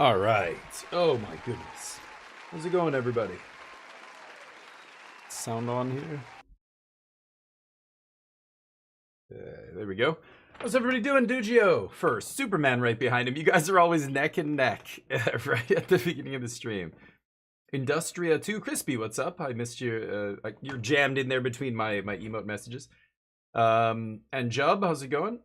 All right. Oh my goodness. How's it going, everybody? Sound on here? There we go. How's everybody doing? Dugio first. Superman right behind him. You guys are always neck and neck right at the beginning of the stream. Industria 2. Crispy, what's up? I missed you. You're jammed in there between my emote messages. And Jub, how's it going?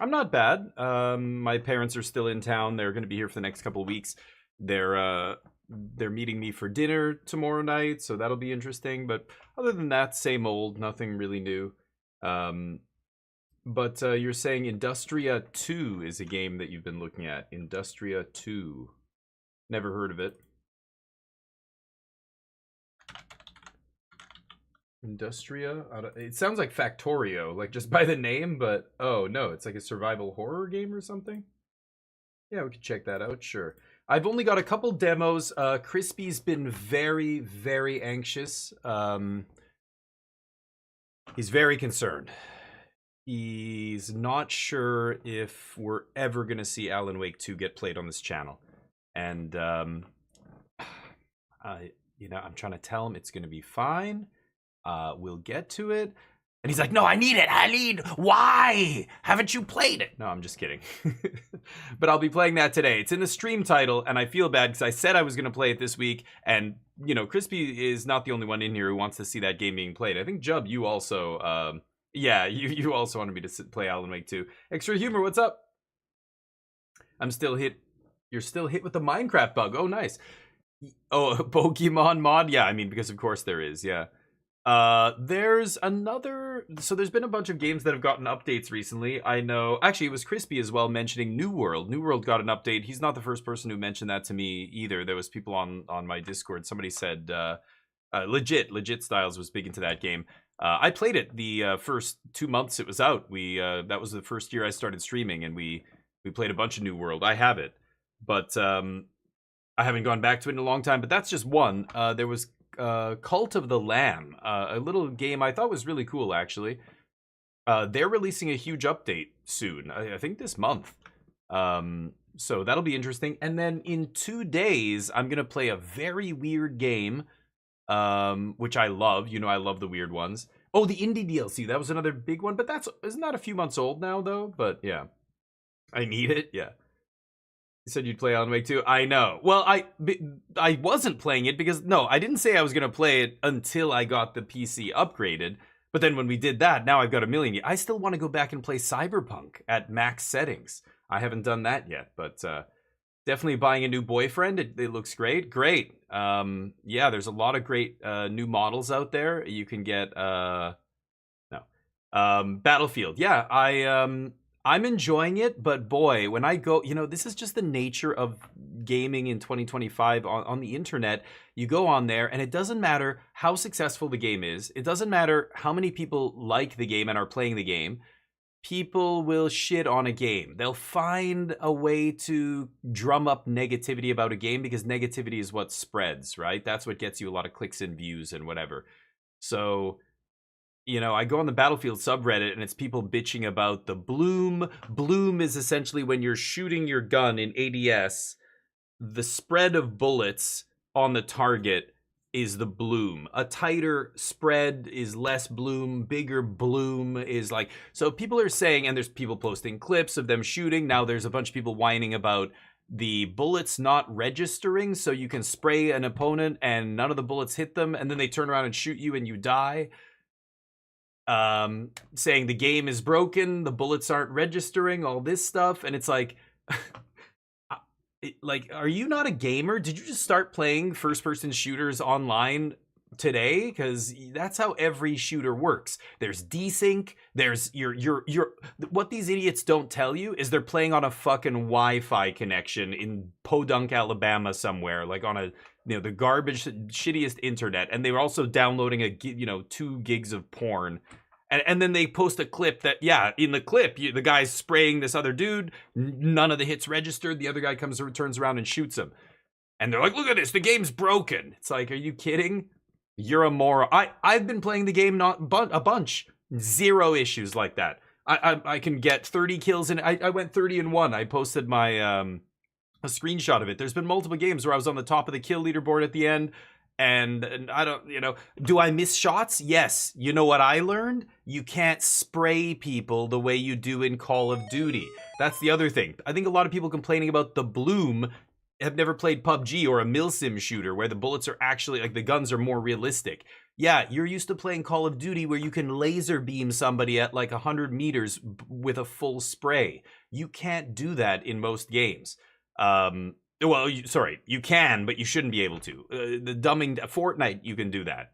I'm not bad. My parents are still in town. They're going to be here for the next couple of weeks. They're meeting me for dinner tomorrow night, so that'll be interesting. But other than that, same old, nothing really new. But you're saying Industria 2 is a game that you've been looking at. Industria 2. Never heard of it. Industria? It sounds like Factorio, like just by the name, but oh no, it's like a survival horror game or something? Yeah, we could check that out, sure. I've only got a couple demos. Crispy's been very, very anxious. He's very concerned. He's not sure if we're ever going to see Alan Wake 2 get played on this channel. And, I'm trying to tell him it's going to be fine. We'll get to it. And he's like, no, I need, why? Haven't you played it? No, I'm just kidding. But I'll be playing that today. It's in the stream title, and I feel bad because I said I was going to play it this week. And, Crispy is not the only one in here who wants to see that game being played. I think, Jub, you also, you also wanted me to play Alan Wake 2. Extra Humor, what's up? I'm still hit. You're still hit with the Minecraft bug. Oh, nice. Oh, Pokemon mod? Yeah, I mean, because of course there is, yeah. There's been a bunch of games that have gotten updates recently. I know, actually it was Crispy as well mentioning New World. New World got an update. He's not the first person who mentioned that to me either. There was people on my Discord. Somebody said, Legit Styles was big into that game. I played it the first 2 months it was out. That was the first year I started streaming, and we played a bunch of New World. I have it, but I haven't gone back to it in a long time. But that's just one. There was Cult of the Lamb, a little game I thought was really cool, actually. They're releasing a huge update soon, I think this month. So that'll be interesting. And then in 2 days, I'm going to play a very weird game, which I love. I love the weird ones. Oh, the indie DLC, that was another big one, but isn't that a few months old now, though? But yeah, I need it, yeah. You said you'd play Alan Wake 2. I know. Well, I wasn't playing it because, no, I didn't say I was going to play it until I got the PC upgraded. But then when we did that, now I've got a million. I still want to go back and play Cyberpunk at max settings. I haven't done that yet, but definitely buying a new boyfriend. It looks great. Great. Yeah, there's a lot of great new models out there. You can get, Battlefield. Yeah, I'm enjoying it, but boy, when I go, this is just the nature of gaming in 2025 on the internet. You go on there, and it doesn't matter how successful the game is. It doesn't matter how many people like the game and are playing the game. People will shit on a game. They'll find a way to drum up negativity about a game because negativity is what spreads, right? That's what gets you a lot of clicks and views and whatever. So I go on the Battlefield subreddit and it's people bitching about the bloom. Bloom is essentially when you're shooting your gun in ADS, the spread of bullets on the target is the bloom. A tighter spread is less bloom, bigger bloom is like... So people are saying, and there's people posting clips of them shooting. Now there's a bunch of people whining about the bullets not registering, so you can spray an opponent and none of the bullets hit them, and then they turn around and shoot you and you die. Saying the game is broken, the bullets aren't registering, all this stuff, and it's like, are you not a gamer? Did you just start playing first-person shooters online today? Because that's how every shooter works. There's desync. There's what these idiots don't tell you is they're playing on a fucking Wi-Fi connection in Podunk, Alabama, somewhere, like on a the garbage, shittiest internet, and they were also downloading 2 gigs of porn. And then they post a clip that, yeah, in the clip, the guy's spraying this other dude, none of the hits registered, the other guy turns around and shoots him. And they're like, look at this, the game's broken. It's like, are you kidding? You're a moron. I've been playing the game a bunch. 0 issues like that. I can get 30 kills, and I went 30-1. I posted my a screenshot of it. There's been multiple games where I was on the top of the kill leaderboard at the end, and I don't, do I miss shots? Yes. You know what I learned? You can't spray people the way you do in Call of Duty. That's the other thing. I think a lot of people complaining about the bloom have never played PUBG or a milsim shooter where the bullets are actually, like, the guns are more realistic. Yeah, you're used to playing Call of Duty where you can laser beam somebody at like 100 meters with a full spray. You can't do that in most games. Well, sorry, you can, but you shouldn't be able to. The dumbing Fortnite, you can do that.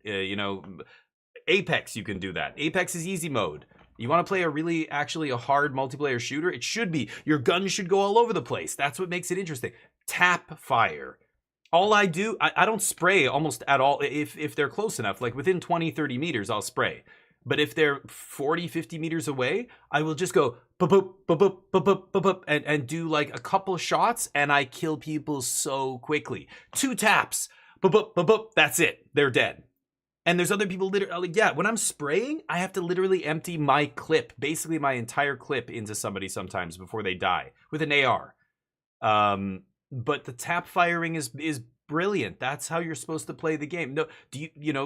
Apex, you can do that. Apex is easy mode. You want to play a hard multiplayer shooter? It should be. Your gun should go all over the place. That's what makes it interesting. Tap fire. All I do, I don't spray almost at all. If they're close enough, like within 20, 30 meters, I'll spray. But if they're 40, 50 meters away, I will just go boop, boop, boop, boop, boop, boop, boop, and do like a couple shots, and I kill people so quickly. 2 taps, boop, boop, boop, boop, that's it. They're dead. And there's other people literally, yeah, when I'm spraying, I have to literally empty my clip, basically my entire clip, into somebody sometimes before they die with an AR. But the tap firing is brilliant. That's how you're supposed to play the game. No,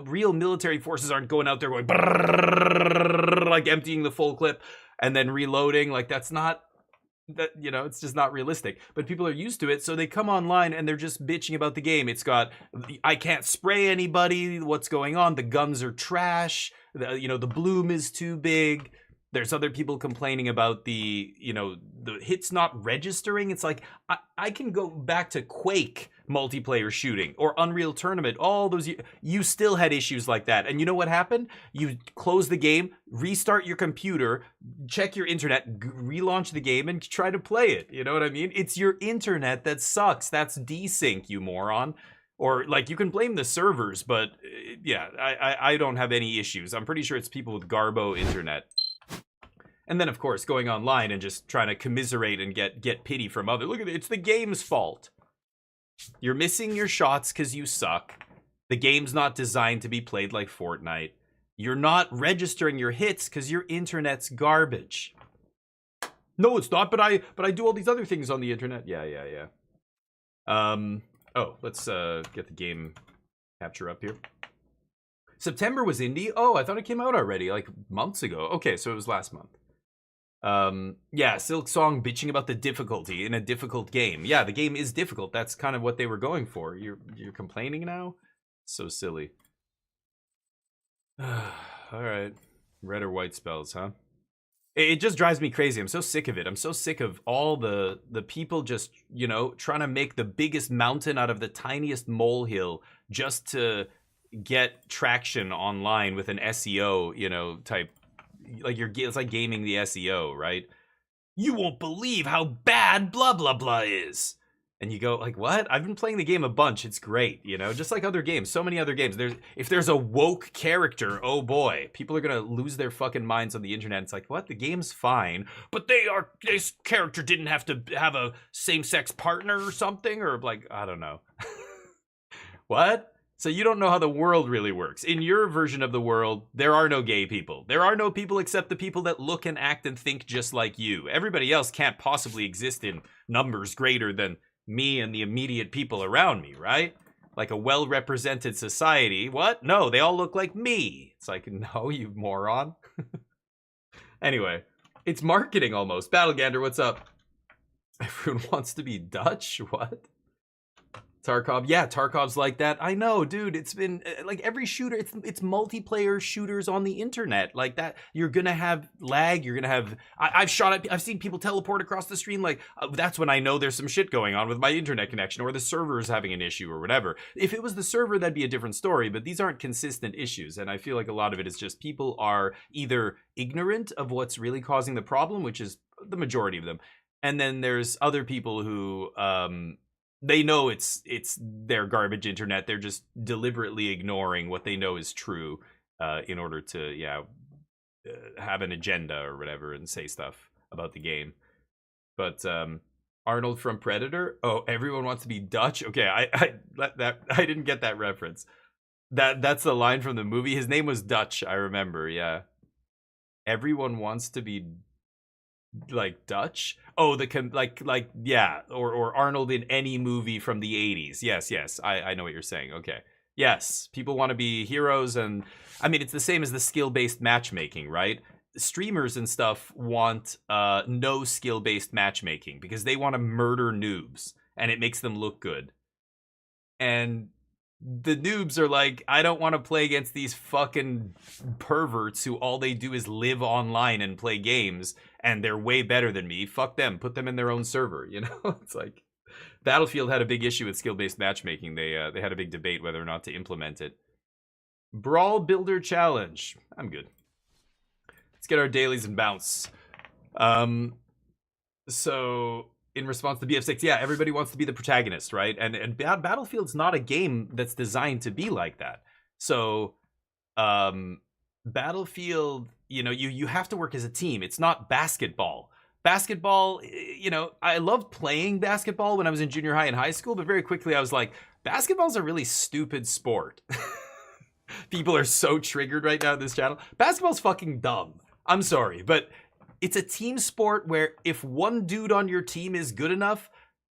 real military forces aren't going out there going like emptying the full clip and then reloading. Like that's not that, it's just not realistic. But people are used to it, so they come online and they're just bitching about the game. It's got, I can't spray anybody. What's going on? The guns are trash. The bloom is too big. There's other people complaining about the hits not registering. It's like, I can go back to Quake multiplayer shooting or Unreal Tournament. All those, you still had issues like that. And you know what happened? You close the game, restart your computer, check your internet, relaunch the game, and try to play it. You know what I mean? It's your internet that sucks. That's desync, you moron. Or, like, you can blame the servers, but yeah, I don't have any issues. I'm pretty sure it's people with Garbo internet. And then, of course, going online and just trying to commiserate and get pity from others. Look at it. It's the game's fault. You're missing your shots because you suck. The game's not designed to be played like Fortnite. You're not registering your hits because your internet's garbage. No, it's not, but I do all these other things on the internet. Yeah. Oh, let's get the game capture up here. September was indie? Oh, I thought it came out already, like months ago. Okay, so it was last month. Yeah, Silk Song bitching about the difficulty in a difficult game. Yeah, the game is difficult. That's kind of what they were going for. You're complaining now? So silly. All right. Red or white spells, huh? It just drives me crazy. I'm so sick of it. I'm so sick of all the people just, trying to make the biggest mountain out of the tiniest molehill just to get traction online with an SEO, type. Like it's like gaming the SEO, right? You won't believe how bad blah blah blah is. And you go like, what? I've been playing the game a bunch. It's great, just like other games. So many other games. If there's a woke character, oh boy, people are gonna lose their fucking minds on the internet. It's like, what? The game's fine, but this character didn't have to have a same-sex partner or something, or like, I don't know. What? So you don't know how the world really works. In your version of the world, there are no gay people. There are no people except the people that look and act and think just like you. Everybody else can't possibly exist in numbers greater than me and the immediate people around me, right? Like a well-represented society. What? No, they all look like me. It's like, no, you moron. Anyway, it's marketing almost. Battlegander, what's up? Everyone wants to be Dutch? What? Tarkov, yeah, Tarkov's like that. I know, dude. It's been like every shooter. It's multiplayer shooters on the internet like that. You're gonna have lag. You're gonna have. I've seen people teleport across the stream. Like that's when I know there's some shit going on with my internet connection, or the server is having an issue, or whatever. If it was the server, that'd be a different story. But these aren't consistent issues, and I feel like a lot of it is just people are either ignorant of what's really causing the problem, which is the majority of them, and then there's other people who they know it's their garbage internet. They're just deliberately ignoring what they know is true in order to, have an agenda or whatever and say stuff about the game. But Arnold from Predator. Oh, everyone wants to be Dutch. Okay, I didn't get that reference. That's the line from the movie. His name was Dutch. I remember. Yeah. Everyone wants to be like Dutch. Oh, like yeah, or Arnold in any movie from the 80s. Yes, I know what you're saying. Okay. Yes, people want to be heroes, and I mean it's the same as the skill-based matchmaking, right? Streamers and stuff want no skill-based matchmaking because they want to murder noobs and it makes them look good. And the noobs are like, I don't want to play against these fucking perverts who all they do is live online and play games and they're way better than me. Fuck them. Put them in their own server, you know? It's like Battlefield had a big issue with skill-based matchmaking. They had a big debate whether or not to implement it. Brawl Builder Challenge. I'm good. Let's get our dailies and bounce. So in response to BF6, yeah, everybody wants to be the protagonist, right? And Battlefield's not a game that's designed to be like that. So Battlefield, you know, you have to work as a team. It's not basketball. Basketball, you know, I loved playing basketball when I was in junior high and high school, but very quickly I was like, basketball's a really stupid sport. People are so triggered right now in this channel. Basketball's fucking dumb. I'm sorry, but it's a team sport where if one dude on your team is good enough,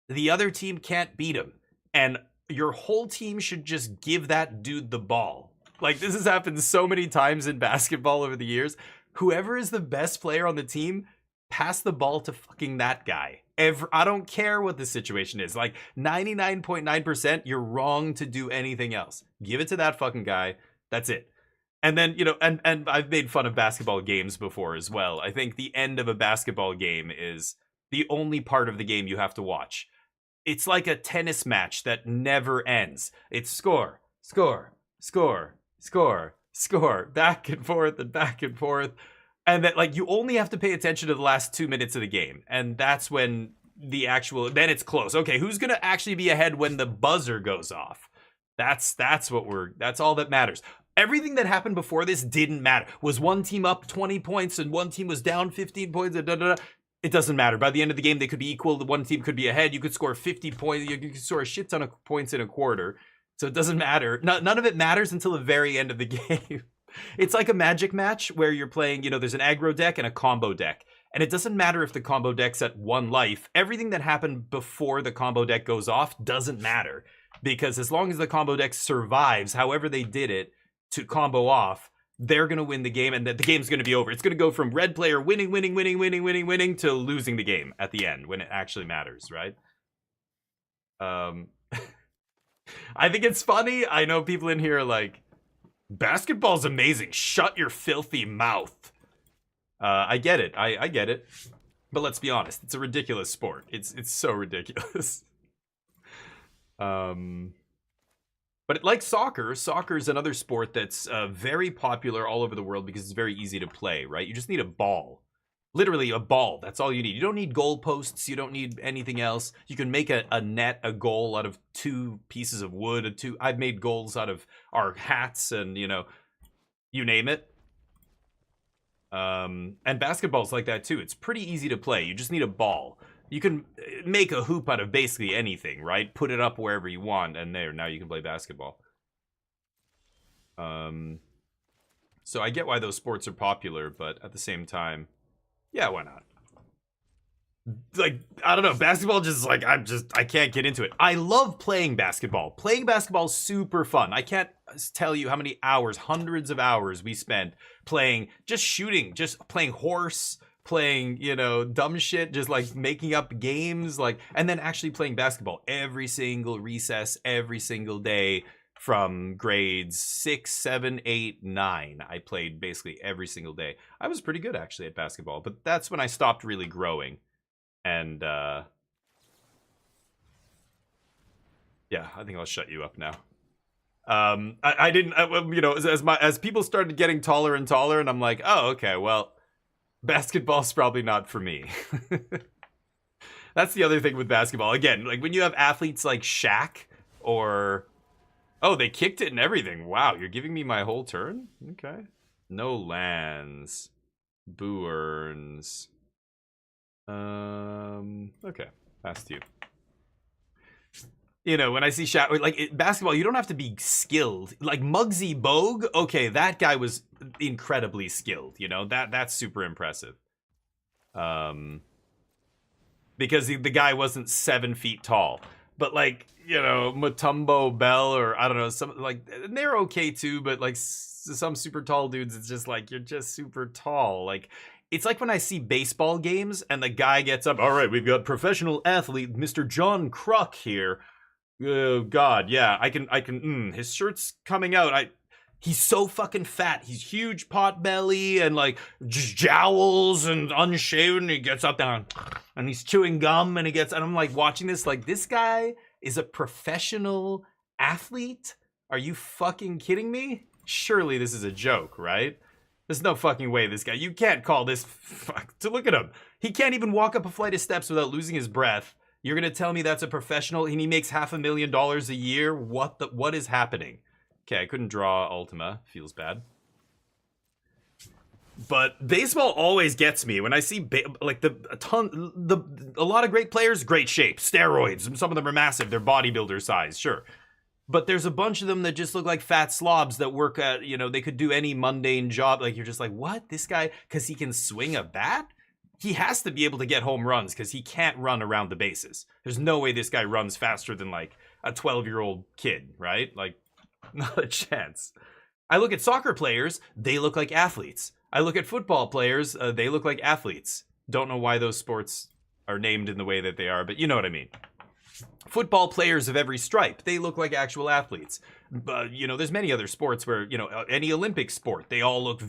the other team can't beat him. And your whole team should just give that dude the ball. Like, this has happened so many times in basketball over the years. Whoever is the best player on the team, pass the ball to fucking that guy. I don't care what the situation is. Like, 99.9%, you're wrong to do anything else. Give it to that fucking guy. That's it. And then, you know, and I've made fun of basketball games before as well. I think the end of a basketball game is the only part of the game you have to watch. It's like a tennis match that never ends. It's score, score, score, score, score, back and forth and back and forth. And that, like, you only have to pay attention to the last 2 minutes of the game. And that's when then it's close. Okay, who's going to actually be ahead when the buzzer goes off? That's all that matters. Everything that happened before this didn't matter. Was one team up 20 points and one team was down 15 points? It doesn't matter. By the end of the game, they could be equal. The one team could be ahead. You could score 50 points. You could score a shit ton of points in a quarter. So it doesn't matter. None of it matters until the very end of the game. It's like a Magic match where you're playing, you know, there's an aggro deck and a combo deck. And it doesn't matter if the combo deck's at 1 life. Everything that happened before the combo deck goes off doesn't matter. Because as long as the combo deck survives, however they did it, to combo off, they're going to win the game, and that the game's going to be over. It's going to go from red player winning to losing the game at the end when it actually matters, right? I think it's funny. I know people in here are like, basketball's amazing. Shut your filthy mouth. I get it. I get it. But let's be honest. It's a ridiculous sport. It's so ridiculous. But like soccer is another sport that's very popular all over the world because it's very easy to play, right? You just need a ball. Literally a ball. That's all you need. You don't need goalposts. You don't need anything else. You can make a net, a goal out of 2 pieces of wood. I've made goals out of our hats and, you know, you name it. And basketball's like that too. It's pretty easy to play. You just need a ball. You can make a hoop out of basically anything, right? Put it up wherever you want, and now you can play basketball. So I get why those sports are popular, but at the same time, yeah, why not? Like, I don't know, basketball just like, I can't get into it. I love playing basketball. Playing basketball is super fun. I can't tell you how many hours, hundreds of hours we spent playing, just shooting, just playing horse, playing, you know, dumb shit, just like making up games, like, and then actually playing basketball every single recess, every single day from grades 6, 7, 8, 9. I played basically every single day. I was pretty good actually at basketball, but that's when I stopped really growing. And yeah, I think I'll shut you up now. I didn't, you know, as people started getting taller and taller, and I'm like, oh, okay, well, basketball's probably not for me. That's the other thing with basketball. Again, like when you have athletes like Shaq or... Oh, they kicked it and everything. Wow, you're giving me my whole turn? Okay. No lands. Boo earns. Okay. Past you. You know, when I see Shaq, like basketball, you don't have to be skilled. Like Muggsy Bogue, okay, that guy was incredibly skilled. You know, that's super impressive. Because the guy wasn't 7 feet tall. But like, you know, Mutombo Bell, or I don't know, some like, they're okay too, but like some super tall dudes, it's just like, you're just super tall. Like, it's like when I see baseball games and the guy gets up, all right, we've got professional athlete Mr. John Kruk here. Oh God, yeah, I can. His shirt's coming out. He's so fucking fat. He's huge pot belly and like jowls and unshaven. He gets up there and he's chewing gum and and I'm like watching this, like, this guy is a professional athlete? Are you fucking kidding me? Surely this is a joke, right? There's no fucking way this guy, you can't call this, to look at him. He can't even walk up a flight of steps without losing his breath. You're gonna tell me that's a professional and he makes $500,000 a year? What is happening? Okay, I couldn't draw Ultima. Feels bad. But baseball always gets me when I see like a lot of great players, great shape, steroids. Some of them are massive. They're bodybuilder size, sure. But there's a bunch of them that just look like fat slobs that work at, you know, they could do any mundane job. Like, you're just like, what? This guy, because he can swing a bat? He has to be able to get home runs because he can't run around the bases. There's no way this guy runs faster than like a 12-year-old kid, right? Like, not a chance. I look at soccer players, they look like athletes. I look at football players, they look like athletes. Don't know why those sports are named in the way that they are, but you know what I mean. Football players of every stripe, they look like actual athletes. You know, there's many other sports where, you know, any Olympic sport, they all look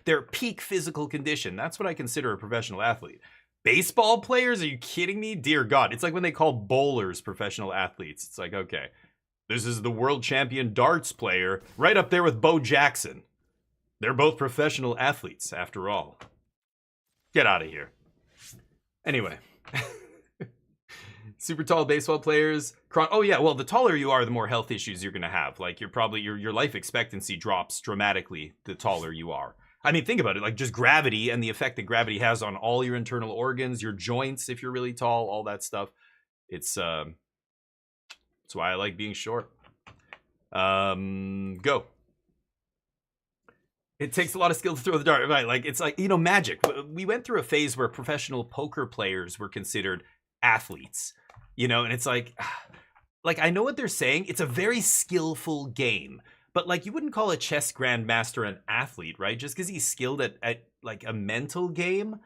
they're peak physical condition. That's what I consider a professional athlete. Baseball players, are you kidding me? Dear God, it's like when they call bowlers professional athletes. It's like, okay, this is the world champion darts player, right up there with Bo Jackson. They're both professional athletes, after all. Get out of here. Anyway. Super tall baseball players. Oh yeah, well, the taller you are, the more health issues you're gonna have. Like, your life expectancy drops dramatically the taller you are. I mean, think about it, like just gravity and the effect that gravity has on all your internal organs, your joints, if you're really tall, all that stuff. It's that's why I like being short. Go. It takes a lot of skill to throw the dart, right? Like, it's like, you know, Magic. We went through a phase where professional poker players were considered athletes, you know, and it's like I know what they're saying. It's a very skillful game, but like, you wouldn't call a chess grandmaster an athlete, right? Just because he's skilled at like a mental game.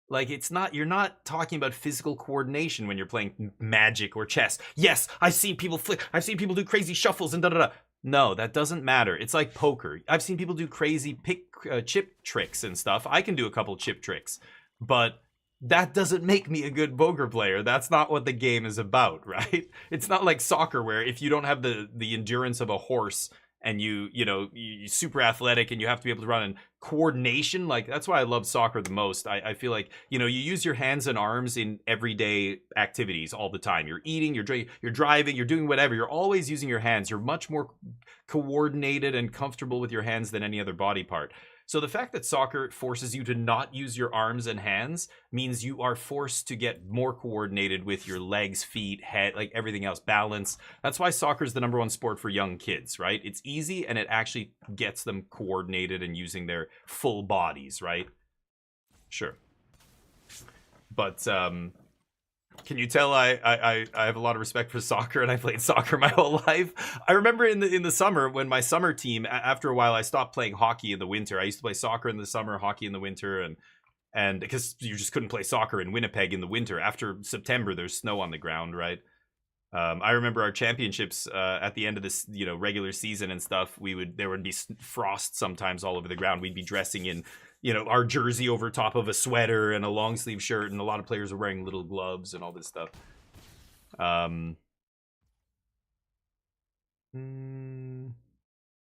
Like, it's not, you're not talking about physical coordination when you're playing Magic or chess. Yes, I've seen people flick, I've seen people do crazy shuffles and da-da-da. No, that doesn't matter. It's like poker. I've seen people do crazy chip tricks and stuff. I can do a couple chip tricks, but that doesn't make me a good poker player. That's not what the game is about, right? It's not like soccer where if you don't have the endurance of a horse and you're super athletic and you have to be able to run, and coordination, like, that's why I love soccer the most. I feel like, you know, you use your hands and arms in everyday activities all the time. You're eating, you're driving, you're doing whatever. You're always using your hands. You're much more coordinated and comfortable with your hands than any other body part. So the fact that soccer forces you to not use your arms and hands means you are forced to get more coordinated with your legs, feet, head, like everything else, balance. That's why soccer is the #1 sport for young kids, right? It's easy and it actually gets them coordinated and using their full bodies, right? Sure. But can you tell I have a lot of respect for soccer, and I played soccer my whole life. I remember in the summer when my summer team, after a while, I stopped playing hockey in the winter. I used to play soccer in the summer, hockey in the winter, and because you just couldn't play soccer in Winnipeg in the winter. After September, there's snow on the ground, right? I remember our championships at the end of this, you know, regular season and stuff. There would be frost sometimes all over the ground. We'd be dressing in, you know, our jersey over top of a sweater and a long sleeve shirt, and a lot of players were wearing little gloves and all this stuff. My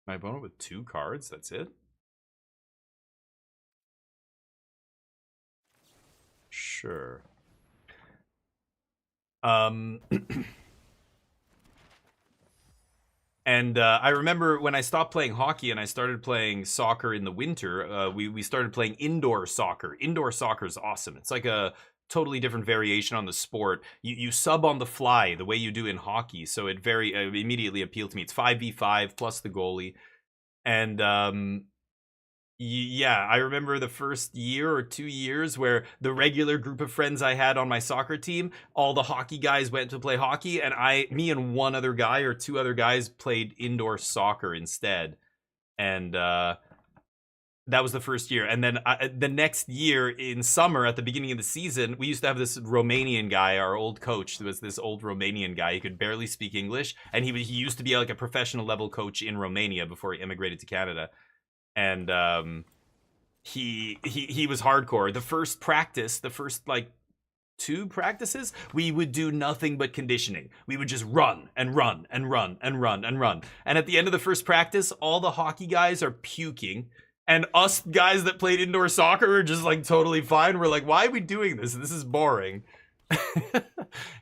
opponent with 2 cards, that's it? Sure. And I remember when I stopped playing hockey and I started playing soccer in the winter, we started playing indoor soccer. Indoor soccer is awesome. It's like a totally different variation on the sport. You sub on the fly the way you do in hockey, so it immediately appealed to me. It's 5v5 plus the goalie. And Yeah, I remember the first year or 2 years where the regular group of friends I had on my soccer team, all the hockey guys went to play hockey, and me and one other guy or two other guys played indoor soccer instead. And that was the first year. And then the next year in summer, at the beginning of the season, we used to have this Romanian guy, our old coach. There was this old Romanian guy. He could barely speak English, and he used to be like a professional level coach in Romania before he immigrated to Canada. And he was hardcore. The first practice, the first like 2 practices, we would do nothing but conditioning. We would just run and run and run and run and run. And at the end of the first practice, all the hockey guys are puking. And us guys that played indoor soccer are just like totally fine. We're like, why are we doing this? This is boring.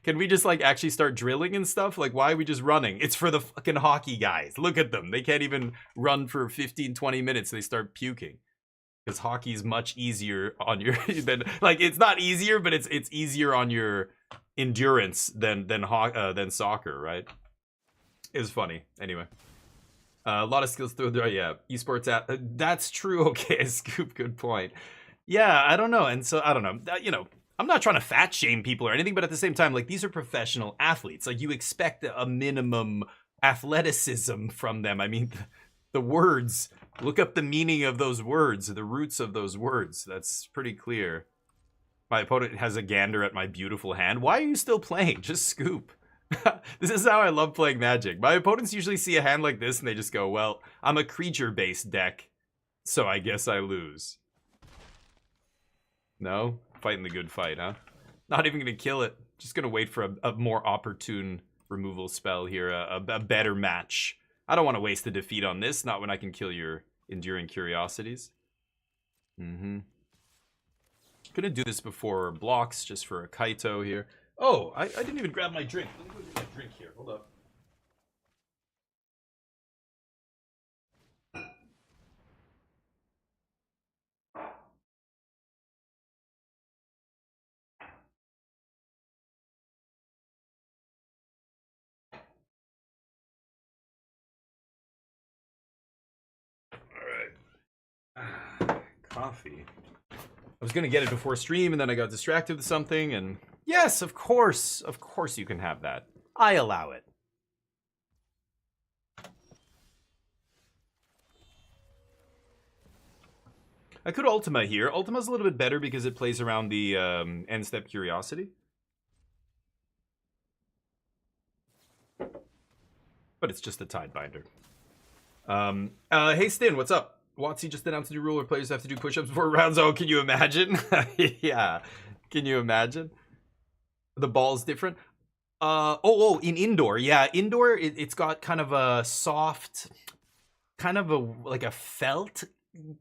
Can we just like actually start drilling and stuff? Like, why are we just running? It's for the fucking hockey guys. Look at them. They can't even run for 15-20 minutes. They start puking. Because hockey is much easier on your than like, it's not easier, but it's easier on your endurance than soccer, right? It was funny. Anyway. A lot of skills through there. Yeah, esports app. That's true. Okay, Scoop. Good point. Yeah, I don't know. And so I don't know. You know, I'm not trying to fat shame people or anything, but at the same time, like, these are professional athletes. Like, you expect a minimum athleticism from them. I mean, the words. Look up the meaning of those words, the roots of those words. That's pretty clear. My opponent has a gander at my beautiful hand. Why are you still playing? Just Scoop. This is how I love playing Magic. My opponents usually see a hand like this and they just go, well, I'm a creature-based deck, so I guess I lose. No? Fighting the good fight, huh? Not even gonna kill it. Just gonna wait for a more opportune removal spell here, a better match. I don't want to waste the defeat on this, not when I can kill your enduring curiosities. Gonna do this before blocks, just for a Kaito here. Oh, I didn't even grab my drink. Let me go get my drink here. Hold up. All right. Coffee. I was gonna get it before stream, and then I got distracted with something, and yes, of course you can have that. I allow it. I could Ultima here. Ultima's a little bit better because it plays around the end step curiosity. But it's just a Tidebinder. Hey Stin, what's up? Watsy just announced a new rule where players have to do push-ups before rounds. Oh, can you imagine? Yeah. Can you imagine? The ball's different. In indoor. Yeah, indoor, it's got kind of a soft, kind of like a felt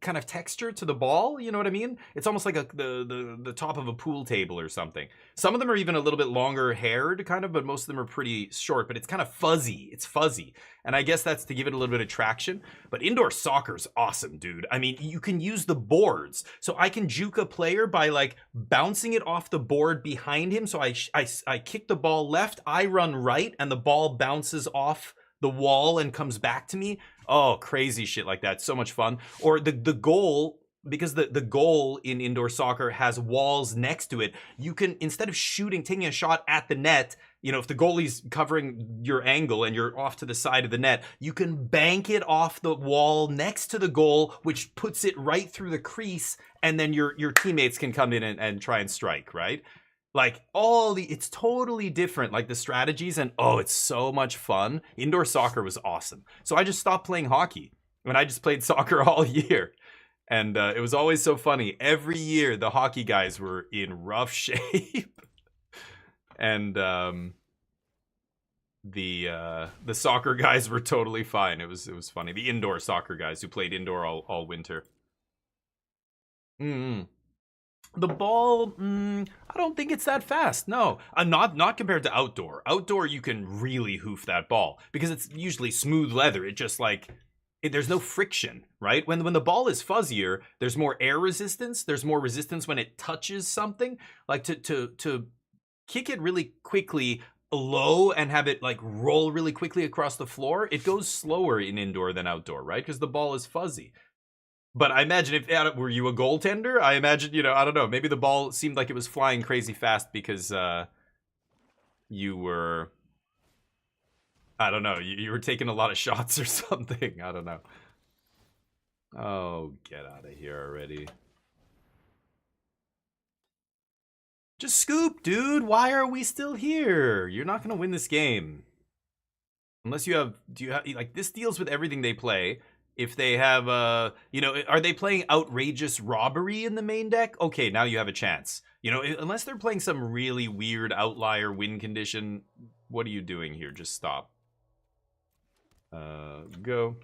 kind of texture to the ball, you know what I mean? It's almost like the top of a pool table or something. Some of them are even a little bit longer haired kind of, but most of them are pretty short, but it's kind of fuzzy. It's fuzzy. And I guess that's to give it a little bit of traction. But indoor soccer's awesome, dude. I mean, you can use the boards. So I can juke a player by like bouncing it off the board behind him. So I kick the ball left, I run right, and the ball bounces off the wall and comes back to me. Oh, crazy shit like that. So much fun. Or the goal, because the goal in indoor soccer has walls next to it, you can, instead of taking a shot at the net, you know, if the goalie's covering your angle and you're off to the side of the net, you can bank it off the wall next to the goal, which puts it right through the crease, and then your teammates can come in and try and strike, right? Like, it's totally different, like the strategies, and oh, it's so much fun. Indoor soccer was awesome. So I just stopped playing hockey, and I just played soccer all year. And it was always so funny. Every year, the hockey guys were in rough shape. And the soccer guys were totally fine. It was funny. The indoor soccer guys who played indoor all winter. The ball, I don't think it's that fast. No, not compared to outdoor. Outdoor, you can really hoof that ball because it's usually smooth leather. It just like, there's no friction, right? When the ball is fuzzier, there's more air resistance. There's more resistance when it touches something. Like to kick it really quickly low and have it like roll really quickly across the floor, it goes slower in indoor than outdoor, right? Because the ball is fuzzy. But I imagine if were you a goaltender, I imagine, I don't know, maybe the ball seemed like it was flying crazy fast because you were, I don't know, you were taking a lot of shots or something. I don't know. Oh, get out of here already. Just scoop, dude. Why are we still here? You're not going to win this game. Unless you have, do you have, like, this deals with everything they play. If they have, are they playing outrageous robbery in the main deck? Okay, now you have a chance. Unless they're playing some really weird outlier win condition, what are you doing here? Just stop. Go.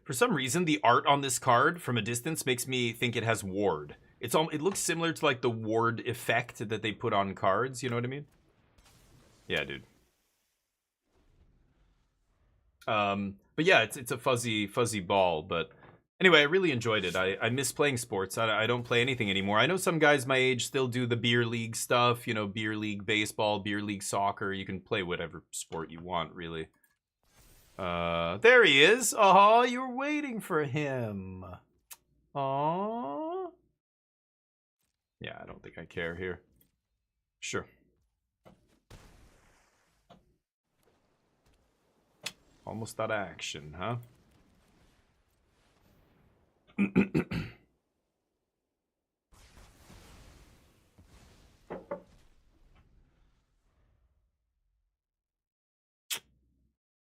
For some reason, the art on this card from a distance makes me think it has ward. It looks similar to like the ward effect that they put on cards, you know what I mean? Yeah, dude. But yeah, it's a fuzzy ball. But anyway, I really enjoyed it. I miss playing sports. I don't play anything anymore. I know some guys my age still do the beer league stuff. Beer league baseball, beer league soccer. You can play whatever sport you want, really. There he is. Oh, you were waiting for him. Aww. Yeah, I don't think I care here. Sure. Almost out of action, huh?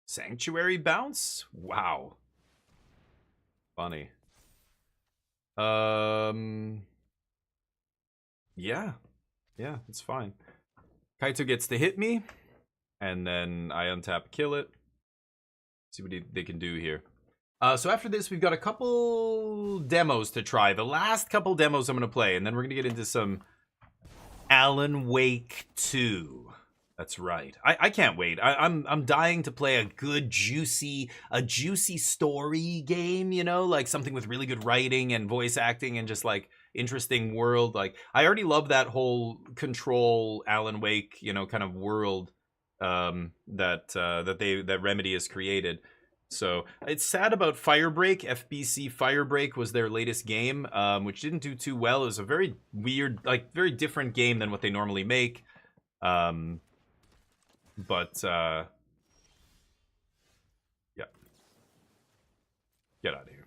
Sanctuary bounce? Wow. Funny. Yeah. Yeah, it's fine. Kaito gets to hit me, and then I untap, kill it. See what they can do here. So after this, we've got a couple demos to try. The last couple demos I'm going to play, and then we're going to get into some Alan Wake 2. That's right. I can't wait. I'm dying to play a good, juicy story game, like something with really good writing and voice acting and just like interesting world. Like I already love that whole Control Alan Wake, kind of world that Remedy has created. So it's sad about Firebreak. FBC Firebreak was their latest game, which didn't do too well. It was a very weird, like very different game than what they normally make. But yeah, get out of here.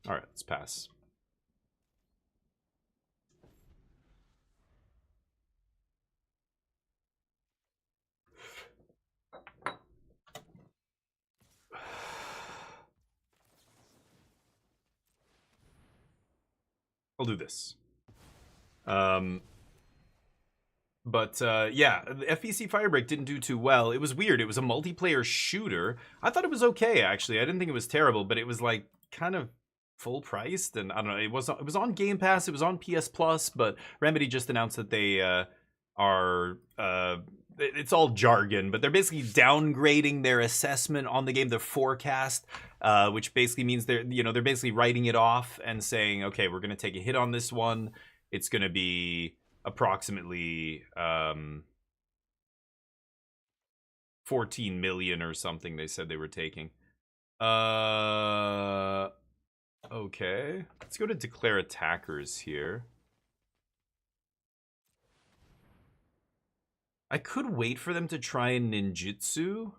All right, let's pass. I'll do this. But yeah, the FBC Firebreak didn't do too well. It was weird. It was a multiplayer shooter. I thought it was okay, actually. I didn't think it was terrible, but it was like kind of full priced, and I don't know. It was on Game Pass. It was on PS Plus, but Remedy just announced that they are it's all jargon, but they're basically downgrading their assessment on the game, their forecast, which basically means they're basically writing it off and saying, okay, we're gonna take a hit on this one. It's gonna be approximately 14 million or something they said they were taking. Okay. Let's go to declare attackers here. I could wait for them to try a ninjutsu.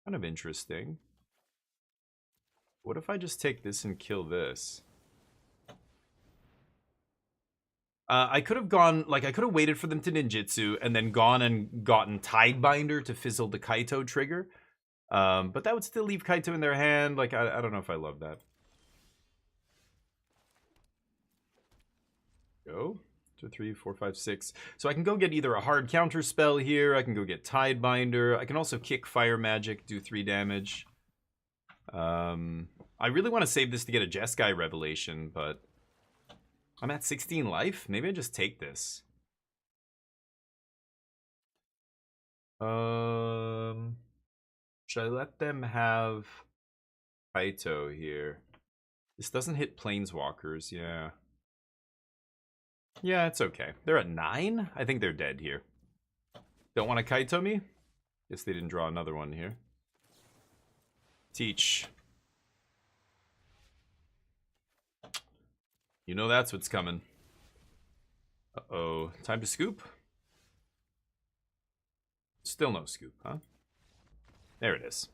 Kind of interesting. What if I just take this and kill this? I could have gone, like, I could have waited for them to ninjutsu and then gone and gotten Tidebinder to fizzle the Kaito trigger. But that would still leave Kaito in their hand. Like, I don't know if I love that. Go. 2, 3, 4, 5, 6. So I can go get either a hard counter spell here. I can go get Tidebinder. I can also kick Fire Magic, do 3 damage. I really want to save this to get a Jeskai Revelation, but I'm at 16 life. Maybe I just take this. Should I let them have Kaito here? This doesn't hit Planeswalkers, yeah. Yeah, it's okay. They're at 9? I think they're dead here. Don't want to Kaito me? Guess they didn't draw another one here. Teach. You know that's what's coming. Uh-oh. Time to scoop? Still no scoop, huh? There it is.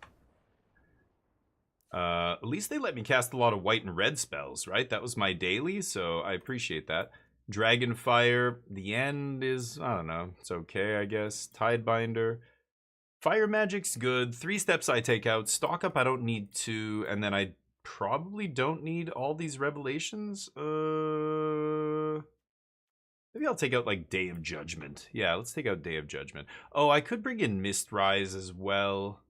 At least they let me cast a lot of white and red spells, right? That was my daily, so I appreciate that. Dragonfire. The end is, I don't know. It's okay, I guess. Tidebinder. Fire magic's good. 3 steps I take out. Stock up I don't need to. And then I probably don't need all these revelations. Maybe I'll take out like Day of Judgment. Yeah, let's take out Day of Judgment. Oh, I could bring in Mistrise as well.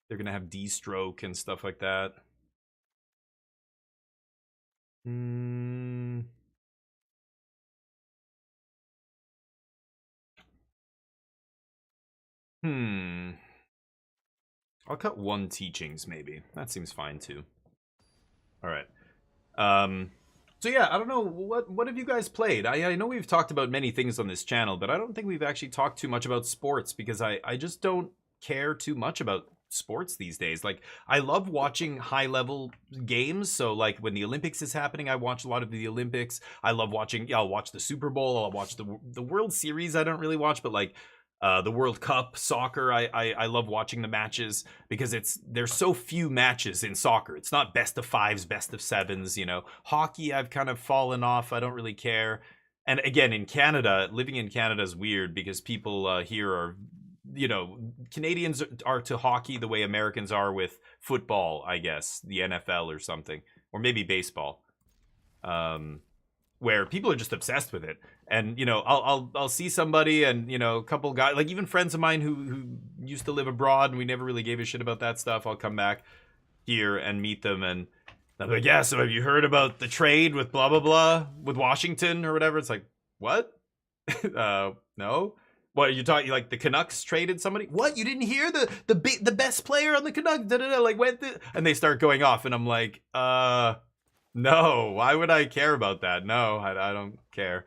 They're gonna have D-Stroke and stuff like that. I'll cut 1 teachings, maybe. That seems fine, too. Alright. So yeah, I don't know, what have you guys played? I know we've talked about many things on this channel, but I don't think we've actually talked too much about sports, because I just don't care too much about sports these days. Like, I love watching high-level games, so like when the Olympics is happening, I watch a lot of the Olympics. I love watching, I'll watch the Super Bowl, I'll watch the World Series, I don't really watch, but like, the World Cup, soccer, I love watching the matches because there's so few matches in soccer. It's not best of 5s, best of 7s, you know. Hockey, I've kind of fallen off. I don't really care. And again, in Canada, living in Canada is weird because people here are, you know, Canadians are to hockey the way Americans are with football, I guess, the NFL or something, or maybe baseball. Where people are just obsessed with it. And, you know, I'll see somebody and, you know, a couple guys, like even friends of mine who used to live abroad and we never really gave a shit about that stuff. I'll come back here and meet them and I'm like, yeah, so have you heard about the trade with blah, blah, blah, with Washington or whatever? It's like, what? No. What are you talking? Like the Canucks traded somebody? What? You didn't hear the best player on the Canucks? Like went and they start going off and I'm like, no, why would I care about that? No, I don't care.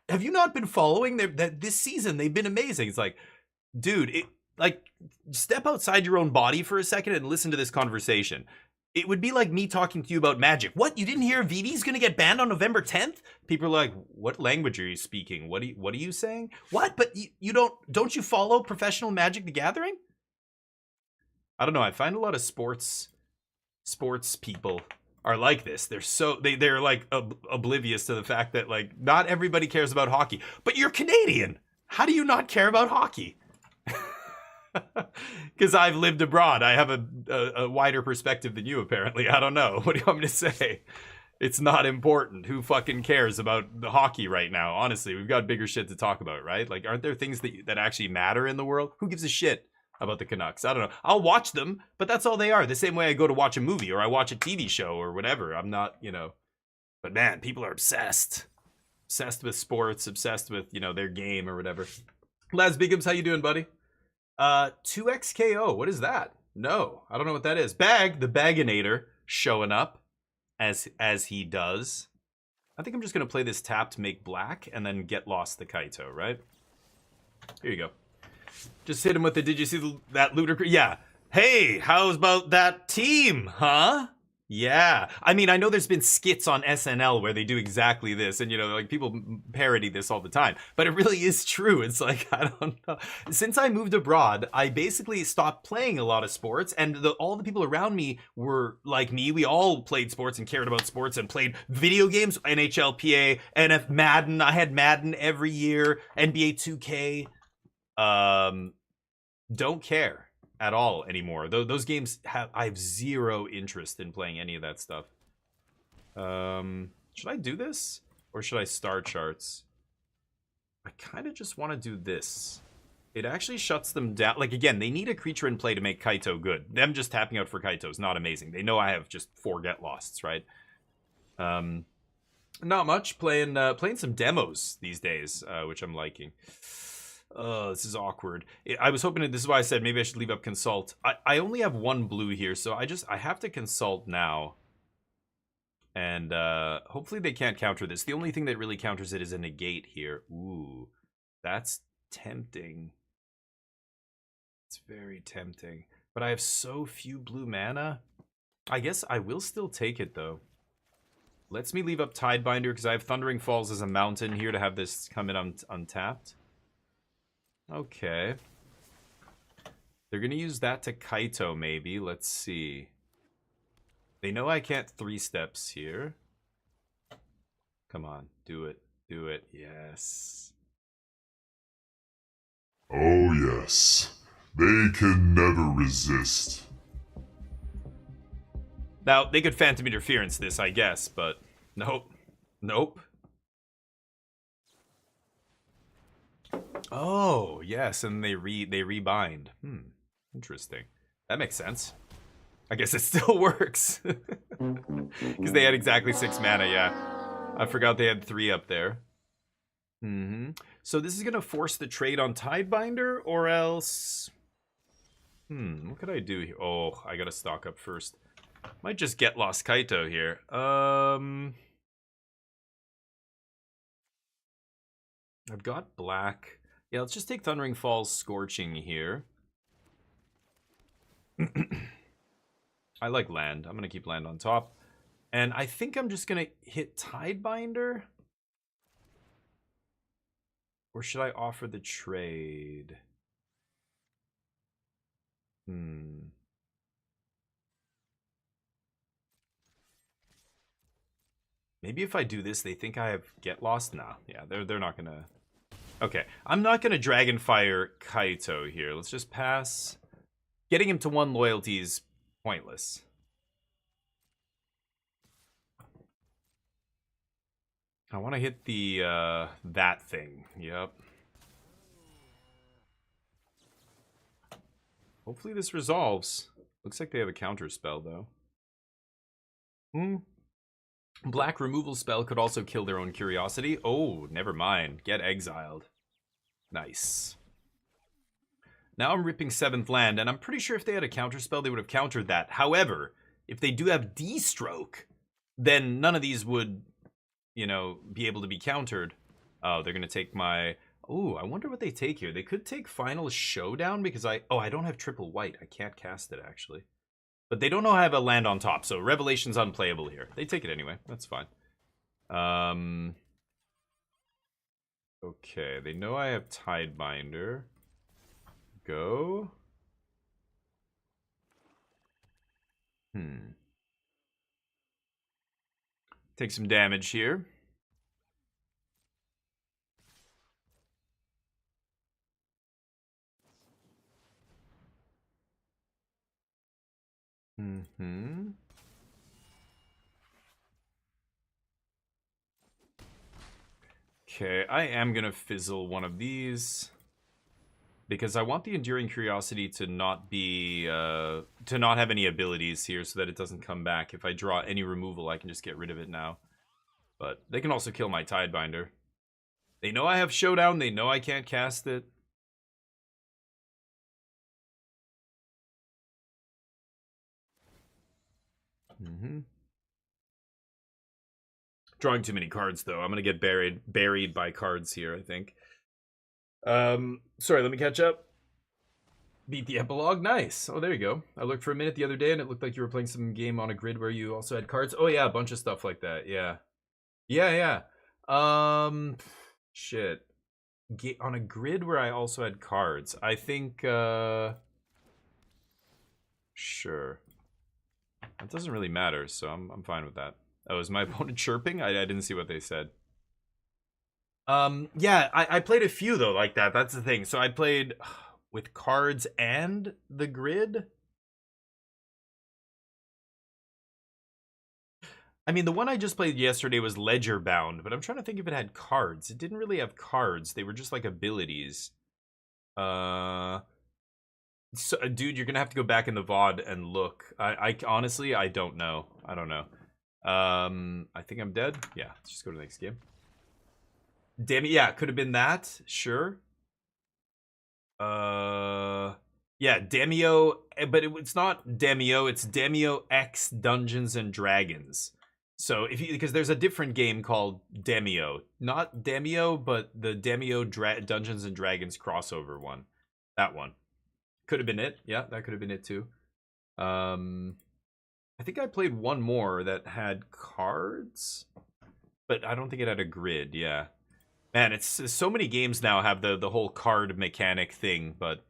Have you not been following this season? They've been amazing. It's like, dude, like step outside your own body for a second and listen to this conversation. It would be like me talking to you about Magic. What? You didn't hear Vivi's gonna get banned on November 10th? People are like, what language are you speaking? What are you saying? What? But you don't you follow professional Magic the Gathering? I don't know. I find a lot of sports people are like this. They're like oblivious to the fact that like not everybody cares about hockey. But you're Canadian. How do you not care about hockey? Because I've lived abroad. I have a wider perspective than you, apparently. I don't know. What do you want me to say? It's not important. Who fucking cares about the hockey right now? Honestly, we've got bigger shit to talk about, right? Like, aren't there things that actually matter in the world? Who gives a shit about the Canucks? I don't know. I'll watch them, but that's all they are. The same way I go to watch a movie or I watch a TV show or whatever. I'm not, you know. But man, people are obsessed. Obsessed with sports, obsessed with, you know, their game or whatever. Laz Bigums, how you doing, buddy? 2XKO, what is that? No, I don't know what that is. Bag, the Baginator, showing up as he does. I think I'm just going to play this tap to make black and then get lost the Kaito, right? Here you go. Just hit him with the, did you see that ludicrous? Yeah. Hey, how's about that team, huh? Yeah. I mean, I know there's been skits on SNL where they do exactly this, and, you know, like, people parody this all the time, but it really is true. It's like, I don't know. Since I moved abroad, I basically stopped playing a lot of sports, and all the people around me were like me. We all played sports and cared about sports and played video games, NHL, PA, NF, Madden. I had Madden every year, NBA 2K. Don't care at all anymore. Those games I have zero interest in playing any of that stuff. Should I do this? Or should I star charts? I kind of just want to do this. It actually shuts them down. Like, again, they need a creature in play to make Kaito good. Them just tapping out for Kaito is not amazing. They know I have just 4 get losts, right? Not much. Playing some demos these days, which I'm liking. Oh, this is awkward. I was hoping this is why I said maybe I should leave up consult. I only have 1 blue here, so I have to consult now. And hopefully they can't counter this. The only thing that really counters it is a negate here. Ooh, that's tempting. It's very tempting. But I have so few blue mana. I guess I will still take it, though. Lets me leave up Tidebinder because I have Thundering Falls as a mountain here to have this come in untapped. Okay. They're going to use that to Kaito, maybe. Let's see. They know I can't 3-steps here. Come on. Do it. Do it. Yes. Oh yes. They can never resist. Now, they could Phantom Interference this, I guess, but nope. Nope. Oh, yes, and they rebind. Interesting. That makes sense. I guess it still works. Because they had exactly 6 mana, yeah. I forgot they had 3 up there. So this is going to force the trade on Tidebinder, or else... what could I do here? Oh, I gotta stock up first. Might just get Lost Kaito here. I've got black. Yeah, let's just take Thundering Falls Scorching here. I like land. I'm gonna keep land on top. And I think I'm just gonna hit Tidebinder. Or should I offer the trade? Maybe if I do this, they think I have Get Lost? Nah, yeah, they're not gonna... Okay, I'm not gonna Dragonfire Kaito here. Let's just pass. Getting him to 1 loyalty is pointless. I want to hit the, that thing. Yep. Hopefully this resolves. Looks like they have a counter spell, though. Black removal spell could also kill their own curiosity. Oh, never mind. Get exiled. Nice. Now I'm ripping 7th land, and I'm pretty sure if they had a counter spell, they would have countered that. However, if they do have D-Stroke, then none of these would, you know, be able to be countered. Oh, they're going to take my... Oh, I wonder what they take here. They could take Final Showdown because I don't have triple white. I can't cast it, actually. But they don't know I have a land on top, so Revelation's unplayable here. They take it anyway. That's fine. Okay, they know I have Tidebinder. Go. Take some damage here. Okay, I am gonna fizzle one of these because I want the Enduring Curiosity to not be to not have any abilities here, so that it doesn't come back. If I draw any removal, I can just get rid of it now. But they can also kill my Tidebinder. They know I have Showdown. They know I can't cast it. Drawing too many cards, though. I'm gonna get buried by cards here, I think. Sorry, let me catch up. Beat the epilogue. Nice. Oh, there you go. I looked for a minute the other day, and it looked like you were playing some game on a grid where you also had cards. Oh, yeah, a bunch of stuff like that. Yeah. Yeah. Shit. On a grid where I also had cards. I think, sure. That doesn't really matter, so I'm fine with that. Oh, is my opponent chirping? I didn't see what they said. Yeah, I played a few, though, like that. That's the thing. So I played with cards and the grid. I mean, the one I just played yesterday was Ledger Bound, but I'm trying to think if it had cards. It didn't really have cards. They were just like abilities. So, dude, you're gonna have to go back in the VOD and look. I honestly, I don't know. I don't know. I think I'm dead. Yeah, let's just go to the next game. Damn it, yeah, could have been that. Sure. Yeah, Demio, but it's not Demio. It's Demio X Dungeons and Dragons. So because there's a different game called Demio, not Demio, but the Demio Dungeons and Dragons crossover one. That one could have been it. Yeah, that could have been it too. I think I played one more that had cards, but I don't think it had a grid. Yeah, man, it's so many games now have the whole card mechanic thing, but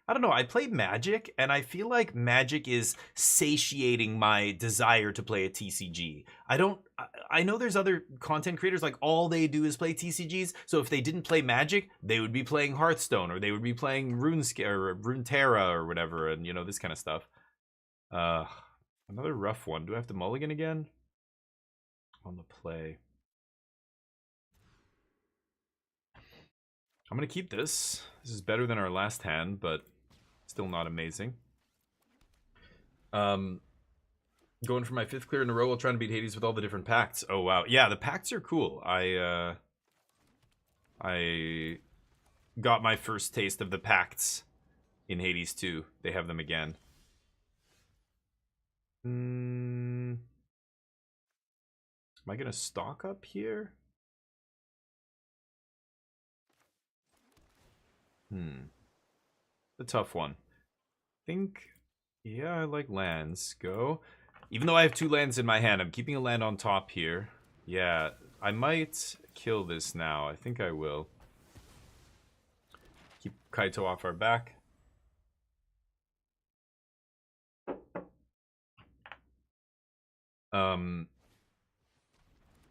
I don't know. I play Magic, and I feel like Magic is satiating my desire to play a TCG. I know there's other content creators, like all they do is play TCGs. So if they didn't play Magic, they would be playing Hearthstone, or they would be playing or Runeterra or whatever, and this kind of stuff. Another rough one. Do I have to mulligan again? On the play. I'm gonna keep this. This is better than our last hand, but still not amazing. Going for my 5th clear in a row while trying to beat Hades with all the different pacts. Oh wow, yeah, the pacts are cool. I got my first taste of the pacts in Hades 2. They have them again. Am I gonna stock up here? A tough one. Yeah, I like lands. Go. Even though I have 2 lands in my hand, I'm keeping a land on top here. Yeah, I might kill this now. I think I will. Keep Kaito off our back.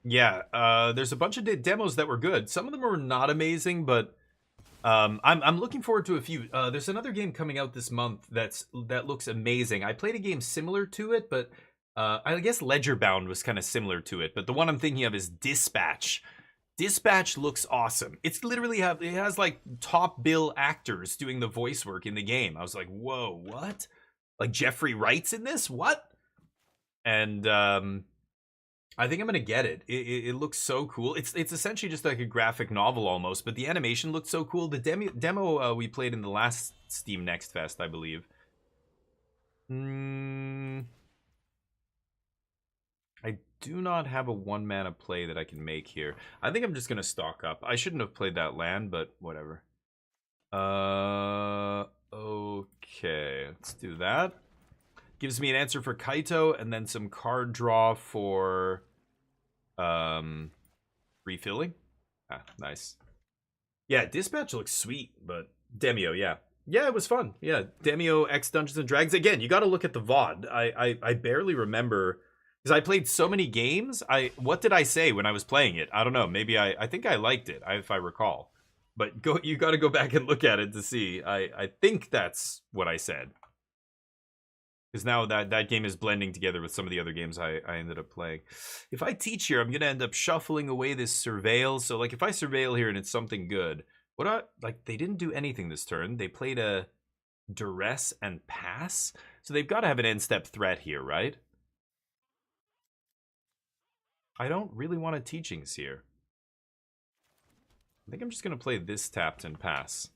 Yeah, there's a bunch of demos that were good. Some of them were not amazing, but I'm looking forward to a few. There's another game coming out this month that looks amazing. I played a game similar to it, but I guess Ledgerbound was kind of similar to it. But the one I'm thinking of is Dispatch. Dispatch looks awesome. It's literally it has like top bill actors doing the voice work in the game. I was like, whoa, what? Like Jeffrey Wright's in this? What? And I think I'm gonna get it. It looks so cool. It's essentially just like a graphic novel almost, but the animation looked so cool. The demo we played in the last Steam Next Fest, I believe. I do not have a 1-mana play that I can make here. I think I'm just gonna stock up. I shouldn't have played that land, but whatever. Okay, let's do that. Gives me an answer for Kaito, and then some card draw for refilling. Ah, nice. Yeah, Dispatch looks sweet, but Demio, yeah. Yeah, it was fun. Yeah, Demio X Dungeons and Dragons. Again, you got to look at the VOD. I barely remember because I played so many games. What did I say when I was playing it? I don't know. Maybe I think I liked it, if I recall. But you got to go back and look at it to see. I think that's what I said. Because now that game is blending together with some of the other games I ended up playing. If I teach here, I'm going to end up shuffling away this Surveil. So, like, if I Surveil here and it's something good, they didn't do anything this turn. They played a Duress and Pass. So they've got to have an end-step threat here, right? I don't really want a Teachings here. I think I'm just going to play this tapped and pass.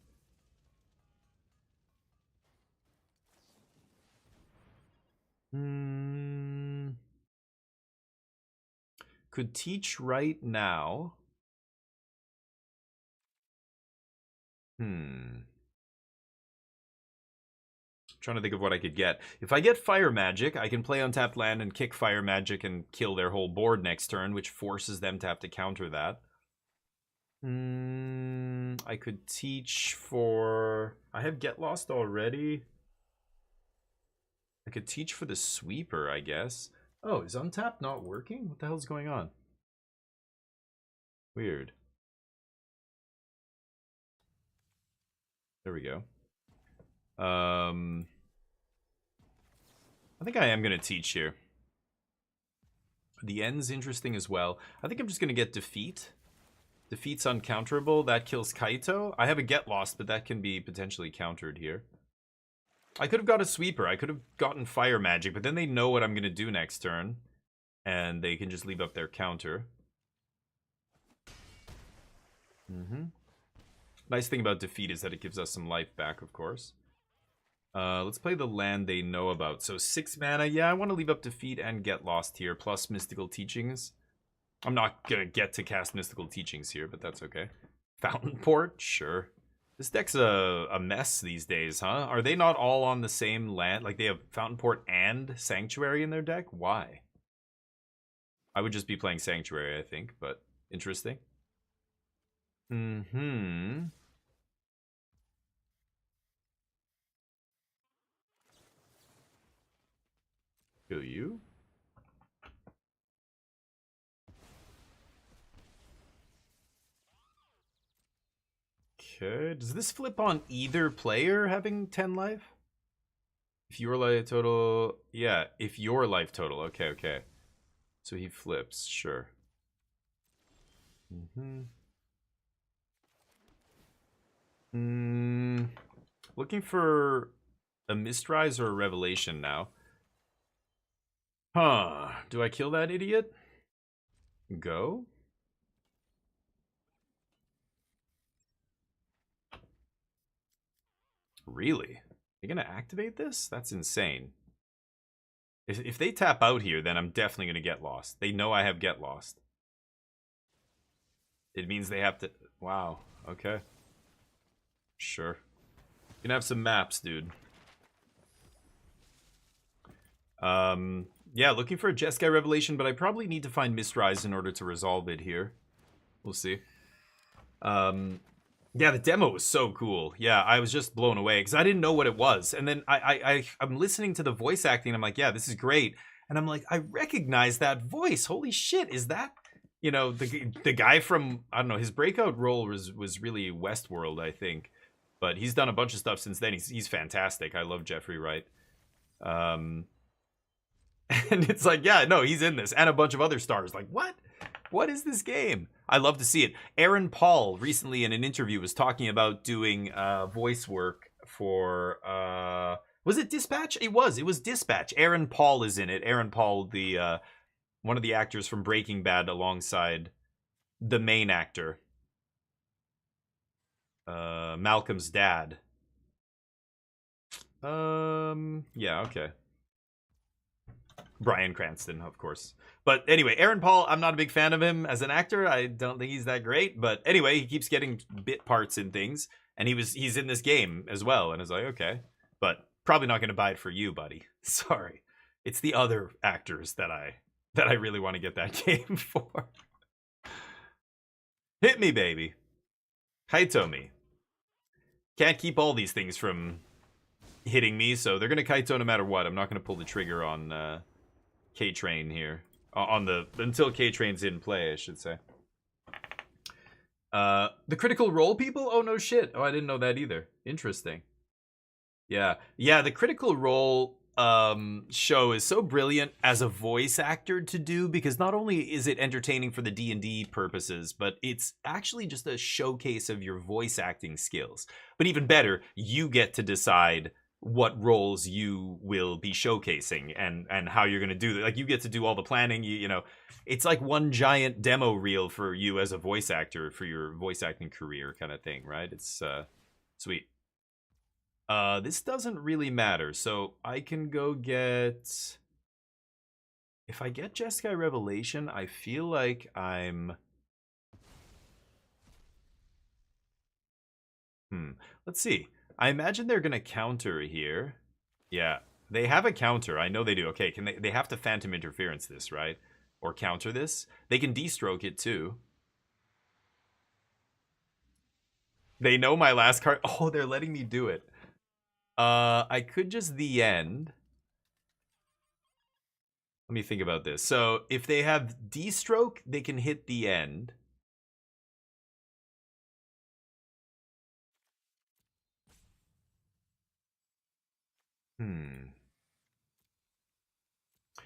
Could teach right now. Trying to think of what I could get. If I get Fire Magic, I can play untapped land and kick Fire Magic and kill their whole board next turn, which forces them to have to counter that. I could teach for... I have Get Lost already. I could teach for the Sweeper, I guess. Oh, is Untapped not working? What the hell's going on? Weird. There we go. I think I am going to teach here. The end's interesting as well. I think I'm just going to get Defeat. Defeat's uncounterable. That kills Kaito. I have a Get Lost, but that can be potentially countered here. I could have got a Sweeper. I could have gotten Fire Magic, but then they know what I'm going to do next turn. And they can just leave up their counter. Nice thing about Defeat is that it gives us some life back, of course. Let's play the land they know about. So 6 mana. Yeah, I want to leave up Defeat and Get Lost here, plus Mystical Teachings. I'm not going to get to cast Mystical Teachings here, but that's okay. Fountain Port? Sure. This deck's a mess these days, huh? Are they not all on the same land? Like, they have Fountain Port and Sanctuary in their deck? Why? I would just be playing Sanctuary, I think, but interesting. Mm-hmm. Kill you? Okay. Does this flip on either player having 10 life? If your life total... Yeah, if your life total. Okay, okay. So he flips, sure. Looking for a Mistrise or a Revelation now. Huh. Do I kill that idiot? Go? Really? You're gonna activate this? That's insane. If they tap out here, then I'm definitely gonna get lost. They know I have get lost. It means they have to... Wow. Okay. Sure. You can have some maps, dude. Yeah, looking for a Jeskai Revelation, but I probably need to find Mistrise in order to resolve it here. We'll see. Yeah, the demo was so cool. Yeah, I was just blown away because I didn't know what it was. And then I'm listening to the voice acting. And I'm like, yeah, this is great. And I'm like, I recognize that voice. Holy shit, is that, you know, the guy from, I don't know, his breakout role was really Westworld, I think. But he's done a bunch of stuff since then. He's fantastic. I love Jeffrey Wright. And it's like, yeah, no, he's in this. And a bunch of other stars. Like, what? What is this game? I love to see it. Aaron Paul recently in an interview was talking about doing voice work for... was it Dispatch? It was Dispatch. Aaron Paul is in it. Aaron Paul, the one of the actors from Breaking Bad alongside the main actor. Malcolm's dad. Yeah, okay. Bryan Cranston, of course. But anyway, Aaron Paul, I'm not a big fan of him as an actor. I don't think he's that great. But anyway, he keeps getting bit parts in things. And he's in this game as well. And I was like, okay. But probably not going to buy it for you, buddy. Sorry. It's the other actors that I really want to get that game for. Hit me, baby. Kaito me. Can't keep all these things from hitting me, so they're going to Kaito no matter what. I'm not going to pull the trigger on... K-Train here. Until K-Train's in play, I should say. The Critical Role people? Oh, no shit. Oh, I didn't know that either. Interesting. Yeah. Yeah, the Critical Role show is so brilliant as a voice actor to do, because not only is it entertaining for the D&D purposes, but it's actually just a showcase of your voice acting skills. But even better, you get to decide what roles you will be showcasing and how you're going to do that. Like, you get to do all the planning. You know, it's like one giant demo reel for you as a voice actor for your voice acting career kind of thing, right? It's sweet. This doesn't really matter, so I can go get... If I get Jeskai Revelation, I feel like I'm... Let's see. I imagine they're going to counter here. Yeah, they have a counter. I know they do. Okay, they have to Phantom Interference this, right? Or counter this. They can D-stroke it too. They know my last card. Oh, they're letting me do it. I could just the end. Let me think about this. So if they have D-stroke, they can hit the end.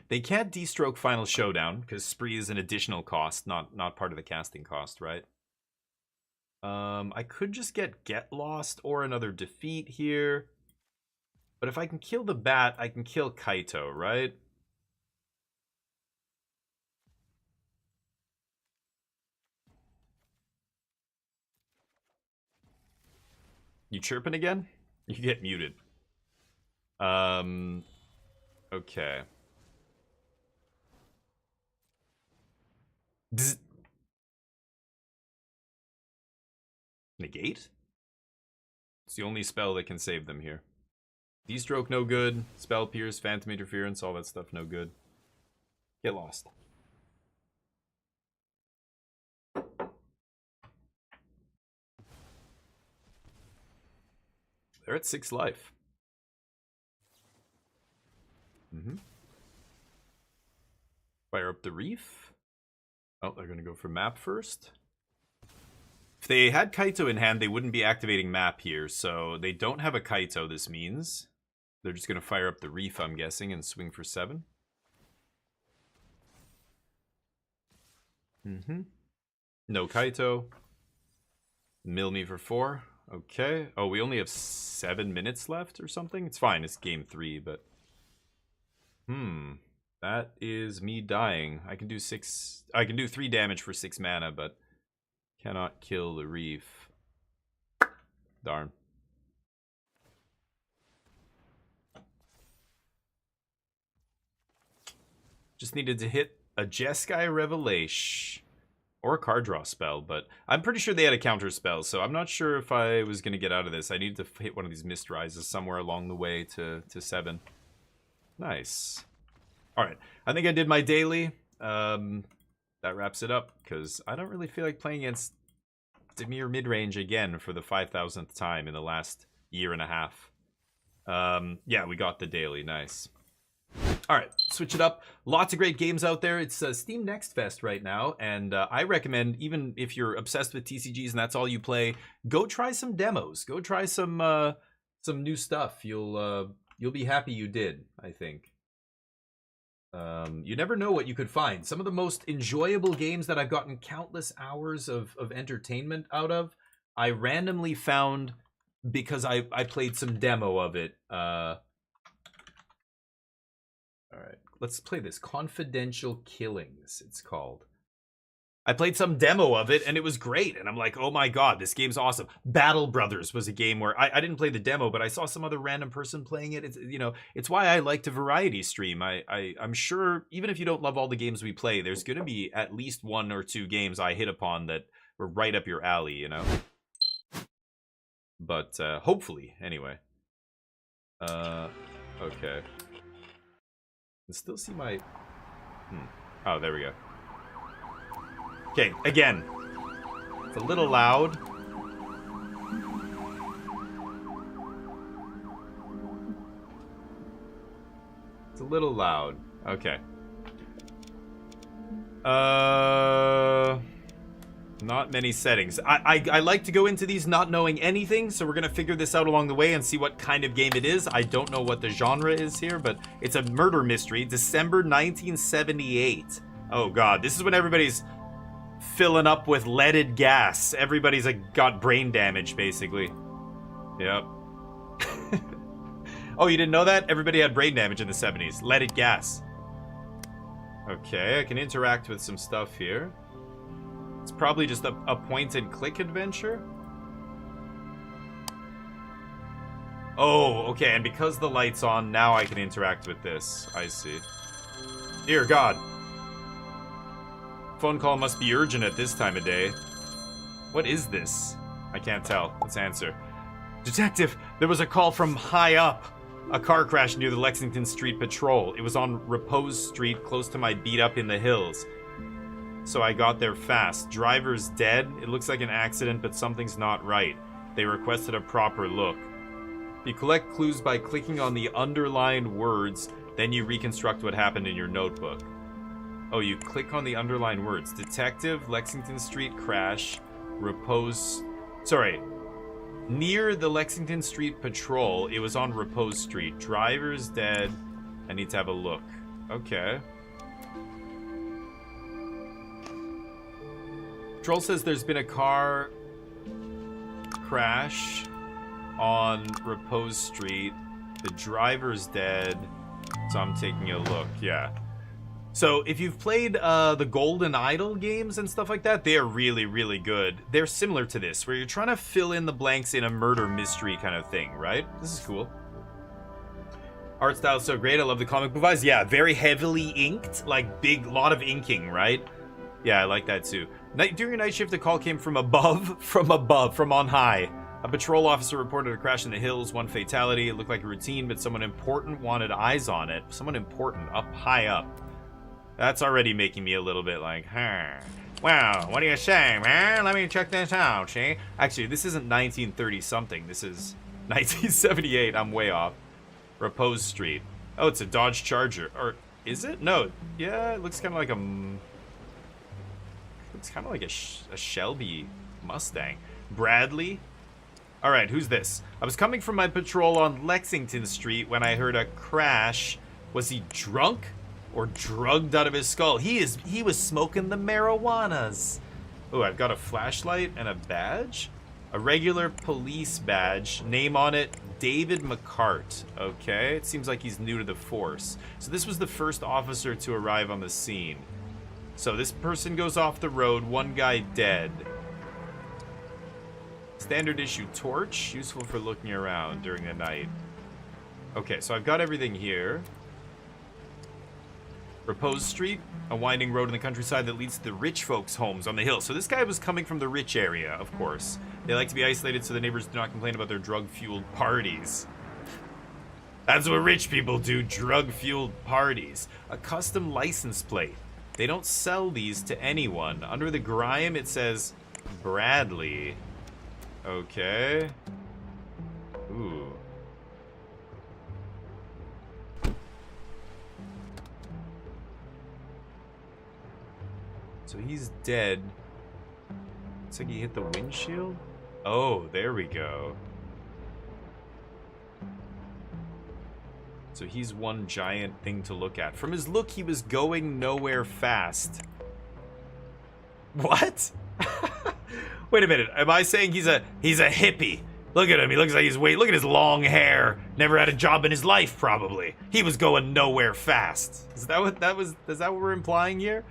They can't D-stroke Final Showdown because Spree is an additional cost, not part of the casting cost, right? I could just get Lost or another defeat here. But if I can kill the bat, I can kill Kaito, right? You chirping again? You get muted. Okay. Bzz. Negate? It's the only spell that can save them here. D-stroke, no good. Spell pierce, phantom interference, all that stuff, no good. Get lost. They're at 6 life. Fire up the reef. Oh, they're going to go for map first. If they had Kaito in hand, they wouldn't be activating map here, so they don't have a Kaito, this means. They're just going to fire up the reef, I'm guessing, and swing for 7. No Kaito. Mill me for 4. Okay. Oh, we only have 7 minutes left or something? It's fine, it's game 3, but... That is me dying. I can do 3 damage for 6 mana, but cannot kill the reef. Darn. Just needed to hit a Jeskai Revelation. Or a card draw spell, but I'm pretty sure they had a counter spell, so I'm not sure if I was going to get out of this. I needed to hit one of these Mist Rises somewhere along the way to 7. Nice. Alright, I think I did my daily. That wraps it up, because I don't really feel like playing against Dimir midrange again for the 5,000th time in the last year and a half. Yeah, we got the daily. Nice. Alright, switch it up. Lots of great games out there. It's Steam Next Fest right now, and I recommend, even if you're obsessed with TCGs and that's all you play, go try some demos. Go try some new stuff. You'll be happy you did, I think. You never know what you could find. Some of the most enjoyable games that I've gotten countless hours of entertainment out of, I randomly found because I played some demo of it. Alright, let's play this. Confidential Killings, it's called. I played some demo of it, and it was great. And I'm like, oh my god, this game's awesome. Battle Brothers was a game where I didn't play the demo, but I saw some other random person playing it. It's, you know, it's why I like to variety stream. I'm sure, even if you don't love all the games we play, there's going to be at least 1 or 2 games I hit upon that were right up your alley, you know? But, hopefully, anyway. Okay. I still see my... Oh, there we go. Okay, again. It's a little loud. It's a little loud. Okay. Not many settings. I like to go into these not knowing anything, so we're gonna figure this out along the way and see what kind of game it is. I don't know what the genre is here, but it's a murder mystery. December 1978. Oh god, this is when everybody's filling up with leaded gas. Everybody's got brain damage, basically. Yep. Oh, you didn't know that? Everybody had brain damage in the 70s. Leaded gas. Okay, I can interact with some stuff here. It's probably just a point-and-click adventure. Oh, okay, and because the light's on, now I can interact with this. I see. Dear God. Phone call must be urgent at this time of day. What is this? I can't tell. Let's answer. Detective, there was a call from high up. A car crash near the Lexington Street Patrol. It was on Repose Street, close to my beat up in the hills. So I got there fast. Driver's dead. It looks like an accident, but something's not right. They requested a proper look. You collect clues by clicking on the underlined words, then you reconstruct what happened in your notebook. Oh, you click on the underlined words. Detective, Lexington Street crash, Repose... Sorry. Near the Lexington Street Patrol, it was on Repose Street. Driver's dead. I need to have a look. Okay. Troll says there's been a car crash on Repose Street. The driver's dead, so I'm taking a look. Yeah. So if you've played the Golden Idol games and stuff like that, they are really, really good. They're similar to this, where you're trying to fill in the blanks in a murder mystery kind of thing, right? This is cool. Art style is so great. I love the comic book vibes. Yeah, very heavily inked, like big, lot of inking, right? Yeah, I like that too. During a night shift, the call came from above, from on high. A patrol officer reported a crash in the hills, 1 fatality. It looked like a routine, but someone important wanted eyes on it. Someone important, up high up. That's already making me a little bit like, huh. Wow, what do you say, man? Let me check this out, see? Actually, this isn't 1930-something. This is 1978. I'm way off. Repose Street. Oh, it's a Dodge Charger. Or is it? No. Yeah, it looks kind of like a... It's kind of like a Shelby Mustang. Bradley? Alright, who's this? I was coming from my patrol on Lexington Street when I heard a crash. Was he drunk? Or drugged out of his skull? He was smoking the marijuanas. Oh, I've got a flashlight and a badge? A regular police badge. Name on it, David McCart. Okay, it seems like he's new to the force. So this was the first officer to arrive on the scene. So this person goes off the road, 1 guy dead. Standard issue torch, useful for looking around during the night. Okay, so I've got everything here. Repose Street, a winding road in the countryside that leads to the rich folks' homes on the hill. So this guy was coming from the rich area, of course. They like to be isolated so the neighbors do not complain about their drug-fueled parties. That's what rich people do, drug-fueled parties. A custom license plate. They don't sell these to anyone. Under the grime, it says Bradley. Okay. Ooh. So he's dead. Looks like he hit the windshield. Oh, there we go. So he's one giant thing to look at. From his look, he was going nowhere fast. What? Wait a minute. Am I saying he's a hippie? Look at him. He looks like he's look at his long hair. Never had a job in his life, probably. He was going nowhere fast. Is that what we're implying here?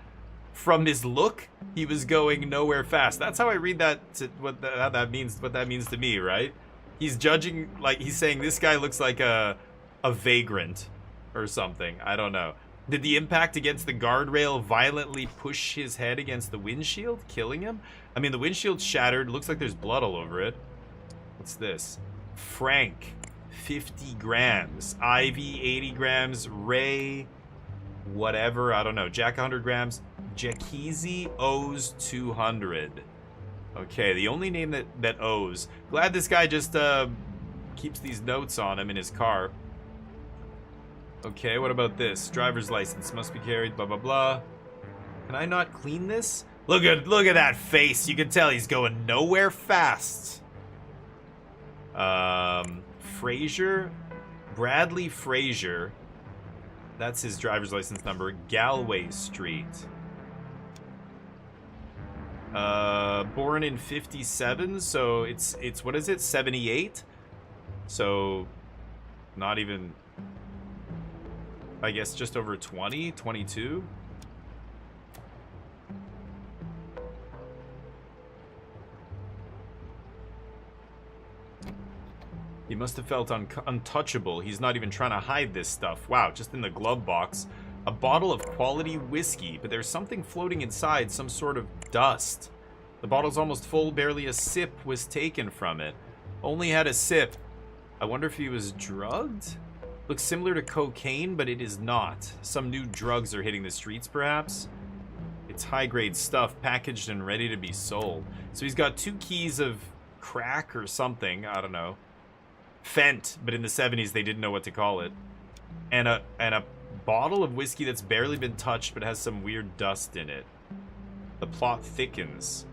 From his look, he was going nowhere fast. That's how I read that. What that means to me, right? He's judging, like he's saying this guy looks like a vagrant or something. I don't know. Did the impact against the guardrail violently push his head against the windshield, killing him? I mean, the windshield's shattered. Looks like there's blood all over it. What's this? Frank, 50 grams. Ivy, 80 grams. Ray, whatever. I don't know. Jack, 100 grams. Jackeezy owes 200. Okay, the only name that owes. Glad this guy just keeps these notes on him in his car. Okay, what about this? Driver's license must be carried, blah, blah, blah. Can I not clean this? Look at that face. You can tell he's going nowhere fast. Frazier? Bradley Frazier. That's his driver's license number. Galway Street. Born in 57, so it's what is it? 78? So not even, I guess just over 20, 22. He must have felt untouchable. He's not even trying to hide this stuff. Wow, just in the glove box. A bottle of quality whiskey, but there's something floating inside, some sort of dust. The bottle's almost full, barely a sip was taken from it. Only had a sip. I wonder if he was drugged? Looks similar to cocaine, but it is not. Some new drugs are hitting the streets, perhaps? It's high-grade stuff, packaged and ready to be sold. So he's got 2 keys of crack or something, I don't know. Fent, but in the 70s they didn't know what to call it. And a bottle of whiskey that's barely been touched but has some weird dust in it. The plot thickens.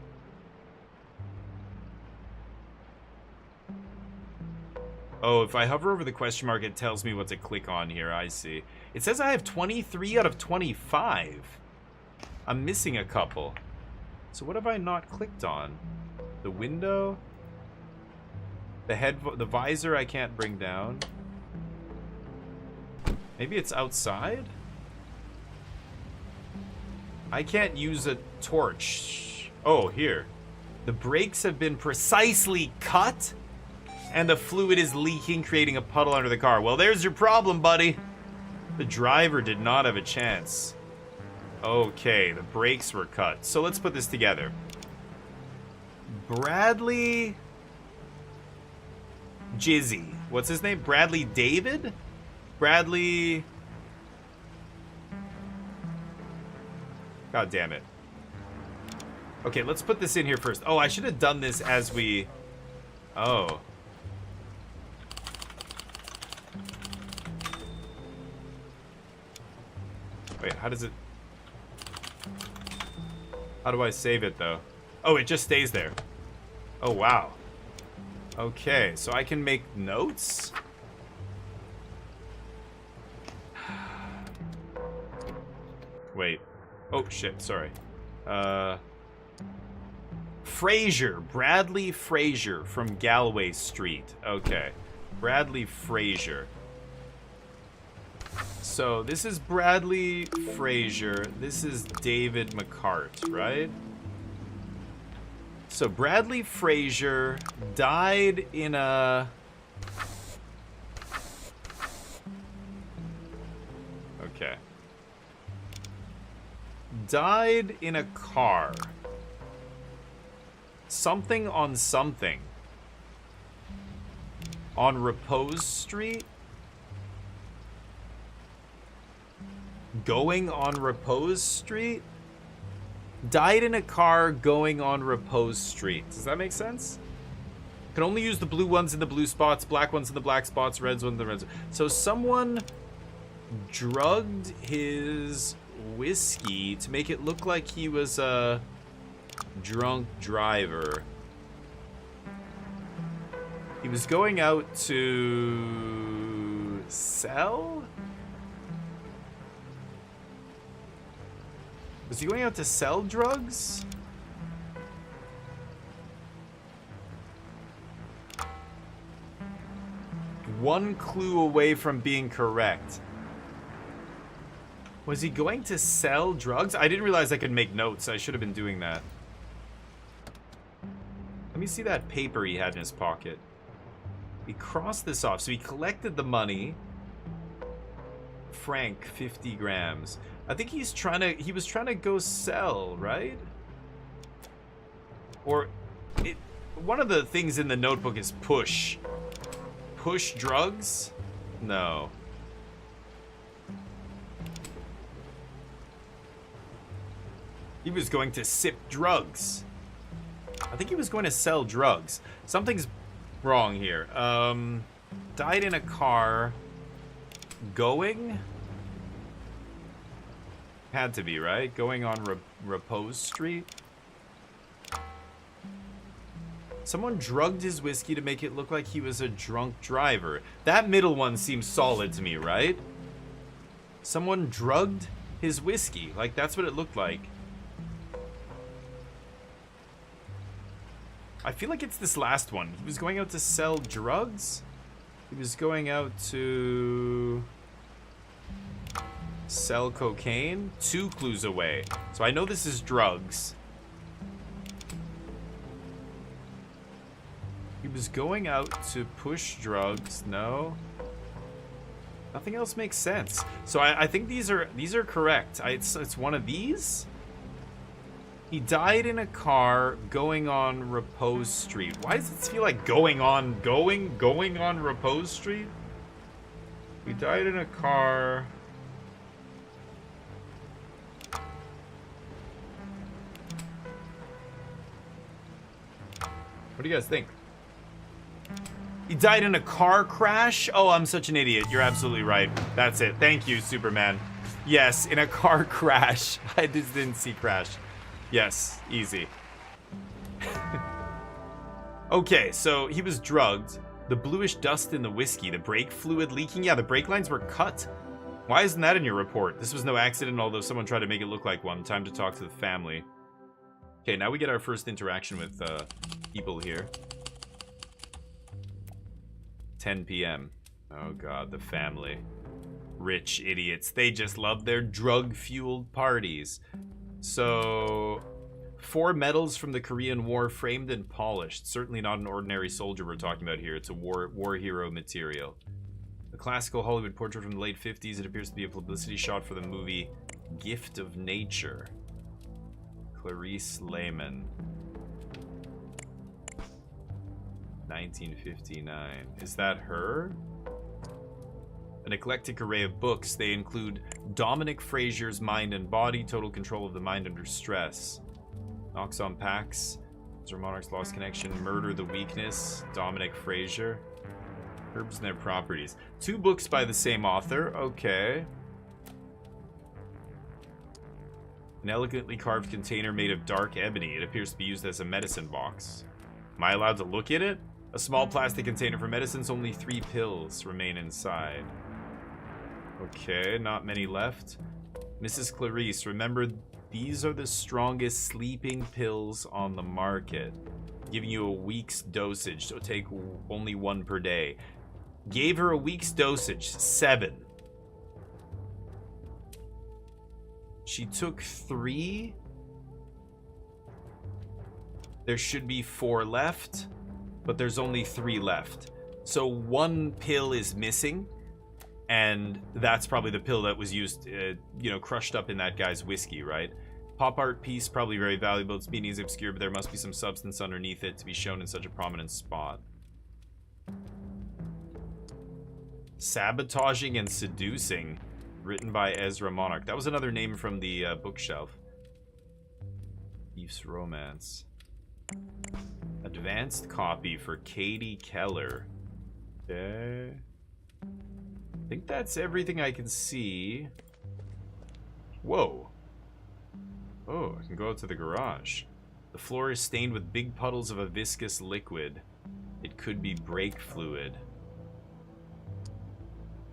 Oh, if I hover over the question mark, it tells me what to click on here. I see. It says I have 23 out of 25. I'm missing a couple. So what have I not clicked on? The window? The visor I can't bring down. Maybe it's outside? I can't use a torch. Oh, here. The brakes have been precisely cut. And the fluid is leaking, creating a puddle under the car. Well, there's your problem, buddy. The driver did not have a chance. Okay, the brakes were cut. So let's put this together. Bradley Jizzy. What's his name? Bradley David? Bradley... God damn it. Okay, let's put this in here first. Oh, I should have done this as we... Oh. Wait, how does it... How do I save it, though? Oh, it just stays there. Oh, wow. Okay, so I can make notes? Wait. Oh, shit, sorry. Fraser. Bradley Fraser from Galway Street. Okay. Bradley Fraser. So, this is Bradley Fraser. This is David McCart, right? So, Bradley Fraser died in a... Okay. Died in a car. Something on something. On Repose Street? Going on Repose Street? Died in a car going on Repose Street. Does that make sense? Can only use the blue ones in the blue spots, black ones in the black spots, reds ones in the reds. So someone drugged his whiskey to make it look like he was a drunk driver. He was going out to sell? Was he going out to sell drugs? One clue away from being correct. Was he going to sell drugs? I didn't realize I could make notes. I should have been doing that. Let me see that paper he had in his pocket. He crossed this off. So he collected the money. Frank, 50 grams. I think he was trying to go sell, right? Or one of the things in the notebook is push. Push drugs? No. He was going to sip drugs. I think he was going to sell drugs. Something's wrong here. Died in a car. Going? Had to be, right? Going on Repose Street? Someone drugged his whiskey to make it look like he was a drunk driver. That middle one seems solid to me, right? Someone drugged his whiskey. Like, that's what it looked like. I feel like it's this last one. He was going out to sell drugs? He was going out to sell cocaine? 2 clues away. So I know this is drugs. He was going out to push drugs. No. Nothing else makes sense. So I think these are correct. It's one of these. He died in a car going on Repose Street. Why does it feel like going on Repose Street? He died in a car. What do you guys think? He died in a car crash? Oh, I'm such an idiot. You're absolutely right. That's it. Thank you, Superman. Yes, in a car crash. I just didn't see crash. Yes, easy. Okay, so he was drugged. The bluish dust in the whiskey, the brake fluid leaking. Yeah, the brake lines were cut. Why isn't that in your report? This was no accident, although someone tried to make it look like one. Time to talk to the family. Okay, now we get our first interaction with people here. 10 p.m. Oh god, the family. Rich idiots. They just love their drug-fueled parties. So, 4 medals from the Korean War, framed and polished. Certainly not an ordinary soldier we're talking about here. It's a war hero material. A classical Hollywood portrait from the late 50s. It appears to be a publicity shot for the movie Gift of Nature. Clarice Lehman. 1959. Is that her? An eclectic array of books. They include Dominic Frazier's Mind and Body, Total Control of the Mind Under Stress. Knocks on Pax. Sir Monarch's Lost Connection. Murder the Weakness. Dominic Frazier. Herbs and Their Properties. 2 books by the same author. Okay. An elegantly carved container made of dark ebony. It appears to be used as a medicine box. Am I allowed to look at it? A small plastic container for medicines. Only 3 pills remain inside. Okay, not many left. Mrs. Clarice, remember, these are the strongest sleeping pills on the market. Giving you a week's dosage, so take only 1 per day. Gave her a week's dosage, 7. She took 3. There should be 4 left, but there's only 3 left. So 1 pill is missing. And that's probably the pill that was used, crushed up in that guy's whiskey, right? Pop art piece, probably very valuable. Its meaning is obscure, but there must be some substance underneath it to be shown in such a prominent spot. Sabotaging and Seducing, written by Ezra Monarch. That was another name from the bookshelf. Thief's Romance. Advanced copy for Katie Keller. Okay. I think that's everything I can see. Whoa. Oh, I can go out to the garage. The floor is stained with big puddles of a viscous liquid. It could be brake fluid.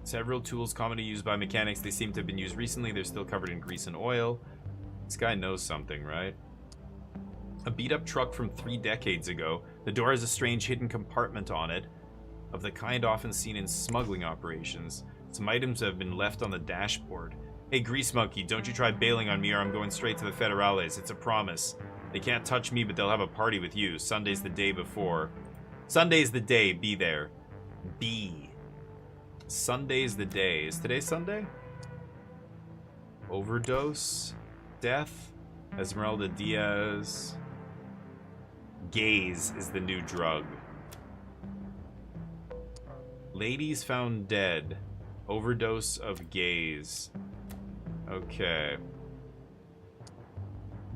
Several tools commonly used by mechanics. They seem to have been used recently. They're still covered in grease and oil. This guy knows something, right? A beat-up truck from 3 decades ago. The door has a strange hidden compartment on it, of the kind often seen in smuggling operations. Some items have been left on the dashboard. Hey, Grease Monkey, don't you try bailing on me or I'm going straight to the Federales. It's a promise. They can't touch me, but they'll have a party with you. Sunday's the day before. Sunday's the day. Be there. Be. Sunday's the day. Is today Sunday? Overdose. Death. Esmeralda Diaz. Gaze is the new drug. Ladies found dead. Overdose of gaze. Okay.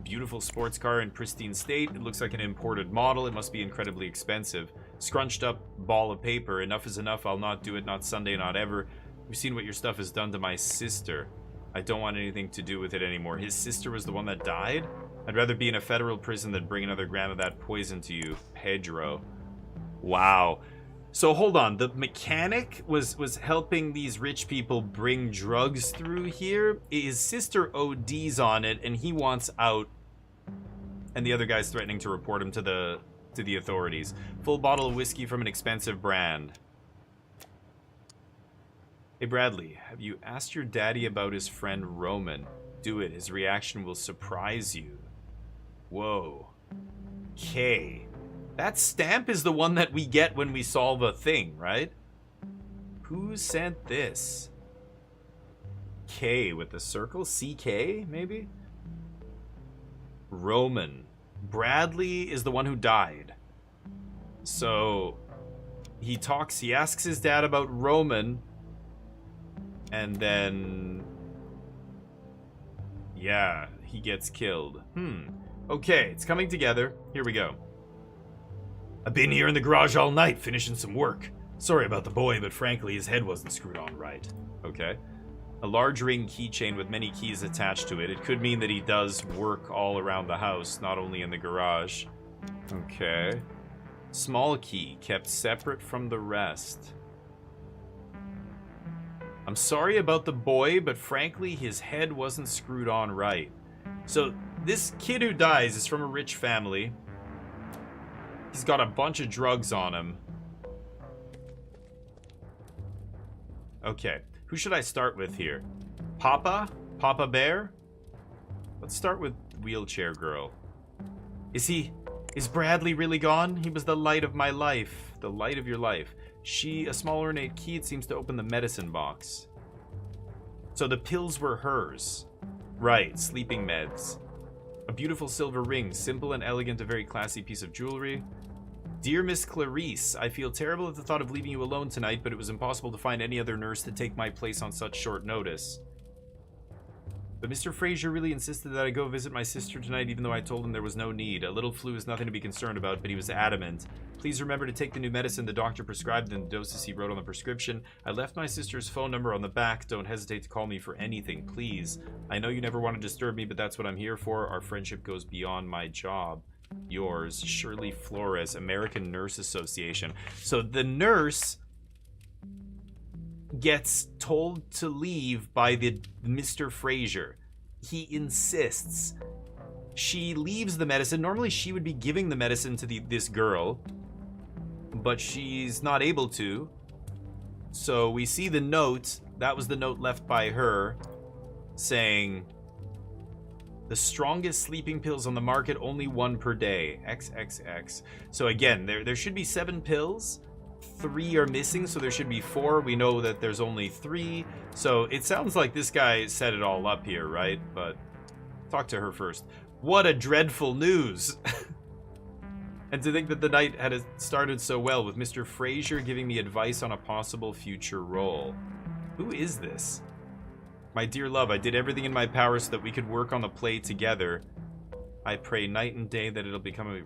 Beautiful sports car in pristine state. It looks like an imported model. It must be incredibly expensive. Scrunched up ball of paper. Enough is enough. I'll not do it. Not Sunday, not ever. We've seen what your stuff has done to my sister. I don't want anything to do with it anymore. His sister was the one that died? I'd rather be in a federal prison than bring another gram of that poison to you. Pedro. Wow. So hold on, the mechanic was helping these rich people bring drugs through here. His sister ODs on it, and he wants out. And the other guy's threatening to report him to the authorities. Full bottle of whiskey from an expensive brand. Hey Bradley, have you asked your daddy about his friend Roman? Do it, his reaction will surprise you. Whoa. Okay. That stamp is the one that we get when we solve a thing, right? Who sent this? K with the circle? CK, maybe? Roman. Bradley is the one who died. So, he asks his dad about Roman, and then, yeah, he gets killed. Okay, it's coming together. Here we go. I've been here in the garage all night finishing some work. Sorry about the boy, but frankly, his head wasn't screwed on right. Okay. A large ring keychain with many keys attached to it. It could mean that he does work all around the house, not only in the garage. Okay. Small key, kept separate from the rest. I'm sorry about the boy, but frankly, his head wasn't screwed on right. So, this kid who dies is from a rich family. He's got a bunch of drugs on him. Okay, who should I start with here? Papa? Papa Bear? Let's start with Wheelchair Girl. Is Bradley really gone? He was the light of my life. The light of your life. A small ornate key, it seems to open the medicine box. So the pills were hers. Right, sleeping meds. A beautiful silver ring, simple and elegant, a very classy piece of jewelry. Dear Miss Clarice, I feel terrible at the thought of leaving you alone tonight, but it was impossible to find any other nurse to take my place on such short notice. But Mr. Fraser really insisted that I go visit my sister tonight, even though I told him there was no need. A little flu is nothing to be concerned about, but he was adamant. Please remember to take the new medicine the doctor prescribed and the doses he wrote on the prescription. I left my sister's phone number on the back. Don't hesitate to call me for anything, please. I know you never want to disturb me, but that's what I'm here for. Our friendship goes beyond my job. Yours, Shirley Flores, American Nurse Association. So the nurse gets told to leave by the Mr. Fraser. He insists. She leaves the medicine. Normally she would be giving the medicine to this girl, but she's not able to. So we see the note. That was the note left by her saying, the strongest sleeping pills on the market, only one per day. XXX. So again, there should be 7 pills. 3 are missing, so there should be 4. We know that there's only 3. So it sounds like this guy set it all up here, right? But talk to her first. What a dreadful news. And to think that the night had started so well, with Mr. Fraser giving me advice on a possible future role. Who is this? My dear love, I did everything in my power so that we could work on the play together. I pray night and day that it'll become a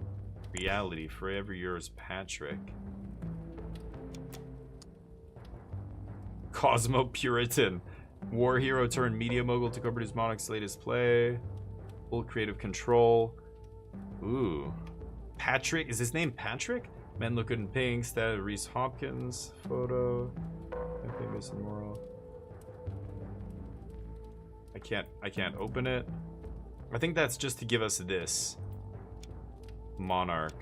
reality. Forever yours, Patrick. Cosmo Puritan. War hero turned media mogul to co-produce Monarch's latest play. Full creative control. Ooh. Patrick. Is his name Patrick? Men Look Good in Pink. Stat Reese Hopkins. Photo. Famous and moral. I can't open it. I think that's just to give us this. Monarch.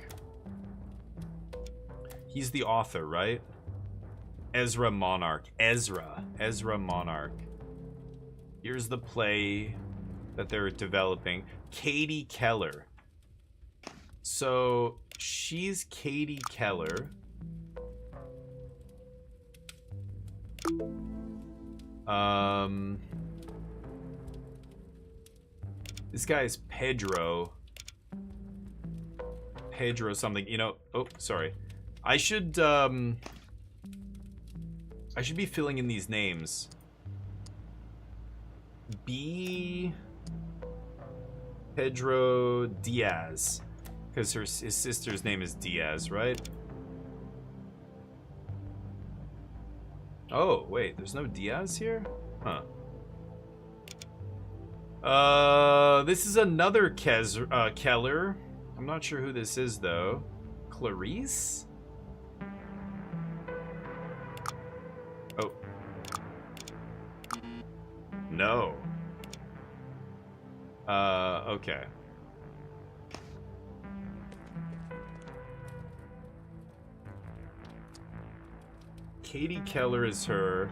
He's the author, right? Ezra Monarch. Ezra Monarch. Here's the play that they're developing. Katie Keller. So she's Katie Keller. This guy is Pedro. Pedro something. You know, oh, sorry. I should be filling in these names. B. Pedro Diaz. Because his sister's name is Diaz, right? Oh, wait, there's no Diaz here? Huh. This is another Keller. I'm not sure who this is, though. Clarice? Oh. No. Okay. Katie Keller is her.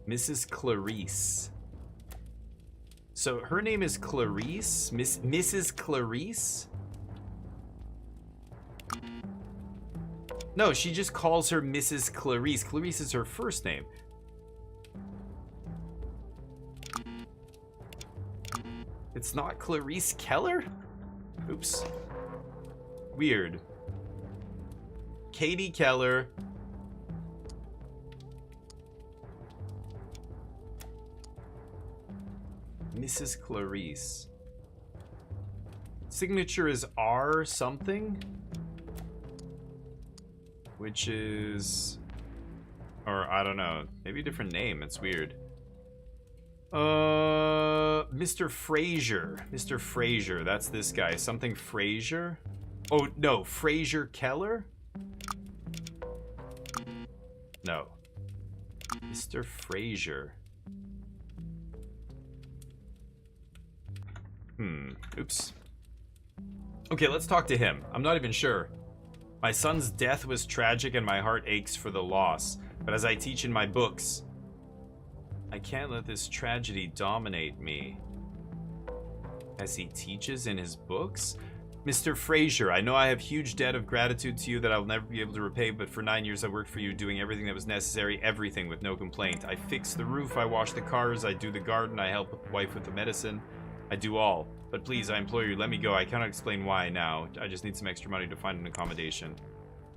Mrs. Clarice. So her name is Clarice? Mrs. Clarice? No, she just calls her Mrs. Clarice. Clarice is her first name. It's not Clarice Keller? Oops. Weird. Katie Keller. Mrs. Clarice. Signature is R something, which is, or I don't know, maybe a different name. It's weird. Mr. Fraser. Mr. Fraser. That's this guy. Something Fraser. Oh no, Fraser Keller. No. Mr. Fraser. Oops. Okay, let's talk to him. I'm not even sure. My son's death was tragic and my heart aches for the loss. But as I teach in my books, I can't let this tragedy dominate me. As he teaches in his books? Mr. Fraser, I know I have huge debt of gratitude to you that I'll never be able to repay, but for 9 years I worked for you, doing everything that was necessary, everything with no complaint. I fix the roof, I wash the cars, I do the garden, I help wife with the medicine. I do all. But please, I implore you, let me go. I cannot explain why now. I just need some extra money to find an accommodation.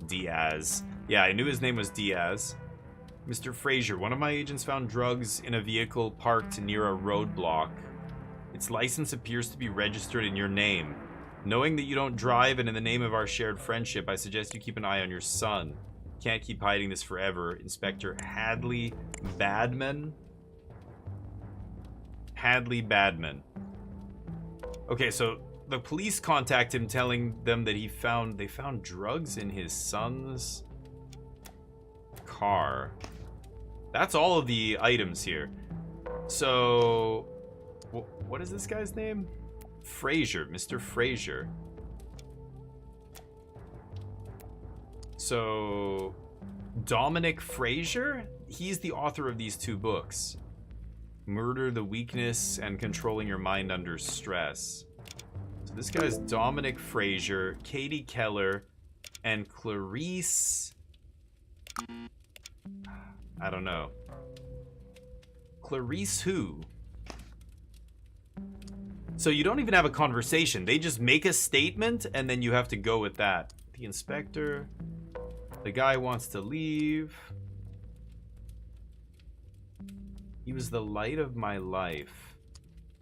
Diaz. Yeah, I knew his name was Diaz. Mr. Fraser, one of my agents found drugs in a vehicle parked near a roadblock. Its license appears to be registered in your name. Knowing that you don't drive and in the name of our shared friendship, I suggest you keep an eye on your son. Can't keep hiding this forever. Inspector Hadley Badman? Hadley Badman. Okay, so the police contact him telling them that they found drugs in his son's car. That's all of the items here. So, what is this guy's name? Fraser, Mr. Fraser. So, Dominic Fraser? He's the author of these 2 books. Murder, the Weakness, and Controlling Your Mind Under Stress. So this guy's Dominic Fraser, Katie Keller, and Clarice... I don't know. Clarice who? So you don't even have a conversation. They just make a statement, and then you have to go with that. The inspector. The guy wants to leave. He was the light of my life.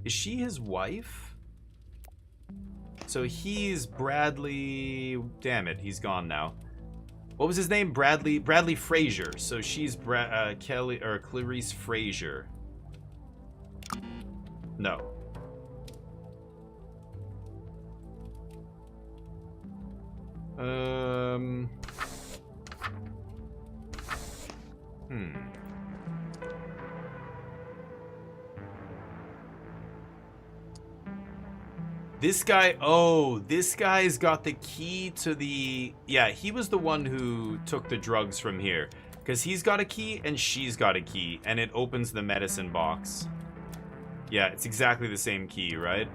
Is she his wife? So he's Bradley... Damn it, he's gone now. What was his name? Bradley Fraser. So she's Kelly or Clarice Fraser. No. This guy, oh, this guy's got the key to the... Yeah, he was the one who took the drugs from here. Because he's got a key and she's got a key. And it opens the medicine box. Yeah, it's exactly the same key, right?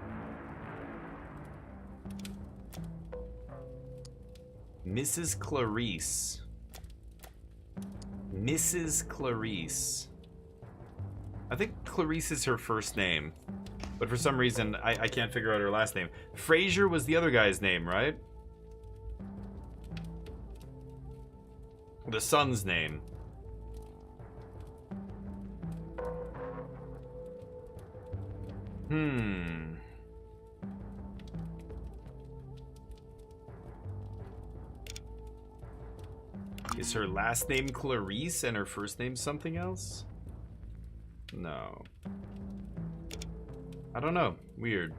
Mrs. Clarice. Mrs. Clarice. I think Clarice is her first name. But for some reason, I can't figure out her last name. Fraser was the other guy's name, right? The son's name. Is her last name Clarice and her first name something else? No. I don't know. Weird.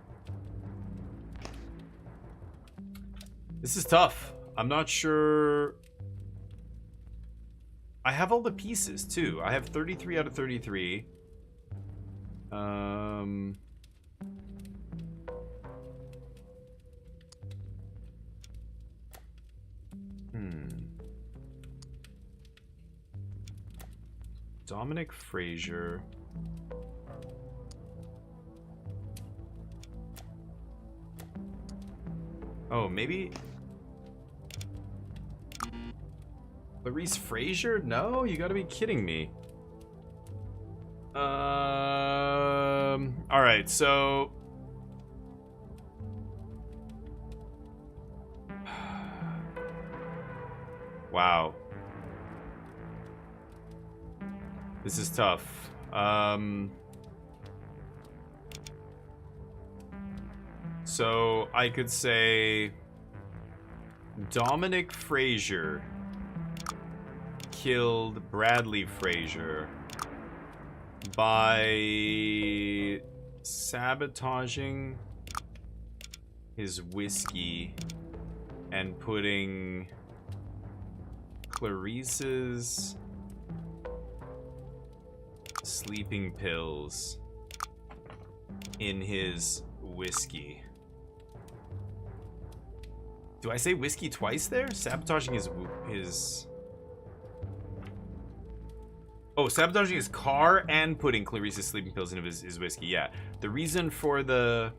This is tough. I'm not sure. I have all the pieces too. I have 33 out of 33. Dominic Fraser. Oh, maybe Clarice Fraser? No, you gotta be kidding me. Alright, so wow. This is tough. So I could say Dominic Fraser killed Bradley Fraser by sabotaging his whiskey and putting Clarice's sleeping pills in his whiskey. Do I say whiskey twice there? Sabotaging his... Oh, sabotaging his car and putting Clarice's sleeping pills into his whiskey. Yeah. The reason for the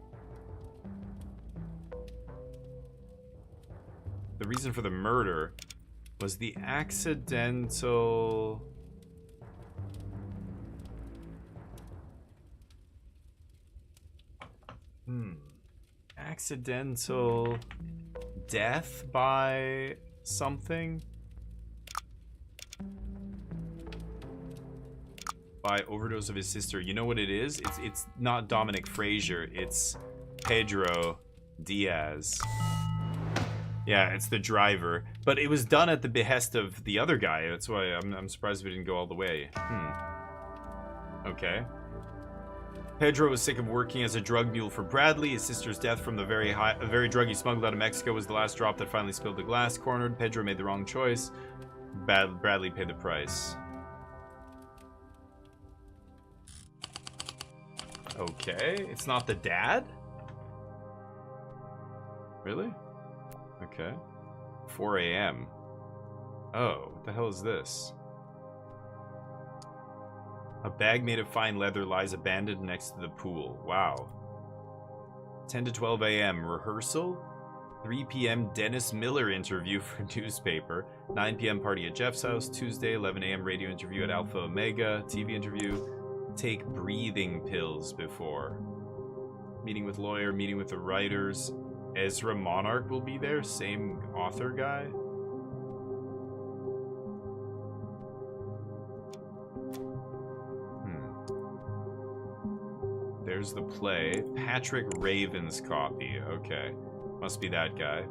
murder was the accidental... Accidental death by something? By overdose of his sister. You know what it is? It's not Dominic Frazier. It's Pedro Diaz. Yeah, it's the driver. But it was done at the behest of the other guy. That's why I'm surprised we didn't go all the way. Okay. Pedro was sick of working as a drug mule for Bradley. His sister's death from the very drug he smuggled out of Mexico was the last drop that finally spilled the glass. Cornered, Pedro made the wrong choice. Bradley paid the price. Okay, it's not the dad? Really? Okay. 4 a.m. Oh, what the hell is this? A bag made of fine leather lies abandoned next to the pool. Wow. 10 to 12 a.m. Rehearsal. 3 p.m. Dennis Miller interview for newspaper. 9 p.m. party at Jeff's house. Tuesday, 11 a.m. radio interview at Alpha Omega. TV interview. Take breathing pills before. Meeting with lawyer. Meeting with the writers. Ezra Monarch will be there. Same author guy. There's the play. Patrick Raven's copy. Okay. Must be that guy.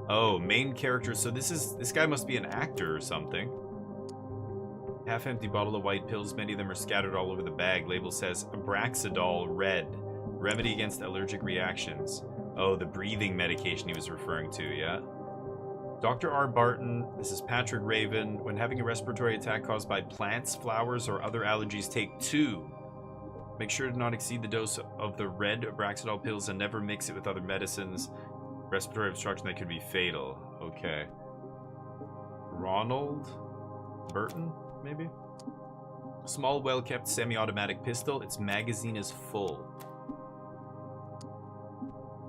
Oh, main character. So this guy must be an actor or something. Half-empty bottle of white pills. Many of them are scattered all over the bag. Label says Abraxadol Red. Remedy against allergic reactions. Oh, the breathing medication he was referring to, yeah. Dr. R. Barton, this is Patrick Raven. When having a respiratory attack caused by plants, flowers, or other allergies, take 2. Make sure to not exceed the dose of the red Abraxadol pills and never mix it with other medicines. Respiratory obstruction that could be fatal. Okay. Ronald Burton, maybe? Small, well-kept semi-automatic pistol. Its magazine is full.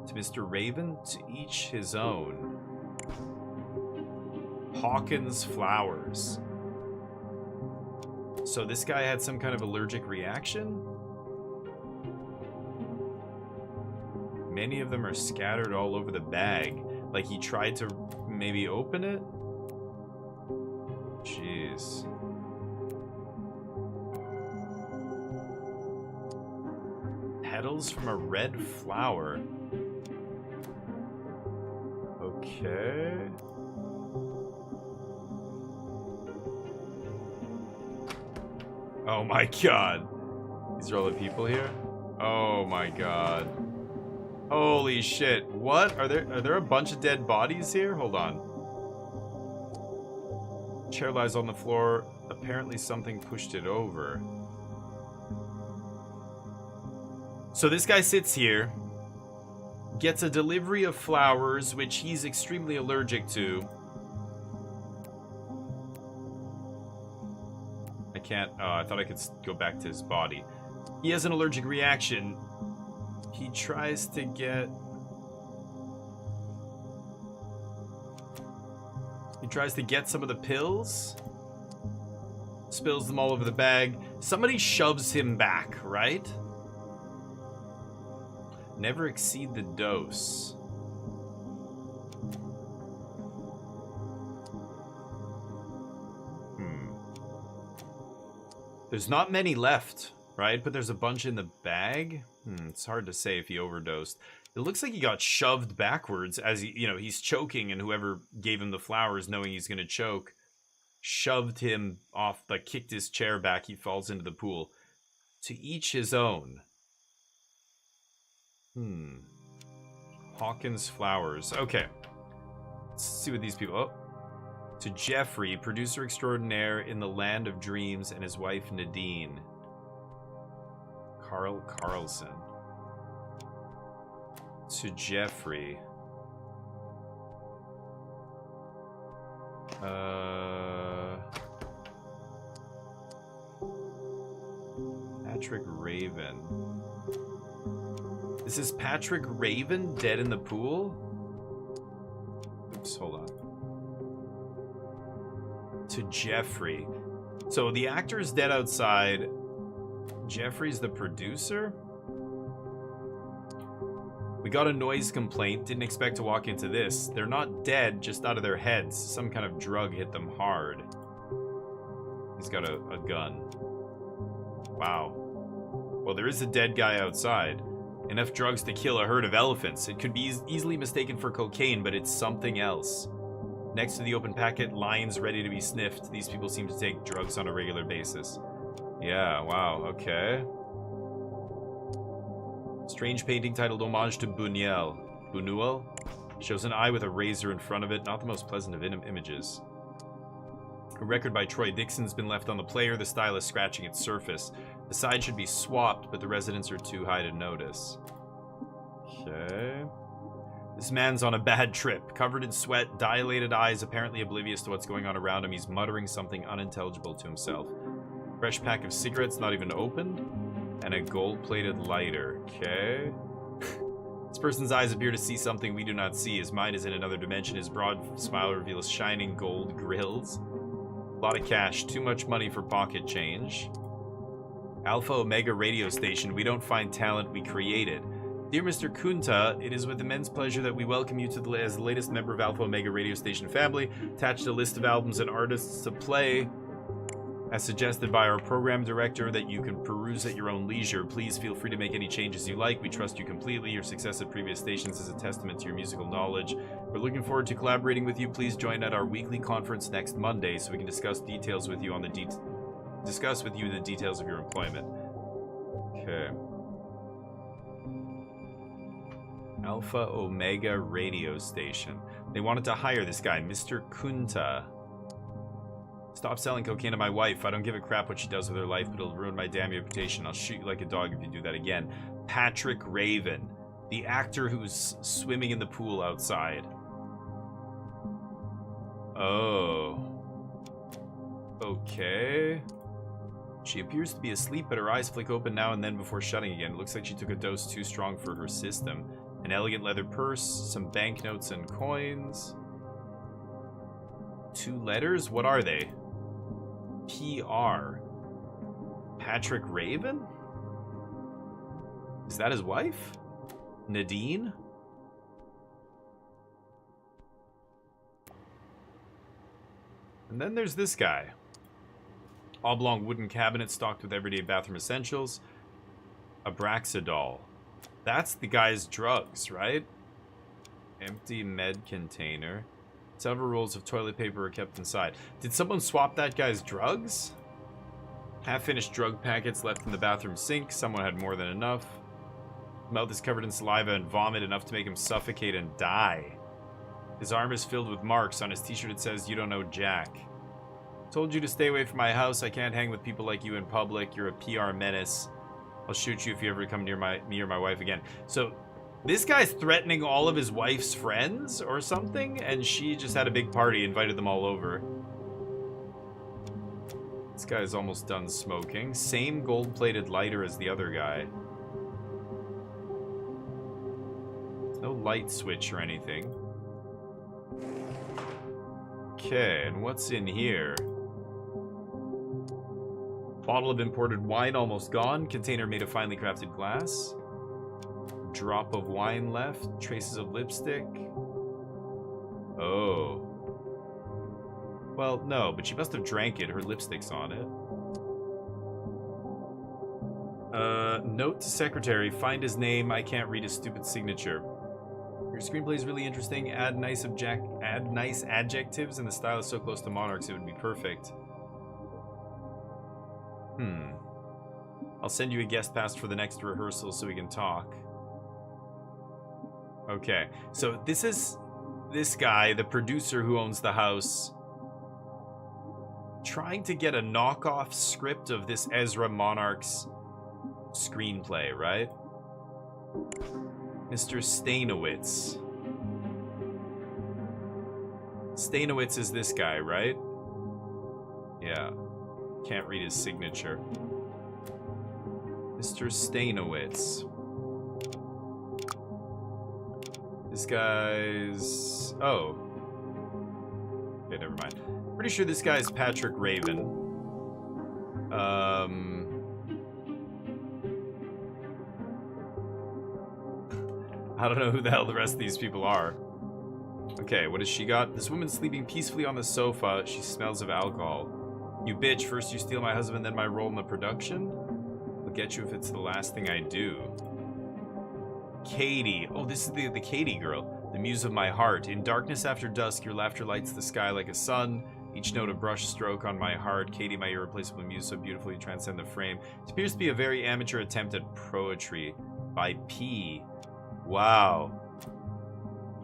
To Mr. Raven, to each his own. Hawkins Flowers. So this guy had some kind of allergic reaction? Many of them are scattered all over the bag. Like he tried to maybe open it? Jeez. Petals from a red flower. Okay. Oh my god. These are all the people here? Oh my god. Holy shit. What? Are there a bunch of dead bodies here? Hold on. Chair lies on the floor. Apparently something pushed it over. So this guy sits here, gets a delivery of flowers, which he's extremely allergic to. I can't... Oh, I thought I could go back to his body. He has an allergic reaction. He tries to get... He tries to get some of the pills. Spills them all over the bag. Somebody shoves him back, right? Never exceed the dose. There's not many left, right? But there's a bunch in the bag. It's hard to say if he overdosed. It looks like he got shoved backwards as he, he's choking, and whoever gave him the flowers, knowing he's gonna choke, shoved him off, like kicked his chair back. He falls into the pool. To each his own. Hawkins Flowers. Okay. Let's see what these people... Oh. To Jeffrey, producer extraordinaire in the Land of Dreams, and his wife Nadine. Carl Carlson. To Jeffrey. Patrick Raven. This is Patrick Raven dead in the pool? Oops, hold on. To Jeffrey. So the actor is dead outside. Jeffrey's the producer? We got a noise complaint. Didn't expect to walk into this. They're not dead, just out of their heads. Some kind of drug hit them hard. He's got a gun. Wow. Well, there is a dead guy outside. Enough drugs to kill a herd of elephants. It could be easily mistaken for cocaine, but it's something else. Next to the open packet, lines ready to be sniffed. These people seem to take drugs on a regular basis. Yeah, wow, okay. Strange painting titled Homage to Buñuel. Buñuel? Shows an eye with a razor in front of it. Not the most pleasant of images. A record by Troy Dixon's been left on the player, the stylus scratching its surface. The side should be swapped, but the residents are too high to notice. Okay. This man's on a bad trip. Covered in sweat, dilated eyes, apparently oblivious to what's going on around him. He's muttering something unintelligible to himself. Fresh pack of cigarettes, not even opened. And a gold-plated lighter. Okay. This person's eyes appear to see something we do not see. His mind is in another dimension. His broad smile reveals shining gold grills. A lot of cash. Too much money for pocket change. Alpha Omega radio station. We don't find talent, we create it. Dear Mr. Kunta, it is with immense pleasure that we welcome you to as the latest member of Alpha Omega radio station family. Attached a list of albums and artists to play, as suggested by our program director, that you can peruse at your own leisure. Please feel free to make any changes you like. We trust you completely. Your success at previous stations is a testament to your musical knowledge. We're looking forward to collaborating with you. Please join at our weekly conference next Monday so we can discuss details with you on the the details of your employment. Okay. Alpha Omega radio station. They wanted to hire this guy, Mr. Kunta. Stop selling cocaine to my wife. I don't give a crap what she does with her life, but it'll ruin my damn reputation. I'll shoot you like a dog if you do that again. Patrick Raven, the actor who's swimming in the pool outside. Oh. Okay. She appears to be asleep, but her eyes flick open now and then before shutting again. It looks like she took a dose too strong for her system. An elegant leather purse, some banknotes and coins. 2 letters? What are they? PR. Patrick Raven? Is that his wife? Nadine? And then there's this guy. Oblong wooden cabinet stocked with everyday bathroom essentials. Abraxadol. That's the guy's drugs, right? Empty med container. Several rolls of toilet paper are kept inside. Did someone swap that guy's drugs? Half-finished drug packets left in the bathroom sink. Someone had more than enough. Mouth is covered in saliva and vomit, enough to make him suffocate and die. His arm is filled with marks. On his t-shirt it says, "You don't know Jack." Told you to stay away from my house. I can't hang with people like you in public. You're a PR menace. I'll shoot you if you ever come near me or my wife again. So this guy's threatening all of his wife's friends or something, and she just had a big party, invited them all over. This guy's almost done smoking. Same gold-plated lighter as the other guy. There's no light switch or anything. Okay, and what's in here? Bottle of imported wine almost gone. Container made of finely crafted glass. Drop of wine left. Traces of lipstick. Oh. Well, no, but she must have drank it. Her lipstick's on it. Note to secretary. Find his name. I can't read his stupid signature. Your screenplay is really interesting. Add nice adjectives, and the style is so close to Monarchs it would be perfect. I'll send you a guest pass for the next rehearsal so we can talk. Okay, so this is this guy, the producer who owns the house, trying to get a knockoff script of this Ezra Monarch's screenplay, right? Mr. Stanowitz. Stanowitz is this guy, right? Yeah. Can't read his signature. Mr. Stanowitz. This guy's... Oh. Okay, never mind. Pretty sure this guy's Patrick Raven. I don't know who the hell the rest of these people are. Okay, what has she got? This woman's sleeping peacefully on the sofa. She smells of alcohol. You bitch, first you steal my husband, then my role in the production? I'll get you if it's the last thing I do. Katie. Oh, this is the Katie girl. The muse of my heart. In darkness after dusk, your laughter lights the sky like a sun. Each note a brush stroke on my heart. Katie, my irreplaceable muse, so beautifully you transcend the frame. It appears to be a very amateur attempt at poetry. By P. Wow.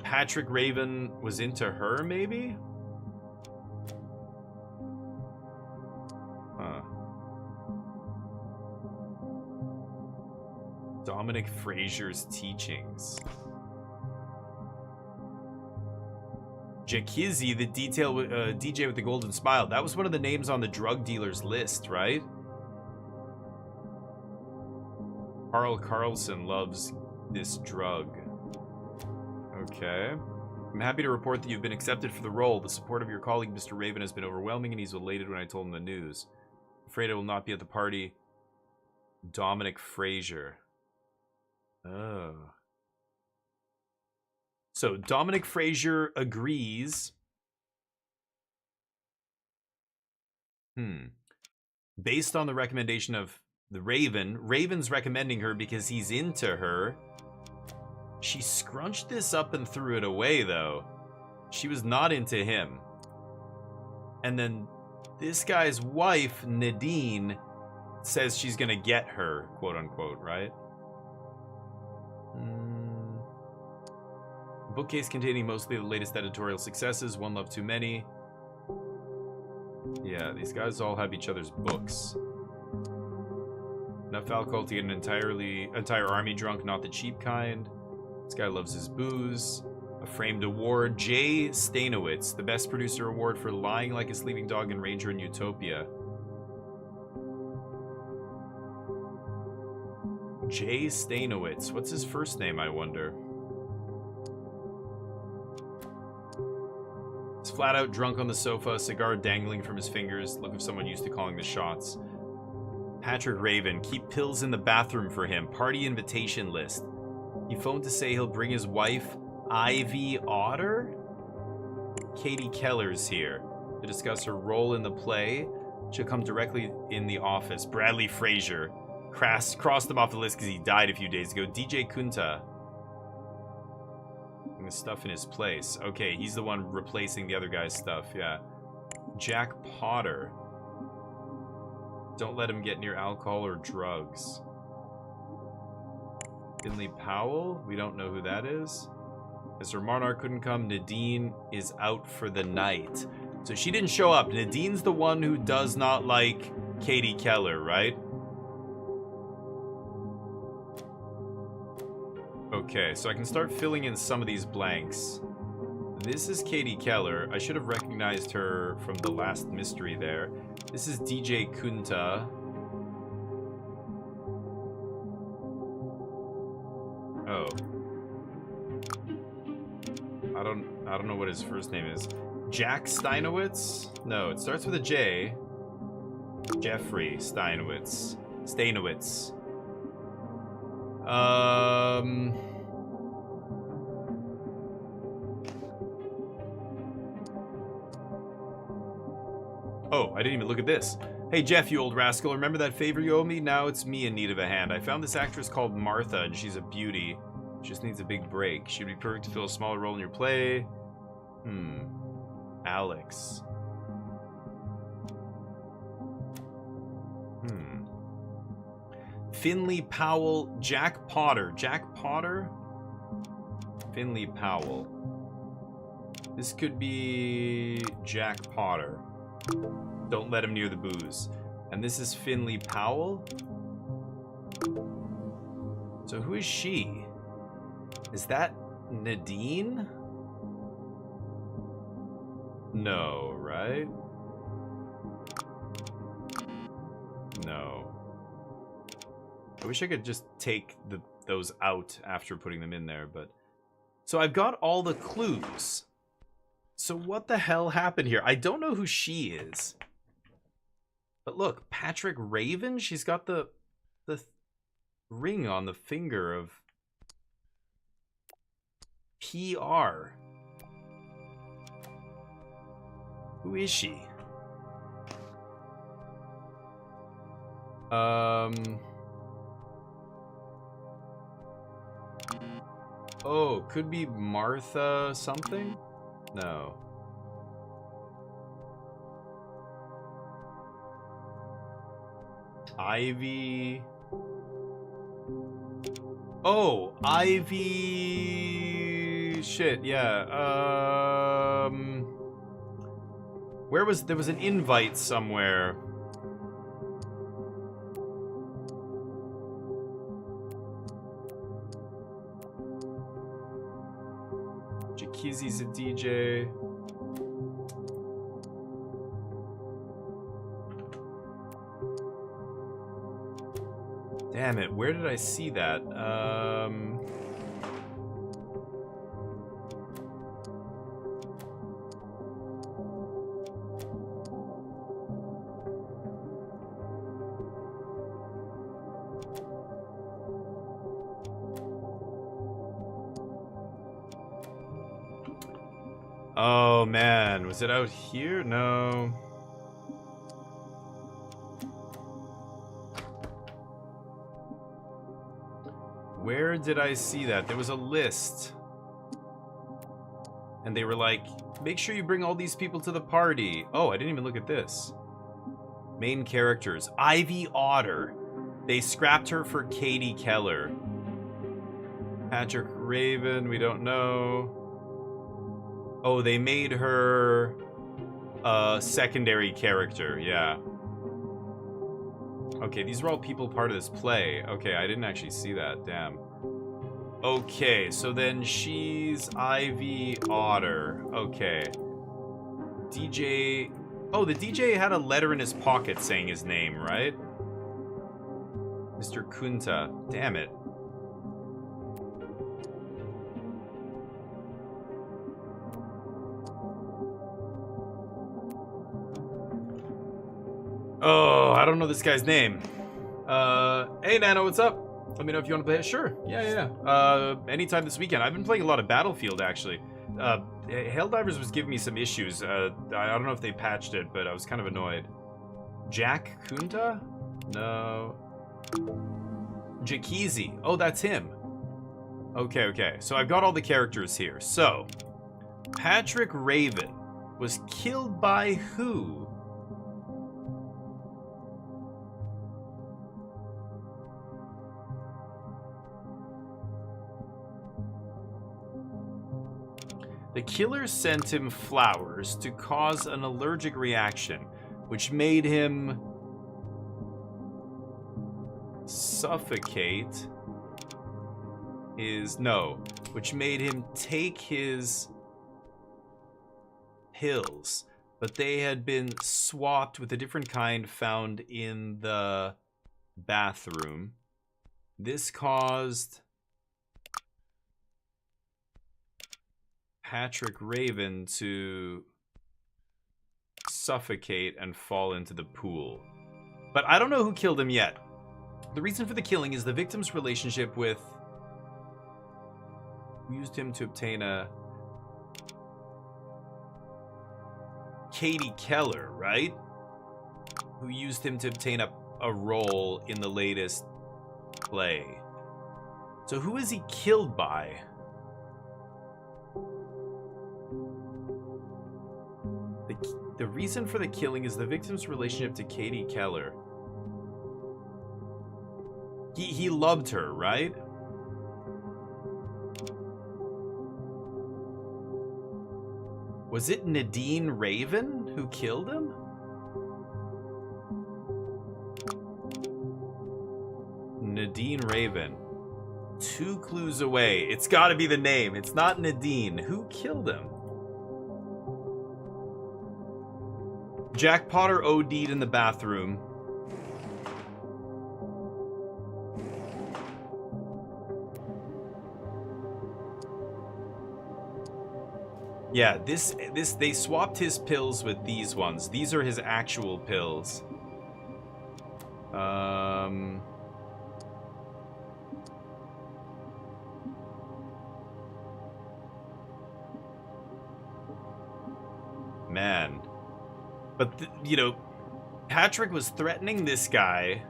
Patrick Raven was into her, maybe? Huh. Dominic Frazier's teachings. Jakizzy, the DJ with the golden smile. That was one of the names on the drug dealer's list, right? Carl Carlson loves this drug. Okay. I'm happy to report that you've been accepted for the role. The support of your colleague, Mr. Raven, has been overwhelming, and he's elated when I told him the news. I'm afraid I will not be at the party. Dominic Frazier. Oh. So, Dominic Frazier agrees. Based on the recommendation of the Raven, Raven's recommending her because he's into her. She scrunched this up and threw it away, though. She was not into him. And then this guy's wife, Nadine, says she's gonna get her, quote unquote, right? Bookcase containing mostly the latest editorial successes. One Love Too Many. Yeah, these guys all have each other's books. Enough alcohol to get an entire army drunk, not the cheap kind. This guy loves his booze. A framed award. Jay Stanowitz, the Best Producer Award for Lying Like a Sleeping Dog and Ranger in Utopia. Jay Stanowitz. What's his first name, I wonder? He's flat out drunk on the sofa, a cigar dangling from his fingers. Look of someone used to calling the shots. Patrick Raven. Keep pills in the bathroom for him. Party invitation list. He phoned to say he'll bring his wife, Ivy Otter? Katie Keller's here to discuss her role in the play. She'll come directly in the office. Bradley Frazier. Crossed him off the list because he died a few days ago. DJ Kunta. The stuff in his place. Okay, he's the one replacing the other guy's stuff, yeah. Jack Potter. Don't let him get near alcohol or drugs. Finley Powell? We don't know who that is. Mr. Monarch couldn't come. Nadine is out for the night. So she didn't show up. Nadine's the one who does not like Katie Keller, right? Okay, so I can start filling in some of these blanks. This is Katie Keller. I should have recognized her from the last mystery there. This is DJ Kunta. Oh. I don't know what his first name is. Jack Steinowitz? No, it starts with a J. Jeffrey Steinowitz. Stanowitz. Oh, I didn't even look at this. Hey Jeff, you old rascal, remember that favor you owe me? Now it's me in need of a hand. I found this actress called Martha, and she's a beauty. She just needs a big break. She'd be perfect to fill a smaller role in your play. Alex. Finley Powell, Jack Potter. Jack Potter? Finley Powell. This could be Jack Potter. Don't let him near the booze. And this is Finley Powell? So who is she? Is that Nadine? No, right? No. I wish I could just take those out after putting them in there, but... So I've got all the clues. So what the hell happened here? I don't know who she is. But look, Patrick Raven? She's got the ring on the finger of PR. Who is she? Oh, could be Martha something? No. Ivy. Oh, Ivy. Shit, yeah. There was an invite somewhere. Jakizi's a DJ. Damn it, where did I see that? Oh man, was it out here? No. Where did I see that? There was a list. And they were like, make sure you bring all these people to the party. Oh, I didn't even look at this. Main characters. Ivy Otter. They scrapped her for Katie Keller. Patrick Raven, we don't know. Oh, they made her a secondary character, yeah. Okay, these are all people part of this play. Okay, I didn't actually see that, damn. Okay, so then she's Ivy Otter. Okay. DJ... Oh, the DJ had a letter in his pocket saying his name, right? Mr. Kunta. Damn it. Oh, I don't know this guy's name. Hey Nano, what's up? Let me know if you want to play it. Sure. Yeah. Anytime this weekend. I've been playing a lot of Battlefield, actually. Helldivers was giving me some issues. I don't know if they patched it, but I was kind of annoyed. Jack Kunta? No. Jakizi. Oh, that's him. Okay. So I've got all the characters here. So, Patrick Raven was killed by who? The killer sent him flowers to cause an allergic reaction, which made him suffocate which made him take his pills, but they had been swapped with a different kind found in the bathroom. This caused Patrick Raven to suffocate and fall into the pool. But I don't know who killed him yet. The reason for the killing is the victim's relationship with... Who used him to obtain a... Katie Keller, right? Who used him to obtain a role in the latest play. So who is he killed by? The reason for the killing is the victim's relationship to Katie Keller. He loved her, right? Was it Nadine Raven who killed him? Nadine Raven. 2 clues away. It's gotta be the name. It's not Nadine. Who killed him? Jack Potter OD'd in the bathroom. Yeah, they swapped his pills with these ones. These are his actual pills. Man. But, you know, Patrick was threatening this guy.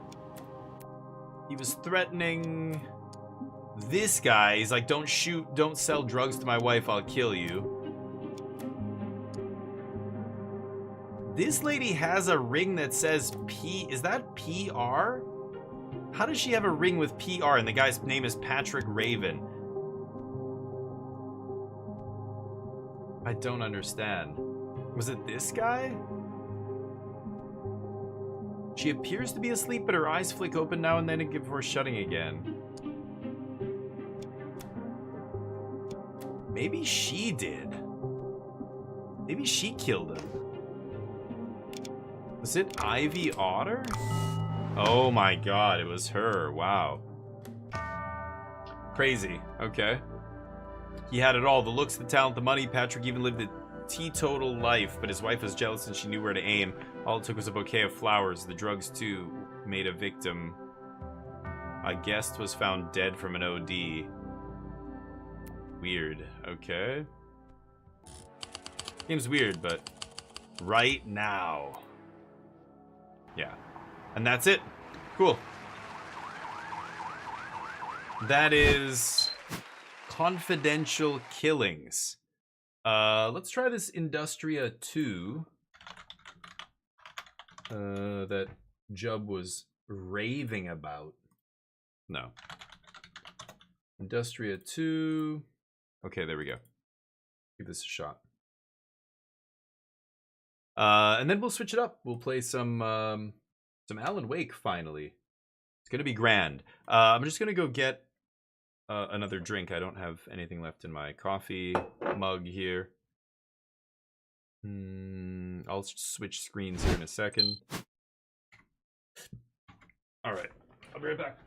He was threatening this guy. He's like, don't shoot, don't sell drugs to my wife, I'll kill you. This lady has a ring that says P. Is that PR? How does she have a ring with PR and the guy's name is Patrick Raven? I don't understand. Was it this guy? She appears to be asleep, but her eyes flick open now and then before shutting again. Maybe she did. Maybe she killed him. Was it Ivy Otter? Oh my god, it was her. Wow. Crazy. Okay. He had it all. The looks, the talent, the money. Patrick even lived a teetotal life, but his wife was jealous and she knew where to aim. All it took was a bouquet of flowers. The drugs, too, made a victim. A guest was found dead from an OD. Weird. Okay. Seems weird, but right now. Yeah. And that's it. Cool. That is confidential killings. Let's try this Industria 2. That Jub was raving about. No. Industria 2. Okay, there we go. Give this a shot. And then we'll switch it up. We'll play some Alan Wake finally. It's gonna be grand. I'm just gonna go get another drink. I don't have anything left in my coffee mug here. I'll switch screens here in a second. All right, I'll be right back.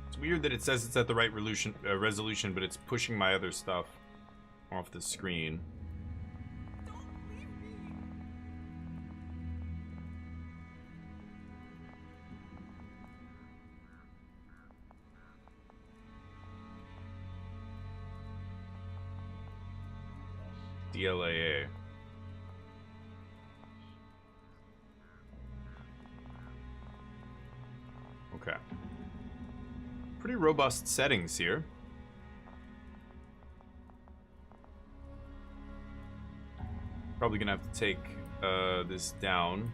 It's weird that it says it's at the right resolution, but it's pushing my other stuff off the screen. DLAA. Okay. Pretty robust settings here. Probably gonna have to take this down.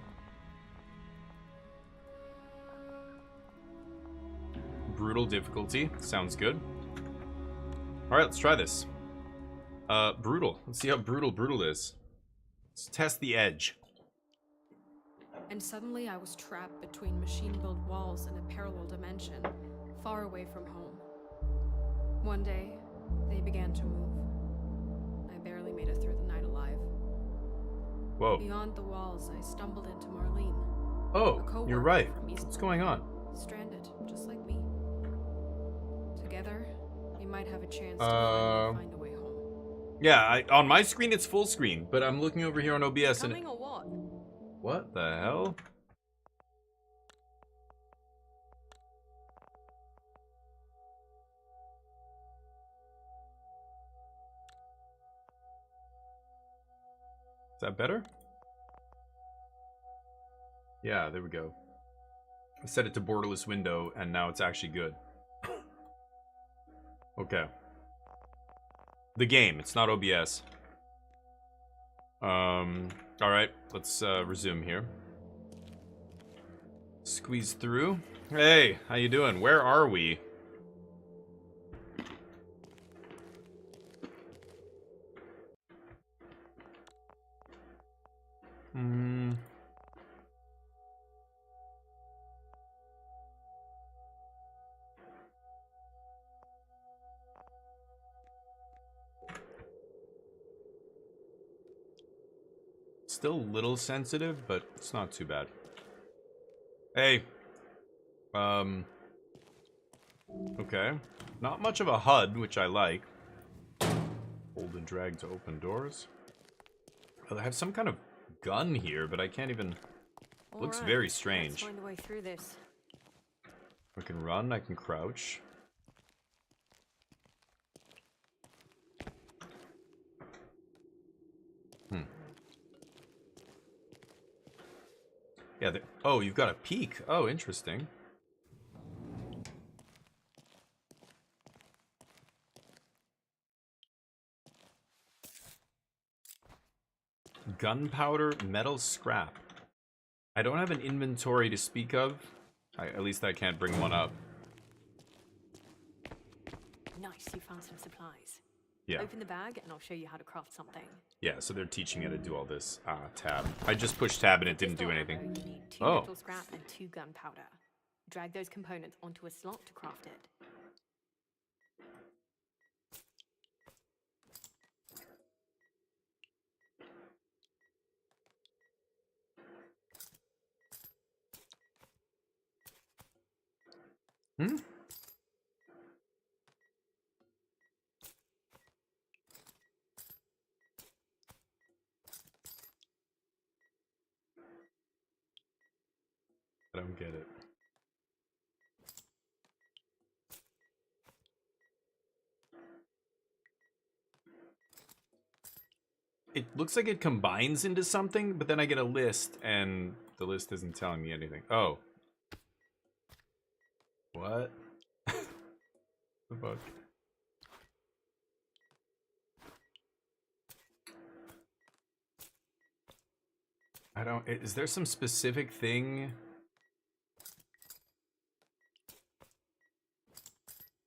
Brutal difficulty. Sounds good. Alright, let's try this. Brutal. Let's see how brutal is. Let's test the edge. And suddenly I was trapped between machine-built walls in a parallel dimension, far away from home. One day, they began to move. I barely made it through the night alive. Whoa. Beyond the walls, I stumbled into Marlene. Oh, you're right. What's going on? Stranded, just like me. Together, we might have a chance to finally find a way home. Yeah, on my screen it's full screen, but I'm looking over here on OBS and... Coming or what? What the hell? that better? Yeah, there we go. I set it to borderless window, and now it's actually good. Okay. The game, it's not OBS. Alright, let's resume here. Squeeze through. Hey, how you doing? Where are we? Still a little sensitive, but it's not too bad. Hey. Okay. Not much of a HUD, which I like. Hold and drag to open doors. Oh, I have some kind of gun here, but I can't even... Looks very strange. Let's find a way through this. I can run, I can crouch. Yeah, oh, you've got a peek. Oh, interesting. Gunpowder, metal scrap. I don't have an inventory to speak of. At least I can't bring one up. Nice, you found some supplies. Yeah. Open the bag and I'll show you how to craft something. Yeah, so they're teaching you how to do all this. Tab. I just pushed tab and it didn't do anything. You need 2 metal scrap and 2 gunpowder. Drag those components onto a slot to craft it. Hmm? I don't get it. It looks like it combines into something, but then I get a list, and the list isn't telling me anything. Oh. What? The fuck? I don't... Is there some specific thing...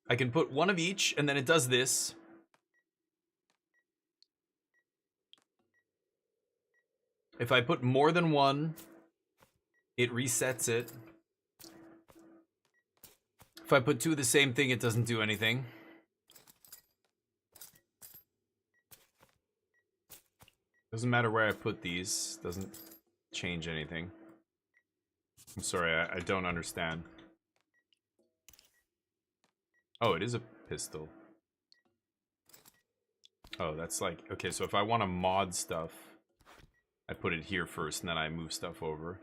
I can put one of each, and then it does this. If I put more than one, it resets it. If I put 2 of the same thing, it doesn't do anything. Doesn't matter where I put these. Doesn't change anything. I'm sorry, I don't understand. Oh, it is a pistol. Oh, that's like... Okay, so if I want to mod stuff, I put it here first, and then I move stuff over.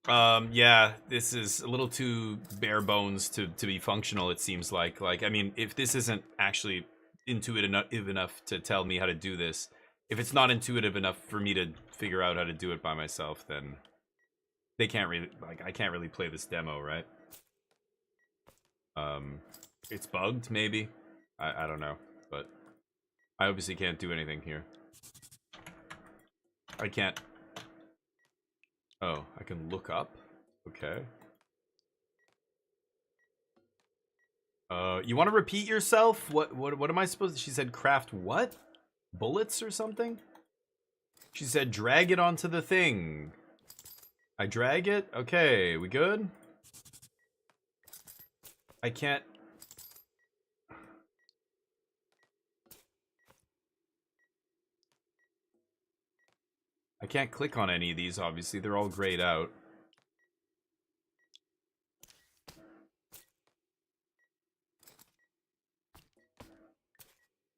Yeah, this is a little too bare bones to be functional, it seems like. Like, I mean, if this isn't actually intuitive enough to tell me how to do this, if it's not intuitive enough for me to figure out how to do it by myself, then they can't really... Like, I can't really play this demo, right? It's bugged, maybe? I don't know, but I obviously can't do anything here. I can't... Oh, I can look up? Okay. You want to repeat yourself? What am I supposed to... She said craft what? Bullets or something? She said drag it onto the thing. I drag it? Okay, we good? I can't... I can't click on any of these, obviously. They're all grayed out.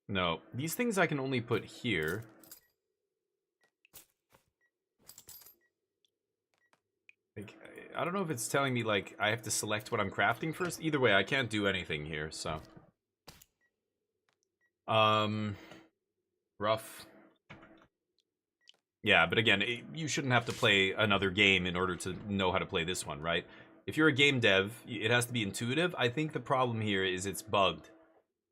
No, these things I can only put here. Like, I don't know if it's telling me, like, I have to select what I'm crafting first. Either way, I can't do anything here, so. Rough. Yeah, but again, you shouldn't have to play another game in order to know how to play this one, right? If you're a game dev, it has to be intuitive. I think the problem here is it's bugged.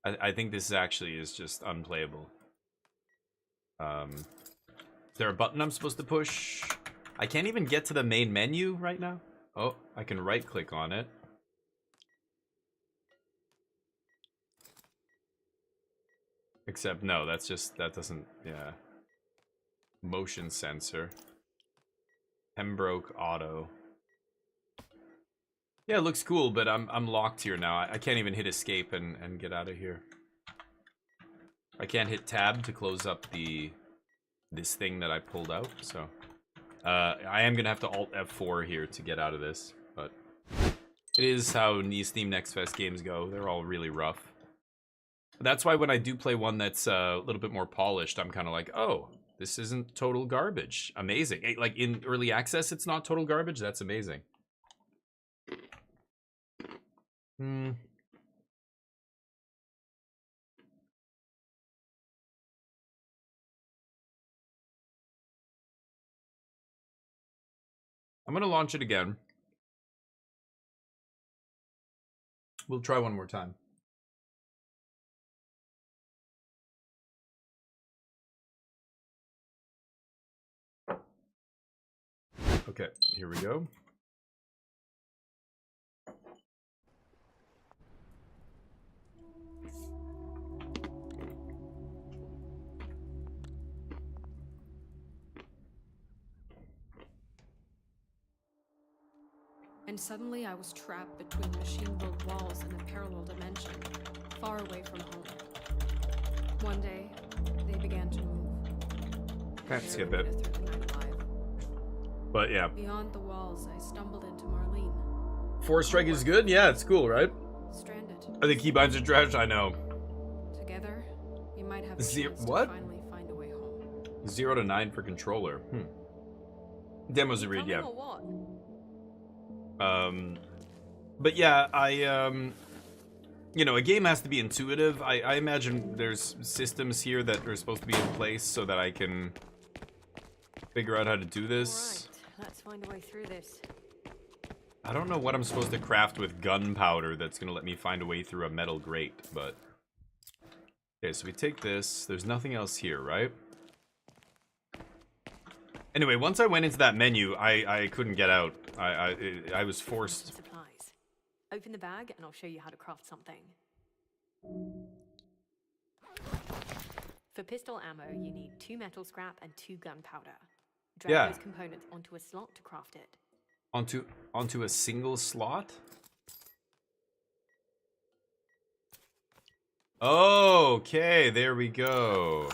I think this actually is just unplayable. Is there a button I'm supposed to push? I can't even get to the main menu right now. Oh, I can right-click on it. Except, no, that's just, that doesn't, yeah. Motion sensor. Pembroke auto. Yeah, it looks cool, but I'm locked here now. I can't even hit escape and get out of here. I can't hit tab to close up this thing that I pulled out, so I am gonna have to alt F4 here to get out of this, but it is how these Steam Next Fest games go. They're all really rough. That's why when I do play one that's a little bit more polished, I'm kind of like, oh, this isn't total garbage. Amazing. Like in early access, it's not total garbage. That's amazing. I'm gonna launch it again. We'll try one more time. Okay, here we go. And suddenly I was trapped between machine-built walls in a parallel dimension, far away from home. One day, they began to move. Can't I skip barely it. made through the night alive. But yeah. Beyond the walls, I stumbled into Marlene, Four strike is good? Yeah, it's cool, right? stranded. Are the keybinds are trash? I know. Together, we might have a Zero- chance what? to finally find a way home. 0 to 9 for controller. Demos to read, yeah. Coming or what? But yeah, you know, a game has to be intuitive. I imagine there's systems here that are supposed to be in place so that I can figure out how to do this. Alright, let's find a way through this. I don't know what I'm supposed to craft with gunpowder that's gonna let me find a way through a metal grate, but... Okay, so we take this. There's nothing else here, right? Anyway, once I went into that menu, I couldn't get out. I was forced. Supplies. Open the bag and I'll show you how to craft something. For pistol ammo, you need 2 metal scrap and 2 gunpowder. Drag Yeah. those components onto a slot to craft it. Onto a single slot? Okay, there we go.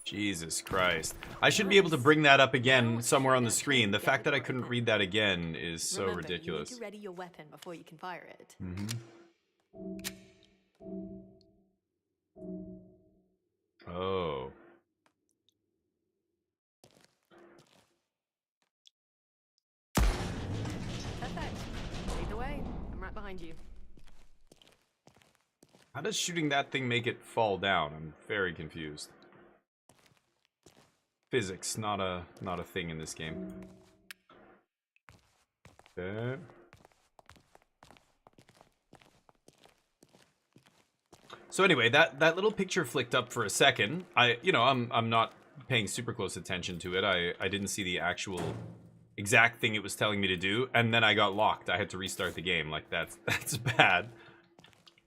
Jesus Christ. I should be able to bring that up again somewhere on the screen. The fact that I couldn't read that again is so Remember, ridiculous. You need to ready your weapon before you can fire it. Oh. Perfect. Lead the way. I'm right behind you. How does shooting that thing make it fall down? I'm very confused. Physics, not a thing in this game. Okay. So anyway, that little picture flicked up for a second. I'm not paying super close attention to it. I didn't see the actual exact thing it was telling me to do, and then I got locked. I had to restart the game. Like that's bad.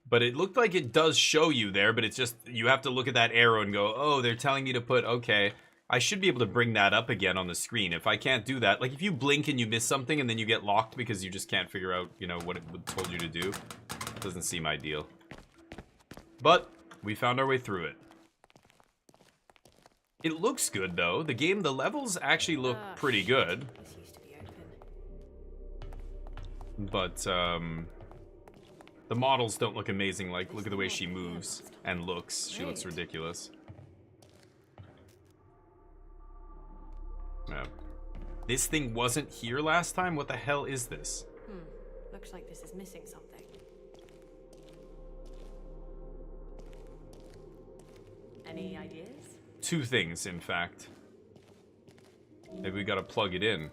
But it looked like it does show you there, but it's just you have to look at that arrow and go, "Oh, they're telling me to put okay." I should be able to bring that up again on the screen. If I can't do that, like if you blink and you miss something and then you get locked because you just can't figure out, you know, what it told you to do, it doesn't seem ideal. But we found our way through it. It looks good though. The levels actually look pretty good. This used to be open. But the models don't look amazing. Like look at the way she moves and looks. She looks ridiculous. Yeah. This thing wasn't here last time? What the hell is this? Looks like this is missing something. Any ideas? 2 things, in fact. Maybe we gotta plug it in.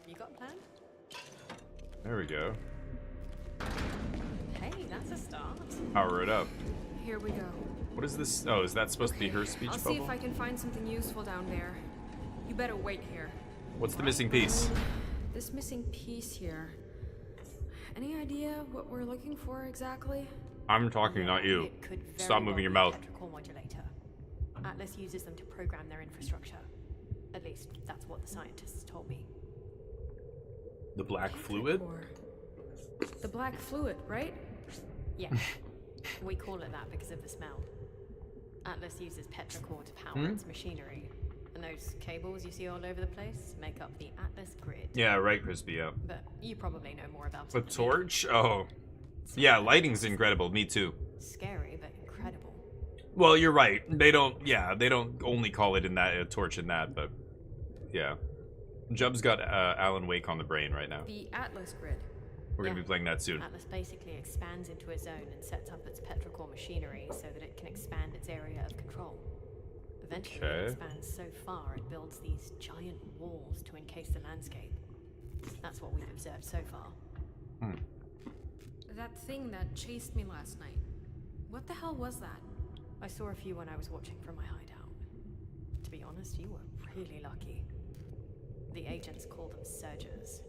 You got a plan? There we go. Hey, that's a start. Power it up. Here we go. What is this? Oh, is that supposed to be her speech I'll bubble? see if I can find something useful down there. You better wait here. What's the missing piece? This missing piece here. Any idea what we're looking for exactly? I'm talking, not you. It could very Stop moving well your be a mouth. petrichor modulator. Atlas uses them to program their infrastructure. At least, that's what the scientists told me. The black fluid? The black fluid, right? Yeah. We call it that because of the smell. Atlas uses petrichor to power its machinery. And those cables you see all over the place make up the Atlas grid. Yeah, right, Crispy, yeah. But you probably know more about A it. torch? Oh. Yeah, lighting's incredible. Me too. Scary, but incredible. Well, you're right. They don't only call it in that, a torch in that, but yeah. Jub's got Alan Wake on the brain right now. The Atlas grid. We're gonna be playing that soon. Atlas basically expands into a zone and sets up its petrichor machinery so that it can expand its area of control. Eventually, it expands so far it builds these giant walls to encase the landscape. That's what we've observed so far. That thing that chased me last night. What the hell was that? I saw a few when I was watching from my hideout. To be honest, you were really lucky. The agents call them surgers.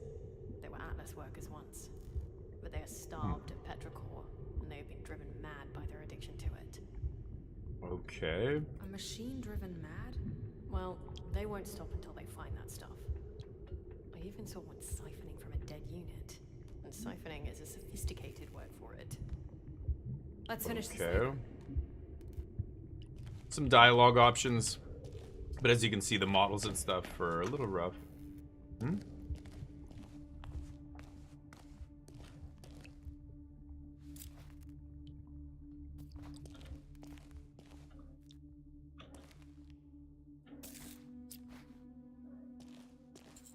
They were Atlas workers once, but they are starved of petrichor, and they have been driven mad by their addiction to it. Okay. A machine driven mad? Well, they won't stop until they find that stuff. I even saw one siphoning from a dead unit, and siphoning is a sophisticated word for it. Let's finish this. Okay. Some dialogue options, but as you can see, the models and stuff are a little rough.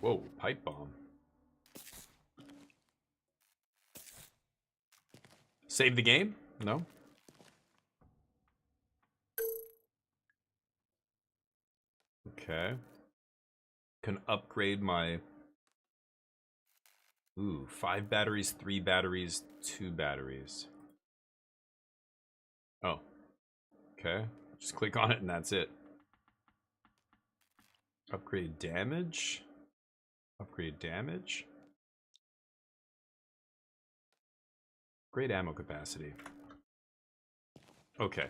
Whoa, pipe bomb. Save the game? No? Okay. Can upgrade my... Ooh, 5 batteries, 3 batteries, 2 batteries. Oh. Okay. Just click on it and that's it. Upgrade damage. Upgrade damage. Great ammo capacity. Okay.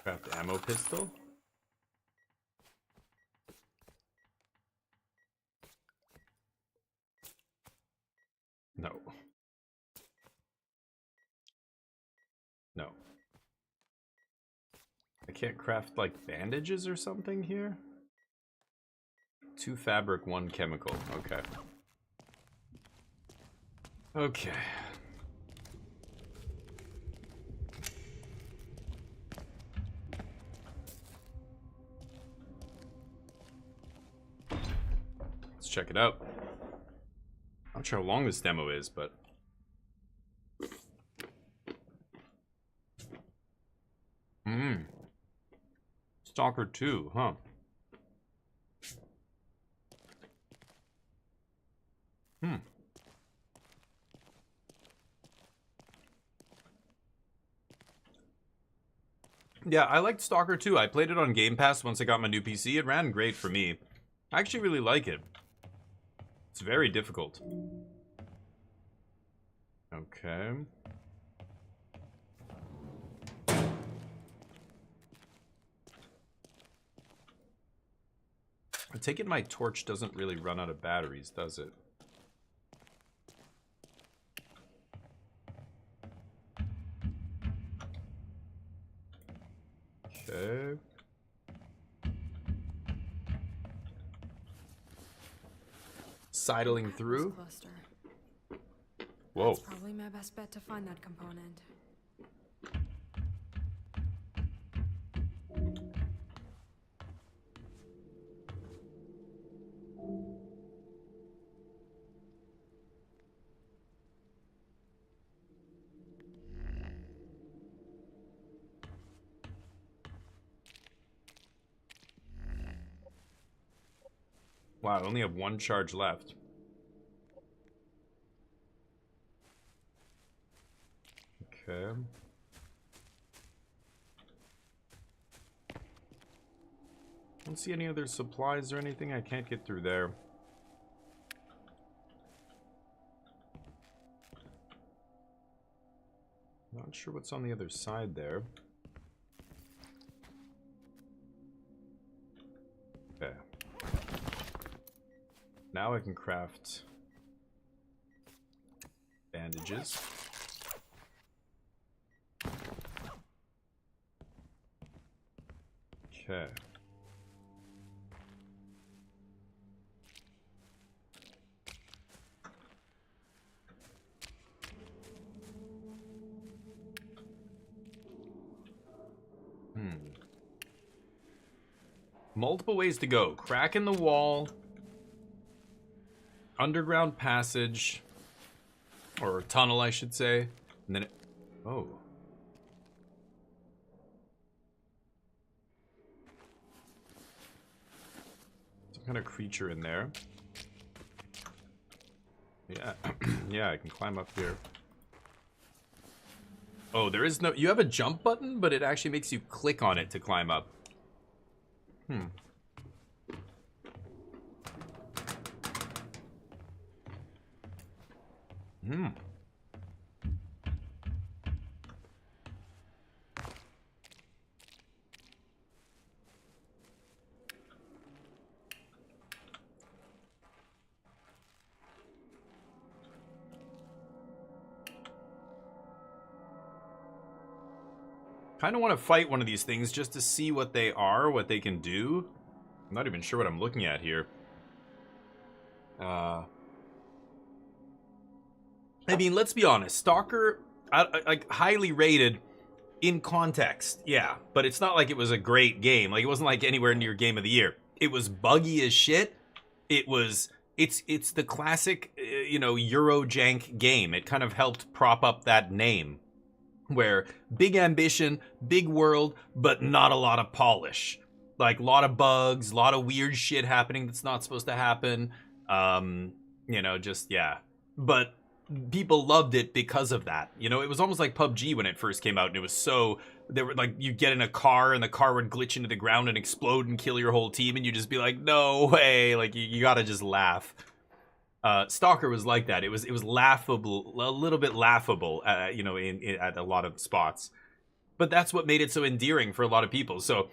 Craft ammo pistol. No. No. I can't craft like bandages or something here? 2 fabric, 1 chemical. Okay. Okay. Let's check it out. Not sure how long this demo is, but... Stalker 2, huh? Yeah, I liked Stalker 2. I played it on Game Pass once I got my new PC. It ran great for me. I actually really like it. It's very difficult. Okay. I take it my torch doesn't really run out of batteries, does it? Okay. Sidling through. Cluster. Whoa. That's probably my best bet to find that component. Wow, I only have one charge left. Okay. Don't see any other supplies or anything. I can't get through there. Not sure what's on the other side there. Okay. Now I can craft bandages. Okay. Multiple ways to go. Crack in the wall. Underground passage. Or tunnel, I should say. And then it... Oh. Some kind of creature in there. Yeah. Yeah, I can climb up here. Oh, there is no... You have a jump button, but it actually makes you click on it to climb up. Hmm. Hmm. Kind of want to fight one of these things just to see what they are, what they can do. I'm not even sure what I'm looking at here. I mean, let's be honest. Stalker, like, highly rated in context, yeah. But it's not like it was a great game. Like, it wasn't like anywhere near Game of the Year. It was buggy as shit. It was... It's the classic, you know, Eurojank game. It kind of helped prop up that name. Where big ambition, big world, but not a lot of polish. Like, a lot of bugs, a lot of weird shit happening that's not supposed to happen. You know, just, yeah. But people loved it because of that. You know, it was almost like PUBG when it first came out, and it was so... They were like, you get in a car, and the car would glitch into the ground and explode and kill your whole team, and you'd just be like, no way! Like, you gotta just laugh. Stalker was like that. It was laughable, a little bit laughable, you know, at a lot of spots. But that's what made it so endearing for a lot of people. So,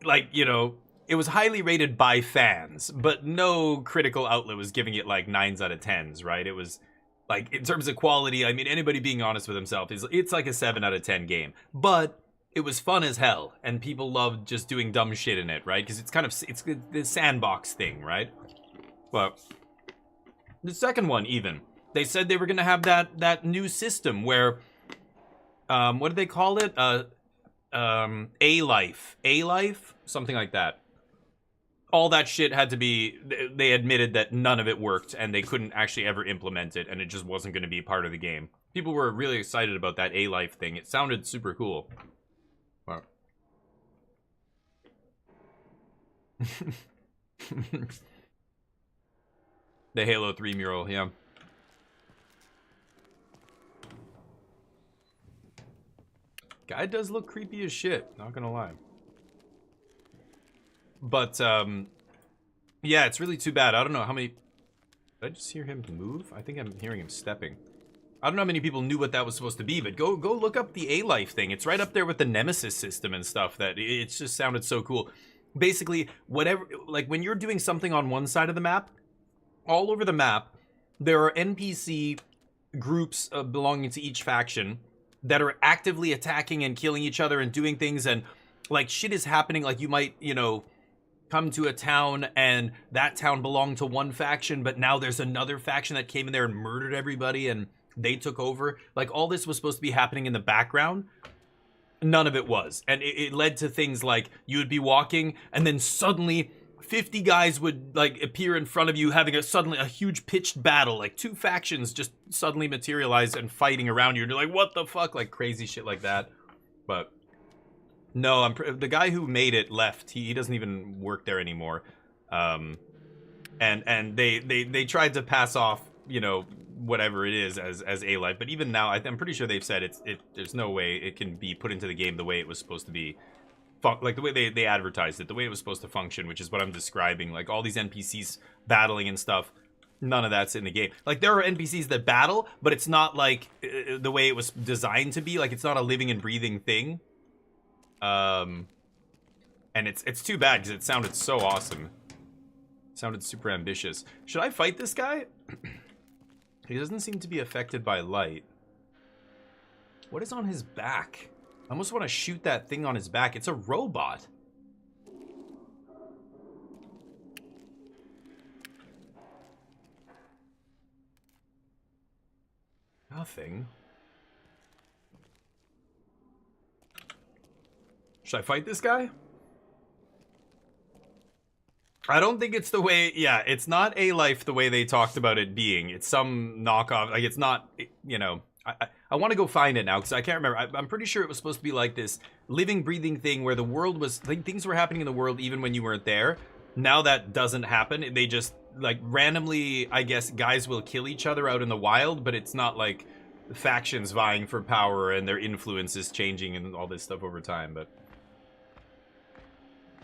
like, you know, it was highly rated by fans, but no critical outlet was giving it like 9s out of 10s, right? It was like, in terms of quality, I mean, anybody being honest with himself, it's like a 7 out of 10 game. But it was fun as hell, and people loved just doing dumb shit in it, right? Because it's the sandbox thing, right? But the second one, even, they said they were gonna have that new system where, what did they call it? A-Life, something like that. All that shit had to be, they admitted that none of it worked, and they couldn't actually ever implement it, and it just wasn't gonna be part of the game. People were really excited about that A-Life thing. It sounded super cool. Wow. The Halo 3 mural, yeah. Guy does look creepy as shit, not gonna lie. But, yeah, it's really too bad. I don't know how many... Did I just hear him move? I think I'm hearing him stepping. I don't know how many people knew what that was supposed to be, but go look up the A-Life thing. It's right up there with the Nemesis system and stuff. That it just sounded so cool. Basically, whatever, like, when you're doing something on one side of the map, all over the map, there are NPC groups belonging to each faction that are actively attacking and killing each other and doing things, and, like, shit is happening. Like, you might, you know, come to a town, and that town belonged to one faction, but now there's another faction that came in there and murdered everybody, and they took over. Like, all this was supposed to be happening in the background. None of it was. And it led to things like, you would be walking, and then suddenly 50 guys would, like, appear in front of you, having suddenly a huge pitched battle. Like, two factions just suddenly materialize and fighting around you, and you're like, what the fuck? Like, crazy shit like that. But no, the guy who made it left. He doesn't even work there anymore. and they tried to pass off, you know, whatever it is as a life, but even now I'm pretty sure they've said there's no way it can be put into the game the way it was supposed to be, like the way they advertised it, the way it was supposed to function, which is what I'm describing. Like all these NPCs battling and stuff, none of that's in the game. Like there are NPCs that battle, but it's not like the way it was designed to be. Like it's not a living and breathing thing. And it's too bad because it sounded so awesome. It sounded super ambitious. Should I fight this guy? He doesn't seem to be affected by light. What is on his back? I almost want to shoot that thing on his back. It's a robot. Nothing. Should I fight this guy? I don't think it's the way, yeah, it's not a life the way they talked about it being. It's some knockoff, like it's not, you know, I want to go find it now because I can't remember. I'm pretty sure it was supposed to be like this living, breathing thing where the world was, like things were happening in the world even when you weren't there. Now that doesn't happen. They just, like randomly, I guess, guys will kill each other out in the wild, but it's not like factions vying for power and their influence is changing and all this stuff over time, but...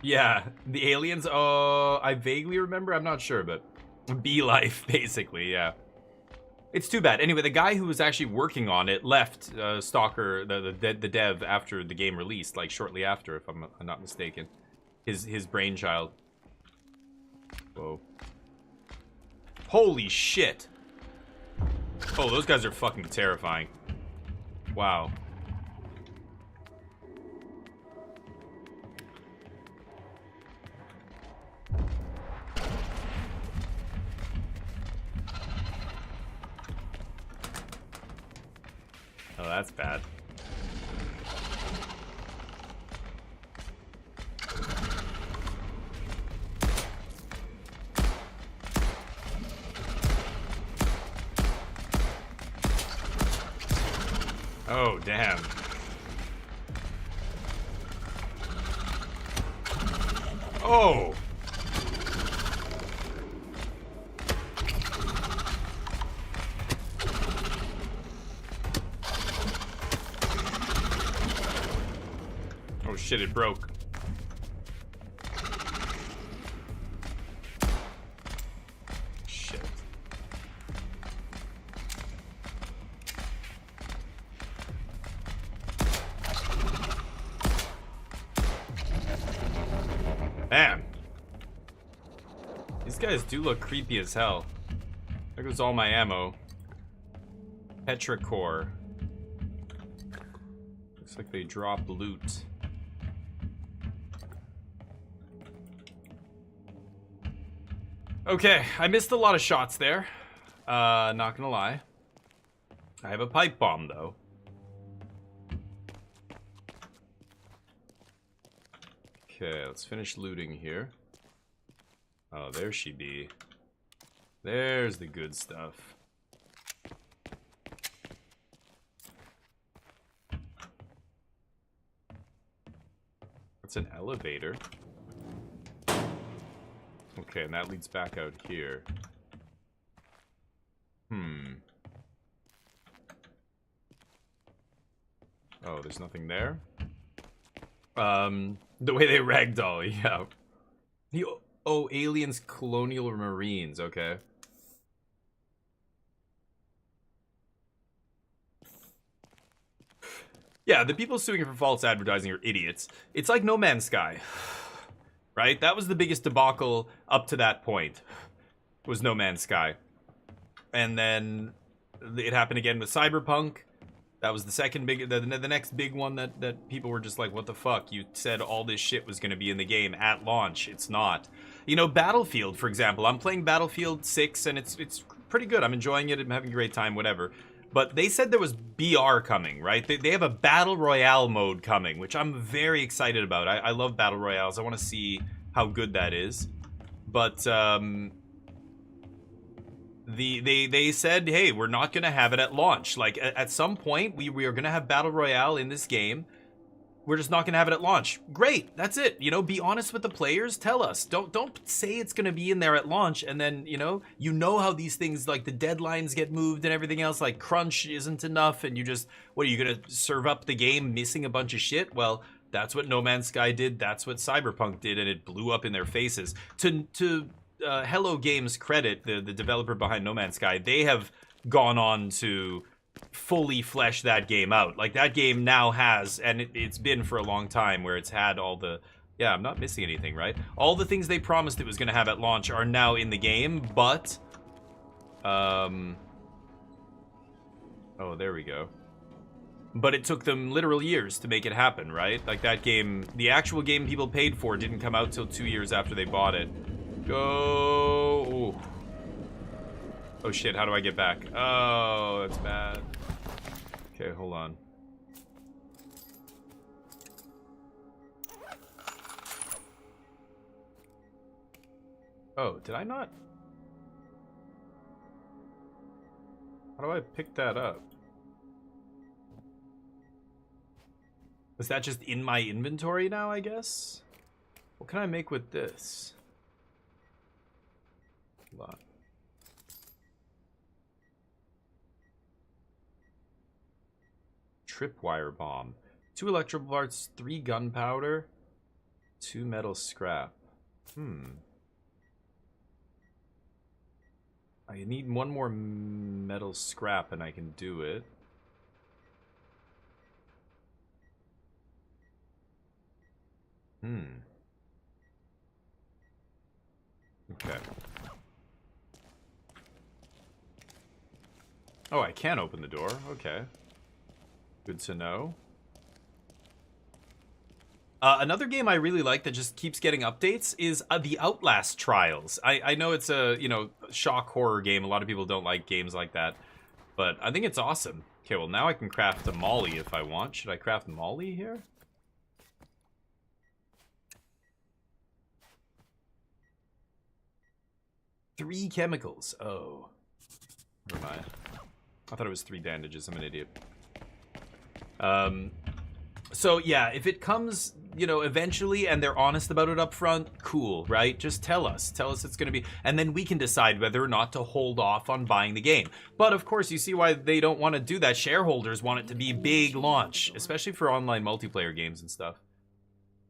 Yeah, the aliens, I vaguely remember, I'm not sure, but bee life, basically, yeah. It's too bad. Anyway, the guy who was actually working on it left Stalker, the dev, after the game released, like shortly after, if I'm not mistaken. His brainchild. Whoa. Holy shit! Oh, those guys are fucking terrifying. Wow. Oh, that's bad. Oh, damn. Oh! Oh shit, it broke. Shit. Man. These guys do look creepy as hell. There goes all my ammo. Petrichor. Looks like they drop loot. Okay, I missed a lot of shots there. Not gonna lie. I have a pipe bomb, though. Okay, let's finish looting here. Oh, there she be. There's the good stuff. That's an elevator. Okay, and that leads back out here. Oh, there's nothing there? The way they ragdoll, yeah. Oh, aliens, colonial marines, okay. Yeah, the people suing for false advertising are idiots. It's like No Man's Sky. Right? That was the biggest debacle up to that point. Was No Man's Sky. And then it happened again with Cyberpunk. That was the second big, the next big one that people were just like, what the fuck? You said all this shit was going to be in the game at launch. It's not. You know, Battlefield, for example. I'm playing Battlefield 6 and it's pretty good. I'm enjoying it. I'm having a great time, whatever. But they said there was BR coming, right? They have a Battle Royale mode coming, which I'm very excited about. I love Battle Royales. I want to see how good that is. But they said, hey, we're not going to have it at launch. Like, at some point, we are going to have Battle Royale in this game. we're just not gonna have it at launch. Great, that's it. You know, be honest with the players. Tell us. Don't say it's gonna be in there at launch, and then you know how these things like the deadlines get moved and everything else. Like crunch isn't enough, and you just what are you gonna serve up the game missing a bunch of shit? Well, that's what No Man's Sky did. That's what Cyberpunk did, and it blew up in their faces. To Hello Games credit, the developer behind No Man's Sky, they have gone on to fully flesh that game out. Like that game now has, and it's been for a long time where it's had all the, yeah, I'm not missing anything, right? All the things they promised it was going to have at launch are now in the game, but oh, there we go. But it took them literal years to make it happen, right? Like that game, the actual game people paid for didn't come out till 2 years after they bought it. Go. Ooh. Oh shit, how do I get back? Oh, that's bad. Okay, hold on. Oh, did I not? How do I pick that up? Is that just in my inventory now, I guess? What can I make with this? Hold on. Tripwire bomb. 2 electrical parts, 3 gunpowder, 2 metal scrap. I need 1 more metal scrap and I can do it. Okay. Oh, I can open the door. Okay. Good to know. Another game I really like that just keeps getting updates is the Outlast Trials. I know it's a, shock horror game. A lot of people don't like games like that. But I think it's awesome. Okay, well now I can craft a molly if I want. Should I craft molly here? Three chemicals. Oh. Never mind. I thought it was 3 bandages. I'm an idiot. So yeah, if it comes, eventually and they're honest about it up front, cool, right? Just tell us it's gonna be, and then we can decide whether or not to hold off on buying the game. But of course, you see why they don't want to do that. Shareholders want it to be big launch, especially for online multiplayer games and stuff.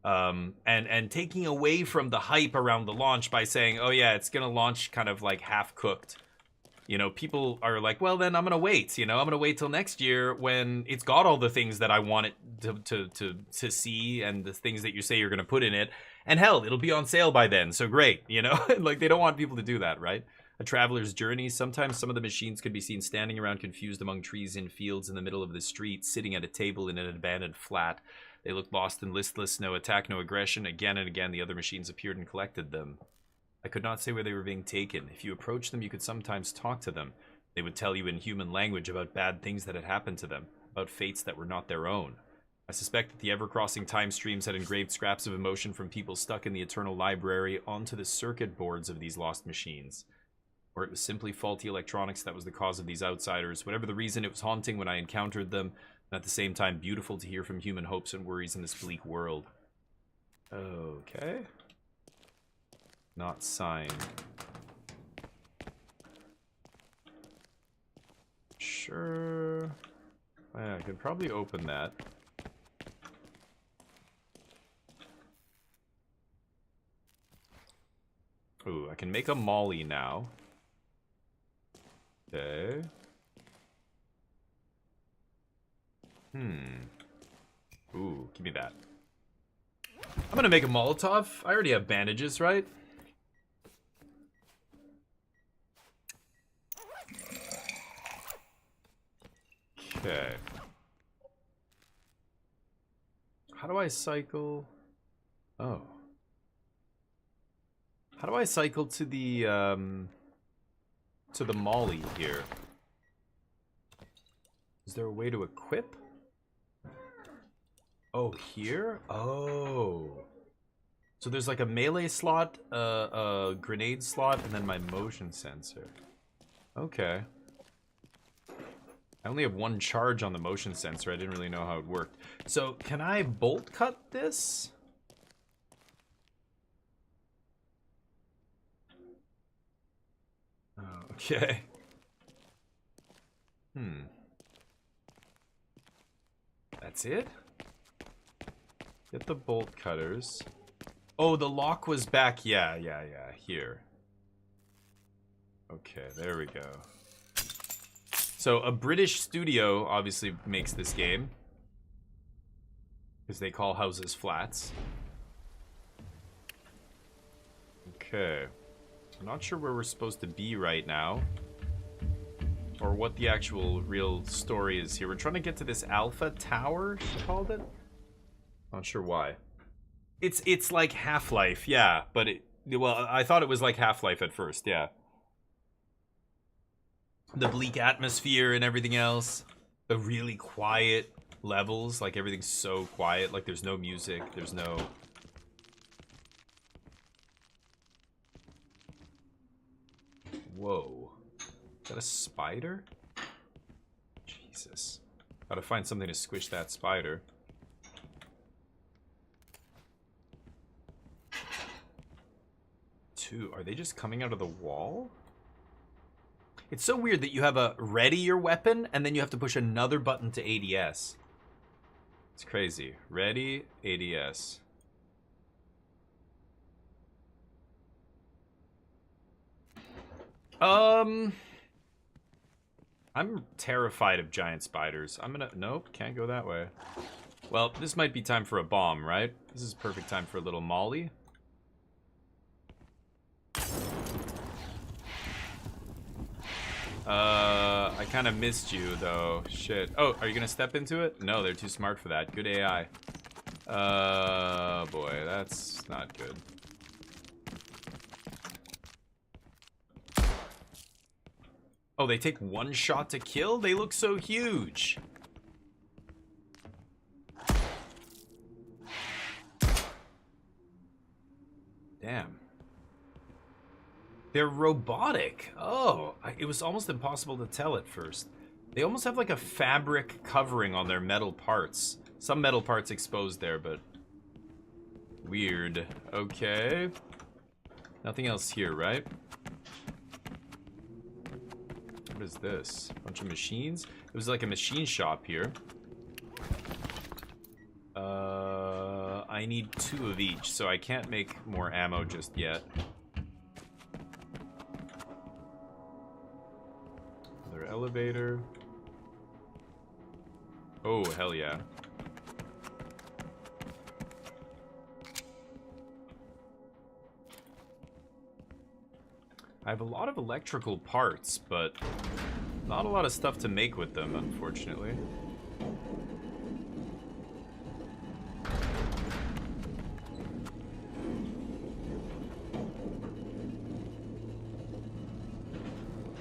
And taking away from the hype around the launch by saying, oh yeah, it's gonna launch kind of like half cooked. People are like, well, then I'm going to wait. I'm going to wait till next year when it's got all the things that I want it to see and the things that you say you're going to put in it. And hell, it'll be on sale by then. So great, Like, they don't want people to do that, right? A traveler's journey. Sometimes some of the machines could be seen standing around confused among trees in fields in the middle of the street, sitting at a table in an abandoned flat. They looked lost and listless, no attack, no aggression. Again and again, the other machines appeared and collected them. I could not say where they were being taken. If you approached them, you could sometimes talk to them. They would tell you in human language about bad things that had happened to them, about fates that were not their own. I suspect that the ever-crossing time streams had engraved scraps of emotion from people stuck in the eternal library onto the circuit boards of these lost machines. Or it was simply faulty electronics that was the cause of these outsiders. Whatever the reason, it was haunting when I encountered them, and at the same time beautiful to hear from human hopes and worries in this bleak world. Okay. Not signed. Sure. Yeah, I could probably open that. Ooh, I can make a molly now. Okay. Ooh, give me that. I'm gonna make a Molotov. I already have bandages, right? Okay. How do I cycle? Oh. How do I cycle to the molly here? Is there a way to equip? Oh, here? Oh. So there's like a melee slot, a grenade slot, and then my motion sensor. Okay. I only have one charge on the motion sensor. I didn't really know how it worked. So, can I bolt cut this? Okay. That's it? Get the bolt cutters. Oh, the lock was back. Yeah. Here. Okay, there we go. So, a British studio obviously makes this game. Because they call houses flats. Okay. I'm not sure where we're supposed to be right now. Or what the actual real story is here. We're trying to get to this Alpha Tower, she called it? Not sure why. It's like Half-Life, yeah. But well, I thought it was like Half-Life at first, yeah. The bleak atmosphere and everything else. The really quiet levels, like everything's so quiet. Like there's no music, there's no... Whoa. Is that a spider? Jesus. Gotta find something to squish that spider. Two. Are they just coming out of the wall? It's so weird that you have a ready your weapon and then you have to push another button to ADS. It's crazy. Ready, ADS. I'm terrified of giant spiders. Nope, can't go that way. Well, this might be time for a bomb, right? This is perfect time for a little molly. I kind of missed you, though. Shit. Oh, are you gonna step into it? No, they're too smart for that. Good AI. Boy, that's not good. Oh, they take one shot to kill? They look so huge. Damn. They're robotic. Oh, it was almost impossible to tell at first. They almost have like a fabric covering on their metal parts. Some metal parts exposed there, but... weird. Okay. Nothing else here, right? What is this? Bunch of machines? It was like a machine shop here. I need 2 of each, so I can't make more ammo just yet. Another elevator. Oh, hell yeah. I have a lot of electrical parts, but not a lot of stuff to make with them, unfortunately.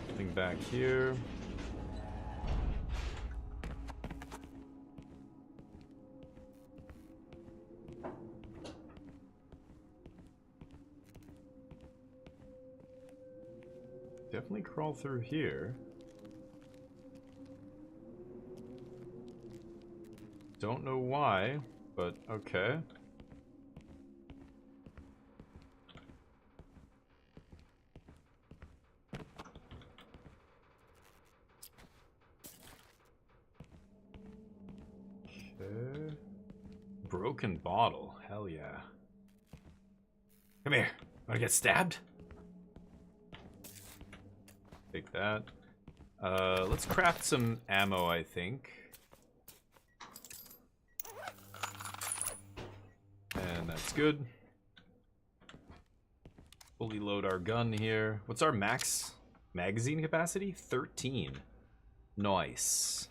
Nothing back here. Definitely crawl through here. Don't know why, but okay. Okay. Broken bottle. Hell yeah. Come here. Wanna get stabbed? Take that. Let's craft some ammo, I think. And that's good. Fully load our gun here. What's our max magazine capacity? 13. Nice.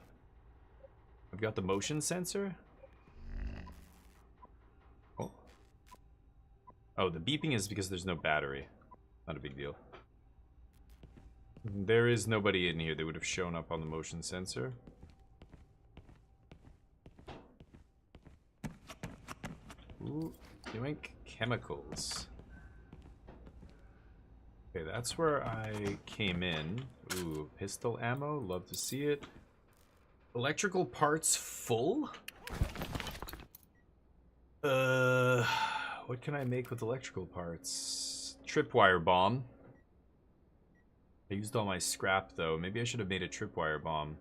I've got the motion sensor. Oh. Oh, the beeping is because there's no battery. Not a big deal. There is nobody in here. They would have shown up on the motion sensor. Ooh, doink chemicals. Okay, that's where I came in. Ooh, pistol ammo. Love to see it. Electrical parts full? What can I make with electrical parts? Tripwire bomb. I used all my scrap though. Maybe I should have made a tripwire bomb.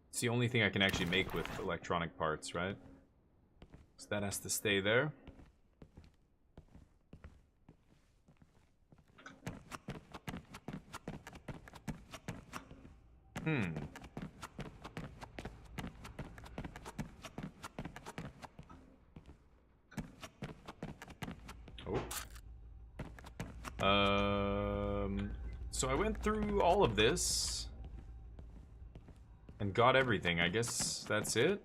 It's the only thing I can actually make with electronic parts, right? So that has to stay there. So I went through all of this and got everything. I guess that's it.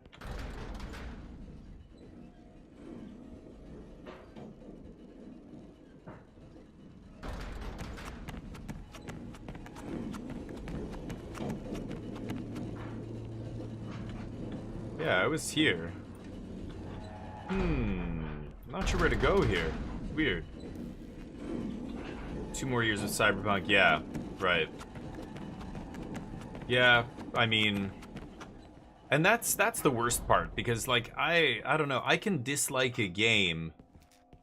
Yeah, I was here. Not sure where to go here. Weird. 2 more years of Cyberpunk. Yeah, right. Yeah, I mean, and that's the worst part, because like I don't know, I can dislike a game.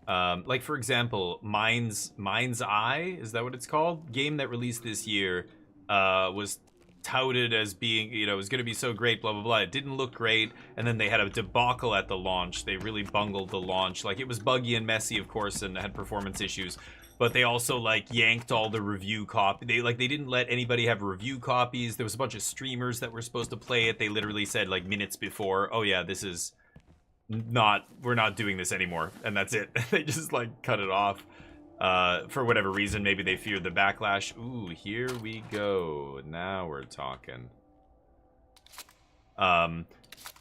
Like for example, Mind's Eye, is that what it's called? Game that released this year, was touted as being, you know, it was going to be so great, blah blah blah. It didn't look great, and then they had a debacle at the launch. They really bungled the launch. Like, it was buggy and messy, of course, and had performance issues, but they also like yanked all the review copy. They didn't let anybody have review copies. There was a bunch of streamers that were supposed to play it. They literally said like minutes before, oh yeah, this is not, we're not doing this anymore, and that's it. They just like cut it off. For whatever reason, maybe they feared the backlash. Ooh, here we go. Now we're talking.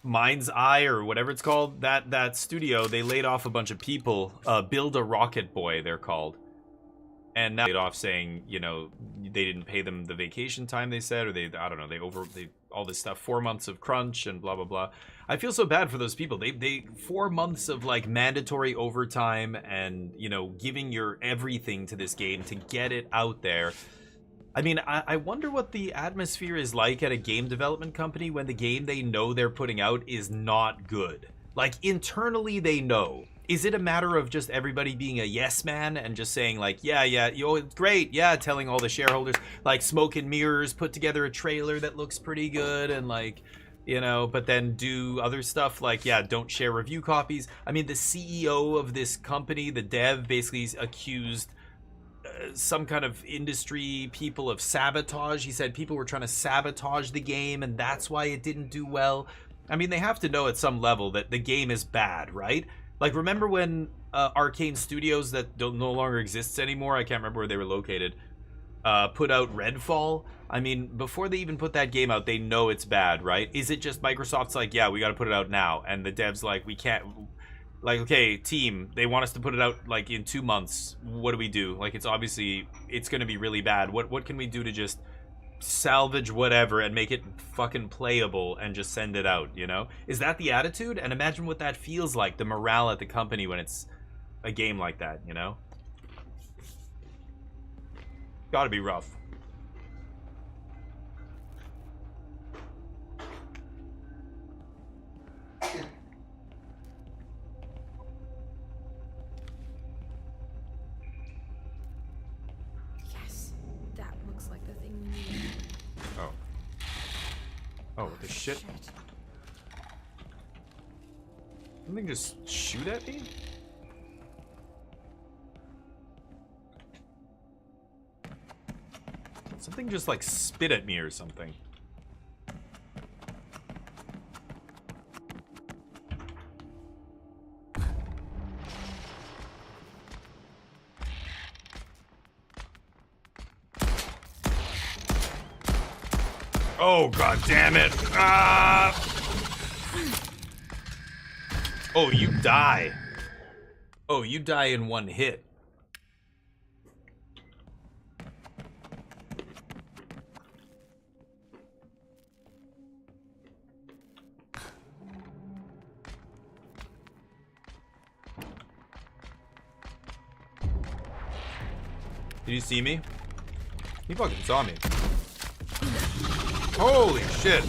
Mind's Eye, or whatever it's called, that studio, they laid off a bunch of people. Build a Rocket Boy, they're called. And now laid off, saying, you know, they didn't pay them the vacation time, they said, or they, I don't know, they all this stuff, 4 months of crunch and blah blah blah. I feel so bad for those people. They 4 months of like mandatory overtime and, you know, giving your everything to this game to get it out there. I mean, I wonder what the atmosphere is like at a game development company when the game they know they're putting out is not good. Like, internally they know. Is it a matter of just everybody being a yes man and just saying like, yeah, it's great, yeah, telling all the shareholders, like, smoke and mirrors, put together a trailer that looks pretty good, and like, you know, but then do other stuff like, yeah, don't share review copies. I mean, the CEO of this company, the dev, basically accused some kind of industry people of sabotage. He said people were trying to sabotage the game, and that's why it didn't do well. I mean, they have to know at some level that the game is bad, right? Like, remember when Arcane Studios, that no longer exists anymore, I can't remember where they were located, put out Redfall? I mean, before they even put that game out, they know it's bad, right? Is it just Microsoft's like, yeah, we got to put it out now, and the devs like, we can't, like, okay, team, they want us to put it out like in 2 months. What do we do? Like, it's obviously, it's going to be really bad. What can we do to just salvage whatever and make it fucking playable and just send it out, you know? Is that the attitude? And imagine what that feels like, the morale at the company when it's a game like that, you know? Gotta be rough. Yes, that looks like the thing we need. Oh, the shit. Something just shoot at me? Something just like spit at me or something. Oh, god damn it. Ah! Oh, you die. Oh, you die in one hit. Did you see me? He fucking saw me. Holy shit.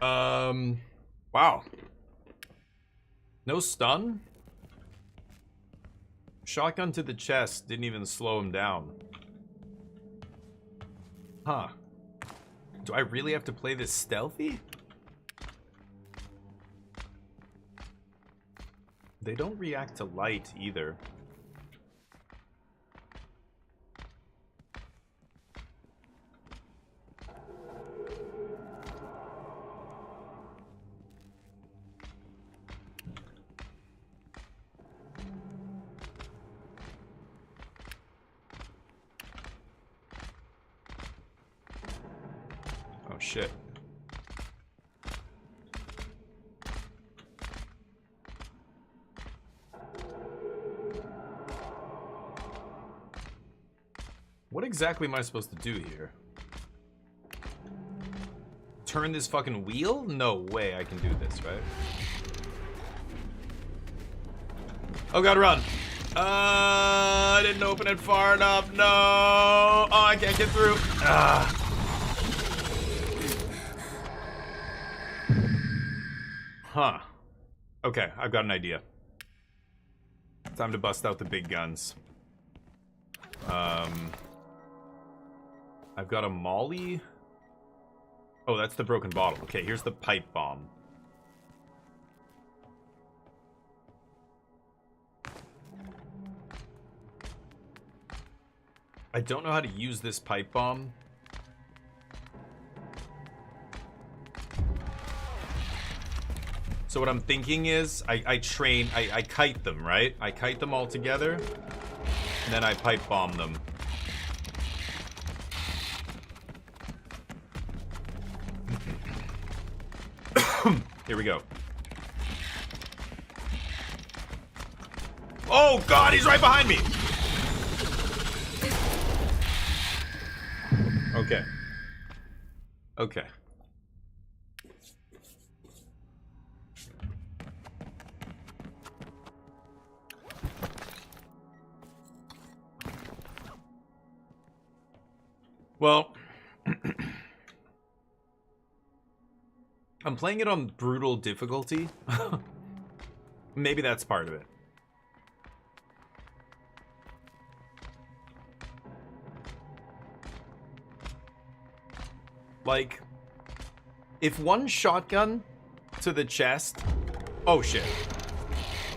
Wow. No stun? Shotgun to the chest didn't even slow him down. Huh. Do I really have to play this stealthy? They don't react to light either. Oh shit. What exactly am I supposed to do here? Turn this fucking wheel? No way I can do this, right? Oh god, run! I didn't open it far enough. No! Oh, I can't get through. Ah. Huh. Okay, I've got an idea. Time to bust out the big guns. I've got a molly. Oh, that's the broken bottle. Okay, here's the pipe bomb. I don't know how to use this pipe bomb. So what I'm thinking is, I kite them, right? I kite them all together, and then I pipe bomb them. Here we go. Oh god, he's right behind me! Okay. Okay. Well, I'm playing it on brutal difficulty. Maybe that's part of it. Like, if one shotgun to the chest, oh shit,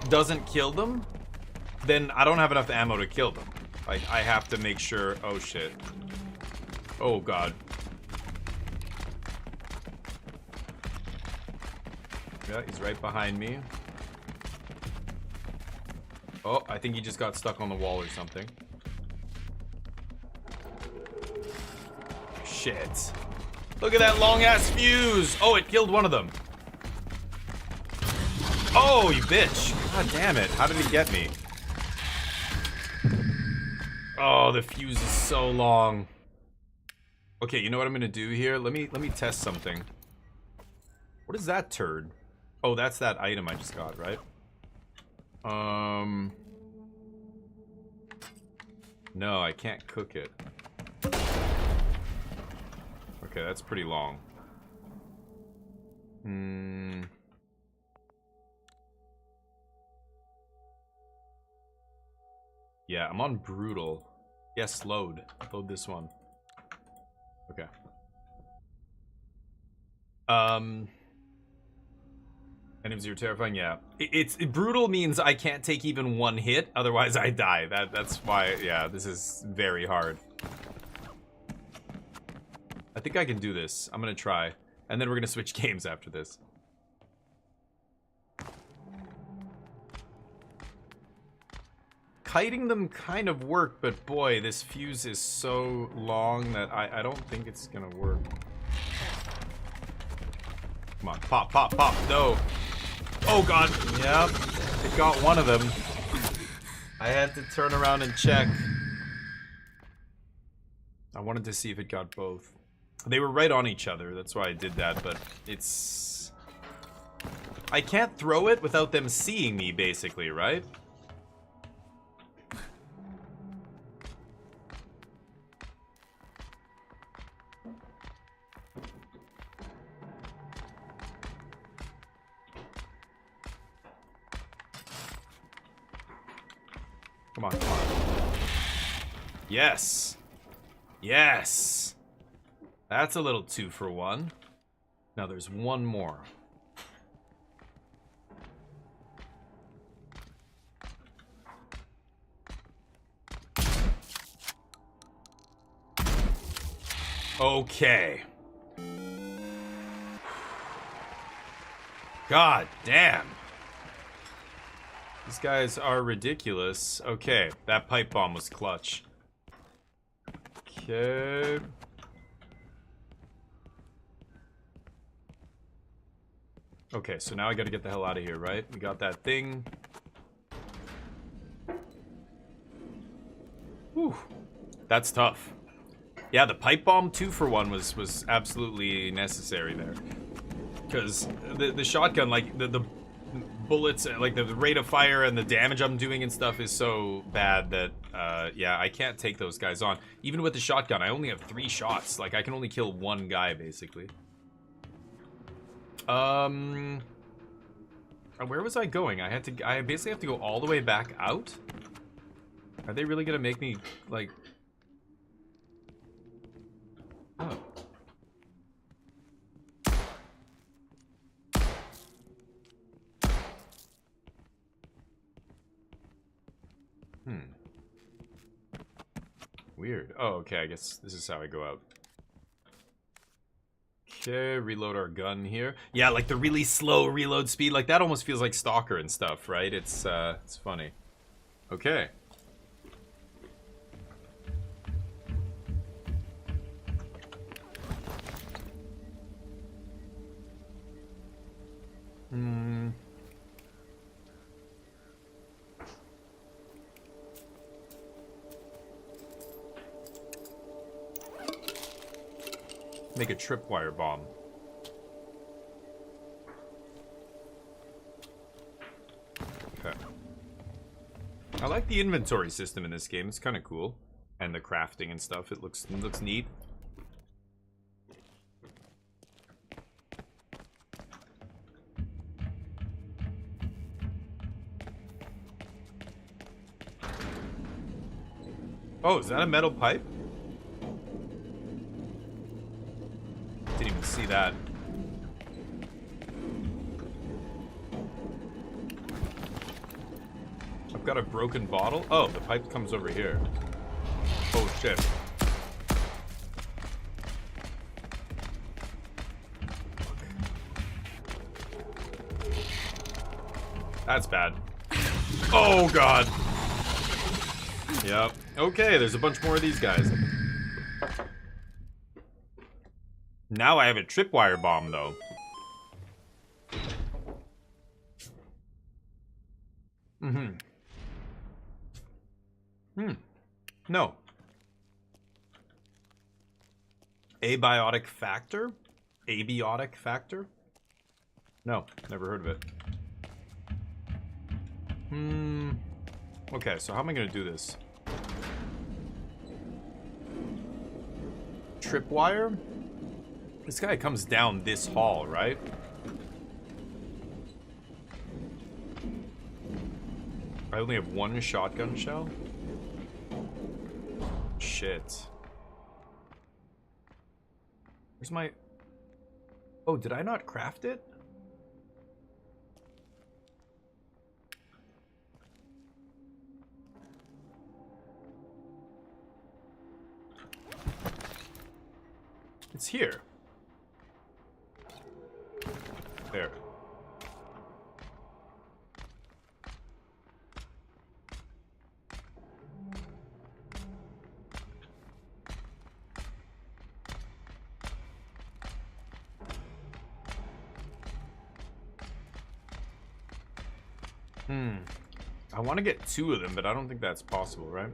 doesn't kill them, then I don't have enough ammo to kill them. Like, I have to make sure, oh shit. Oh god. Yeah, he's right behind me. Oh, I think he just got stuck on the wall or something. Shit. Look at that long-ass fuse! Oh, it killed one of them. Oh, you bitch! God damn it, how did he get me? Oh, the fuse is so long. Okay, you know what I'm gonna do here? Let me test something. What is that turd? Oh, that's that item I just got, right? No, I can't cook it. Okay, that's pretty long. Yeah, I'm on brutal. Yes, load. Load this one. Okay. Enemies are terrifying, yeah. Brutal means I can't take even one hit, otherwise I die. That's why, yeah, this is very hard. I think I can do this. I'm gonna try. And then we're gonna switch games after this. Kiting them kind of worked, but boy, this fuse is so long that I don't think it's gonna work. Come on, pop, pop, pop, no. Oh god, yep, it got one of them. I had to turn around and check. I wanted to see if it got both. They were right on each other, that's why I did that, but it's... I can't throw it without them seeing me, basically, right? Come on, come on. Yes. Yes. That's a little 2 for 1. Now there's one more. Okay. God damn. These guys are ridiculous. Okay, that pipe bomb was clutch. Okay. Okay, so now I gotta get the hell out of here, right? We got that thing. Whew. That's tough. Yeah, the pipe bomb 2 for 1 was absolutely necessary there. Because the shotgun, like, the bullets, like, the rate of fire and the damage I'm doing and stuff is so bad that, yeah, I can't take those guys on. Even with the shotgun, I only have 3 shots. Like, I can only kill 1 guy, basically. Where was I going? I basically have to go all the way back out? Are they really gonna make me, like... Oh. Weird. Oh, okay, I guess this is how I go out. Okay, reload our gun here. Yeah, like the really slow reload speed, like that almost feels like Stalker and stuff, right? It's funny. Okay. Make a tripwire bomb. Okay. I like the inventory system in this game. It's kind of cool. And the crafting and stuff. It looks neat. Oh, is that a metal pipe? Didn't even see that. I've got a broken bottle. Oh, the pipe comes over here. Oh shit. That's bad. Oh god. Yep. Okay, there's a bunch more of these guys. Now I have a tripwire bomb, though. No. Abiotic factor? Abiotic factor? No, never heard of it. Okay, so how am I gonna do this? Tripwire? This guy comes down this hall, right? I only have 1 shotgun shell? Shit. Where's my... Oh, did I not craft it? It's here. There. I want to get 2 of them, but I don't think that's possible, right?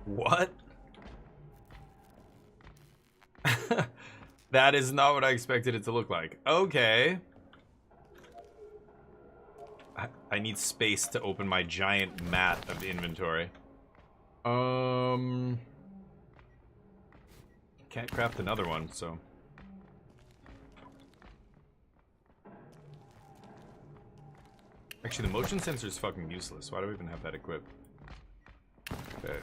What? That is not what I expected it to look like. Okay. I need space to open my giant mat of inventory. Can't craft another one, so. Actually, the motion sensor is fucking useless. Why do we even have that equipped? Okay.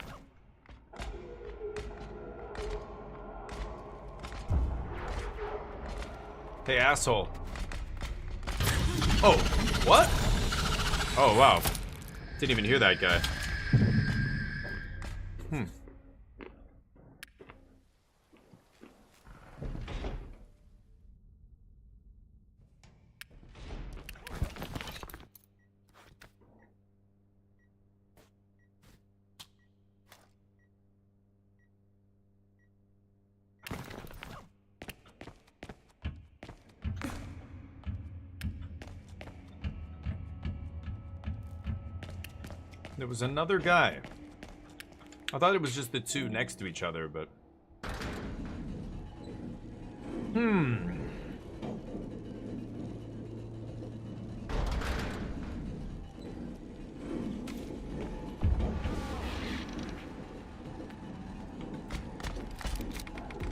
Hey, asshole. Oh, what? Oh, wow. Didn't even hear that guy. There was another guy. I thought it was just the two next to each other, but...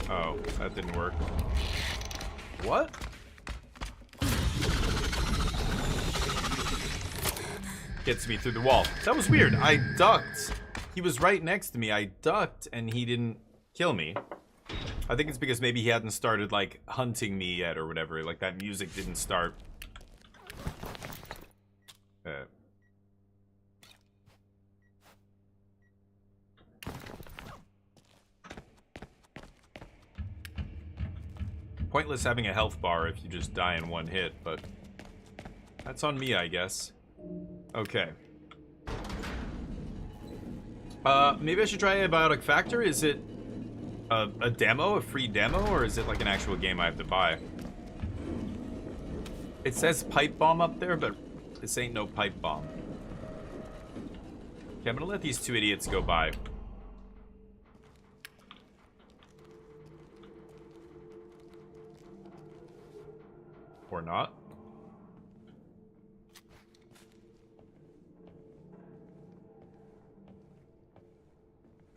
Oh, that didn't work. What? Gets me through the wall. That was weird. I ducked. He was right next to me. I ducked and he didn't kill me. I think it's because maybe he hadn't started, like, hunting me yet or whatever. Like, that music didn't start. Pointless having a health bar if you just die in one hit, but that's on me, I guess. Okay. Maybe I should try Abiotic Factor. Is it a demo, a free demo, or is it like an actual game I have to buy? It says pipe bomb up there, but this ain't no pipe bomb. Okay, I'm gonna let these two idiots go by. Or not.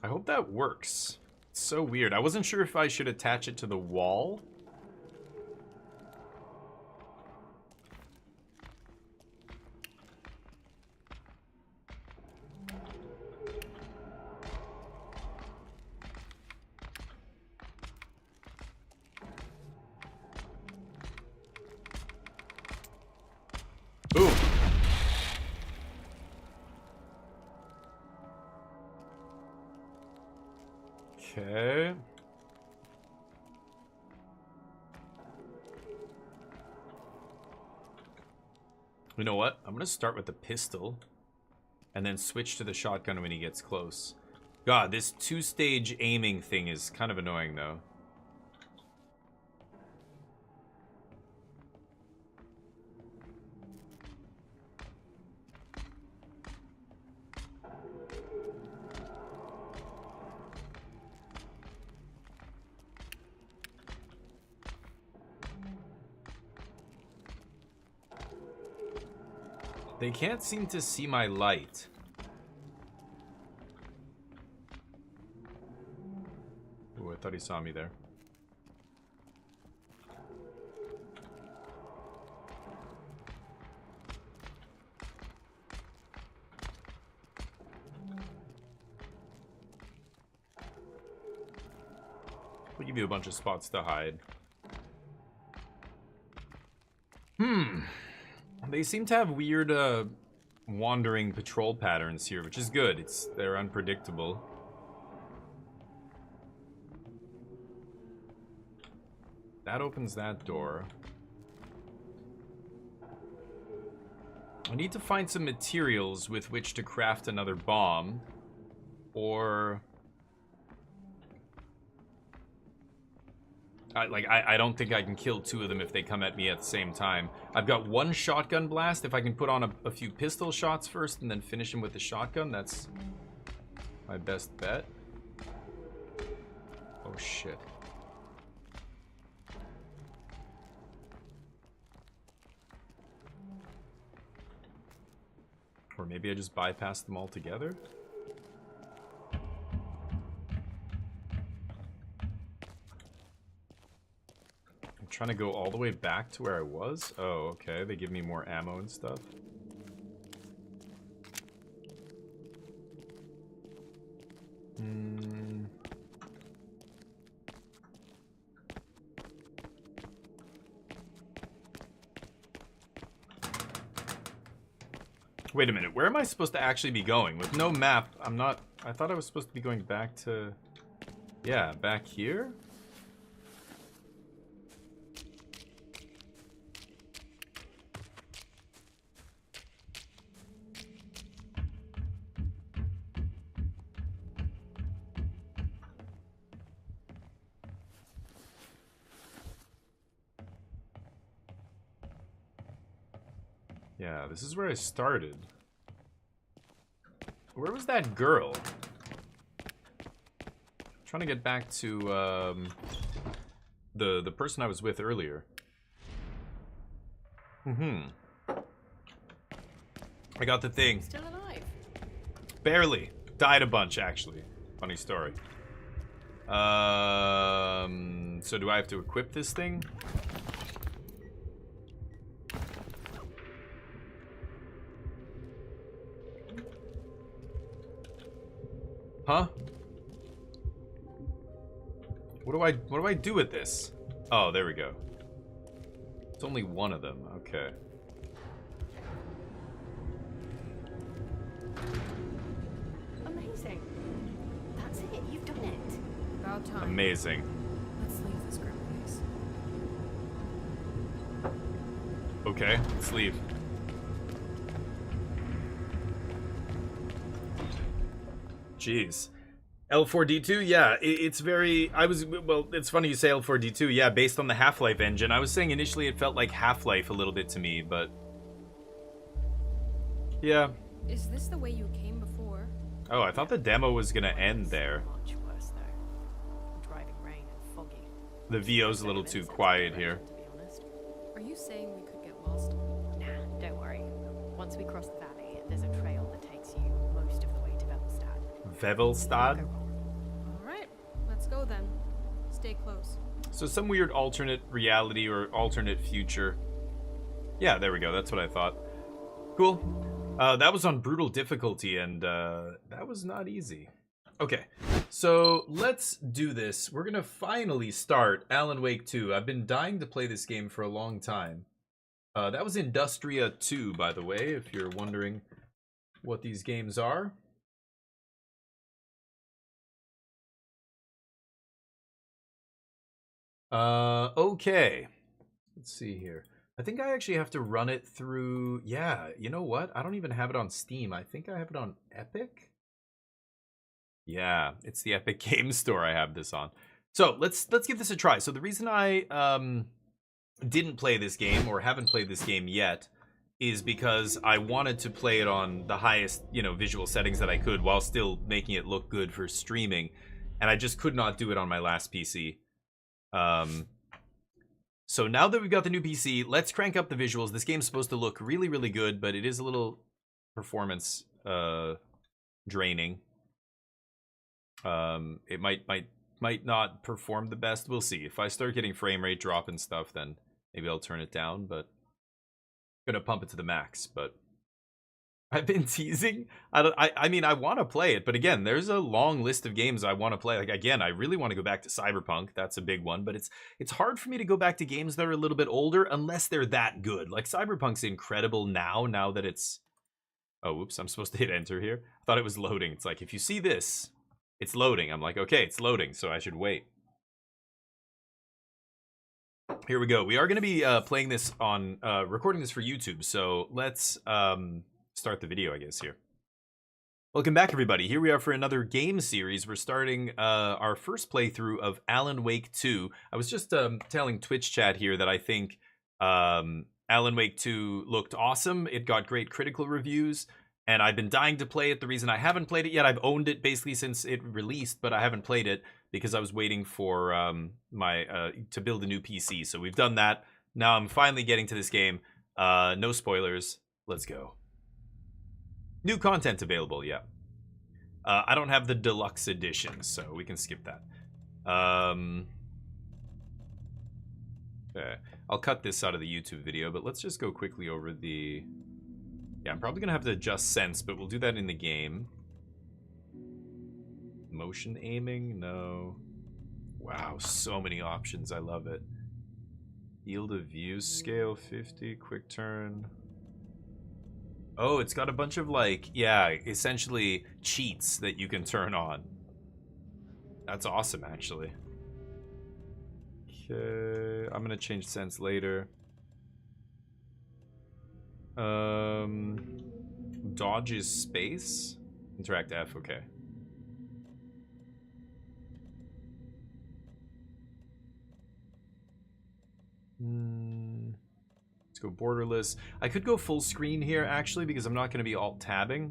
I hope that works. It's so weird. I wasn't sure if I should attach it to the wall. Ooh. Okay. You know what? I'm gonna start with the pistol and then switch to the shotgun when he gets close. God, this two-stage aiming thing is kind of annoying, though. They can't seem to see my light. Ooh, I thought he saw me there. We'll give you a bunch of spots to hide. They seem to have weird, wandering patrol patterns here, which is good. They're unpredictable. That opens that door. I need to find some materials with which to craft another bomb. Or... I don't think I can kill two of them if they come at me at the same time. I've got one shotgun blast. If I can put on a few pistol shots first and then finish him with the shotgun, that's my best bet. Oh, shit. Or maybe I just bypass them altogether? trying to go all the way back to where I was? Oh, okay. They give me more ammo and stuff. Wait a minute, where am I supposed to actually be going? With no map, I'm not... I thought I was supposed to be going back to... Yeah, back here? Yeah, this is where I started. Where was that girl? I'm trying to get back to the person I was with earlier. I got the thing. Still alive? Barely. Died a bunch, actually. Funny story. So do I have to equip this thing? Huh? What do I do with this? Oh, there we go. It's only one of them. Okay. Amazing. That's it. You've done it. About time. Amazing. Let's leave this grim place. Okay, let's leave. Jeez. L4D2, yeah, it's very... well, it's funny you say L4D2, yeah, based on the Half-Life engine. I was saying initially it felt like Half-Life a little bit to me, but... Yeah. Is this the way you came before? Oh, I thought the demo was gonna end there. Much worse though. Driving rain and foggy. The VO's a little too quiet here. To be honest. Are you saying we could get lost? Nah, don't worry. Once we cross the valley, there's a trail that takes you most of the way to Vevelstad. Vevelstad? Alright, let's go then. Stay close. So some weird alternate reality or alternate future. Yeah, there we go. That's what I thought. Cool. That was on brutal difficulty, and that was not easy. Okay, so let's do this. We're gonna finally start Alan Wake 2. I've been dying to play this game for a long time. That was Industria 2, by the way, if you're wondering what these games are. Okay. Let's see here. I think I actually have to run it through... Yeah, you know what? I don't even have it on Steam. I think I have it on Epic? Yeah, it's the Epic Game Store I have this on. So, let's give this a try. So, the reason I didn't play this game, or haven't played this game yet, is because I wanted to play it on the highest, visual settings that I could, while still making it look good for streaming. And I just could not do it on my last PC. So now that we've got the new PC, let's crank up the visuals. This game's supposed to look really, really good, but it is a little performance draining. It might not perform the best. We'll see. If I start getting frame rate drop and stuff, then maybe I'll turn it down, but I'm gonna pump it to the max. But I've been teasing. I mean, I want to play it, but again, there's a long list of games I want to play. Like, again, I really want to go back to Cyberpunk. That's a big one, but it's hard for me to go back to games that are a little bit older unless they're that good. Like, Cyberpunk's incredible now that it's... Oh, oops, I'm supposed to hit enter here. I thought it was loading. It's like, if you see this, it's loading. I'm like, okay, it's loading, so I should wait. Here we go. We are going to be playing this on... recording this for YouTube, so let's... start the video, I guess, here. Welcome back, everybody. Here we are for another game series. We're starting our first playthrough of Alan Wake 2. I was just telling Twitch chat here that I think Alan Wake 2 looked awesome. It got great critical reviews, and I've been dying to play it. The reason I haven't played it yet, I've owned it basically since it released, but I haven't played it because I was waiting for to build a new PC. So we've done that. Now I'm finally getting to this game. No spoilers. Let's go. New content available, yeah. I don't have the deluxe edition, so we can skip that. Okay. I'll cut this out of the YouTube video, but let's just go quickly over the... Yeah, I'm probably going to have to adjust sense, but we'll do that in the game. Motion aiming? No. Wow, so many options. I love it. Field of view scale 50, quick turn. Oh, it's got a bunch of like, yeah, essentially cheats that you can turn on. That's awesome, actually. Okay, I'm gonna change sense later. Dodge is space. Interact F, okay. Let's go borderless. I could go full screen here, actually, because I'm not going to be alt-tabbing.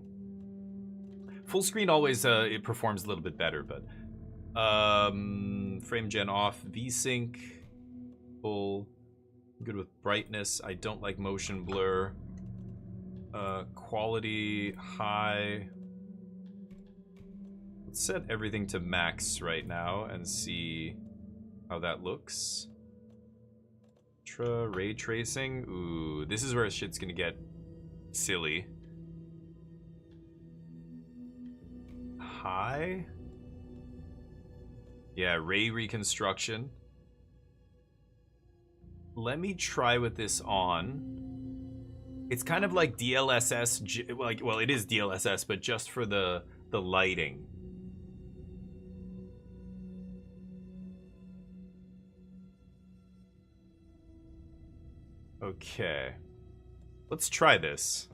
Full screen always, it performs a little bit better, but... frame gen off. VSync. Full. Good with brightness. I don't like motion blur. Quality high. Let's set everything to max right now and see how that looks. Ray tracing. Ooh, this is where shit's gonna get silly. High. Yeah, ray reconstruction. Let me try with this on. It's kind of like DLSS, like, well, it is DLSS, but just for the lighting. Okay. Let's try this.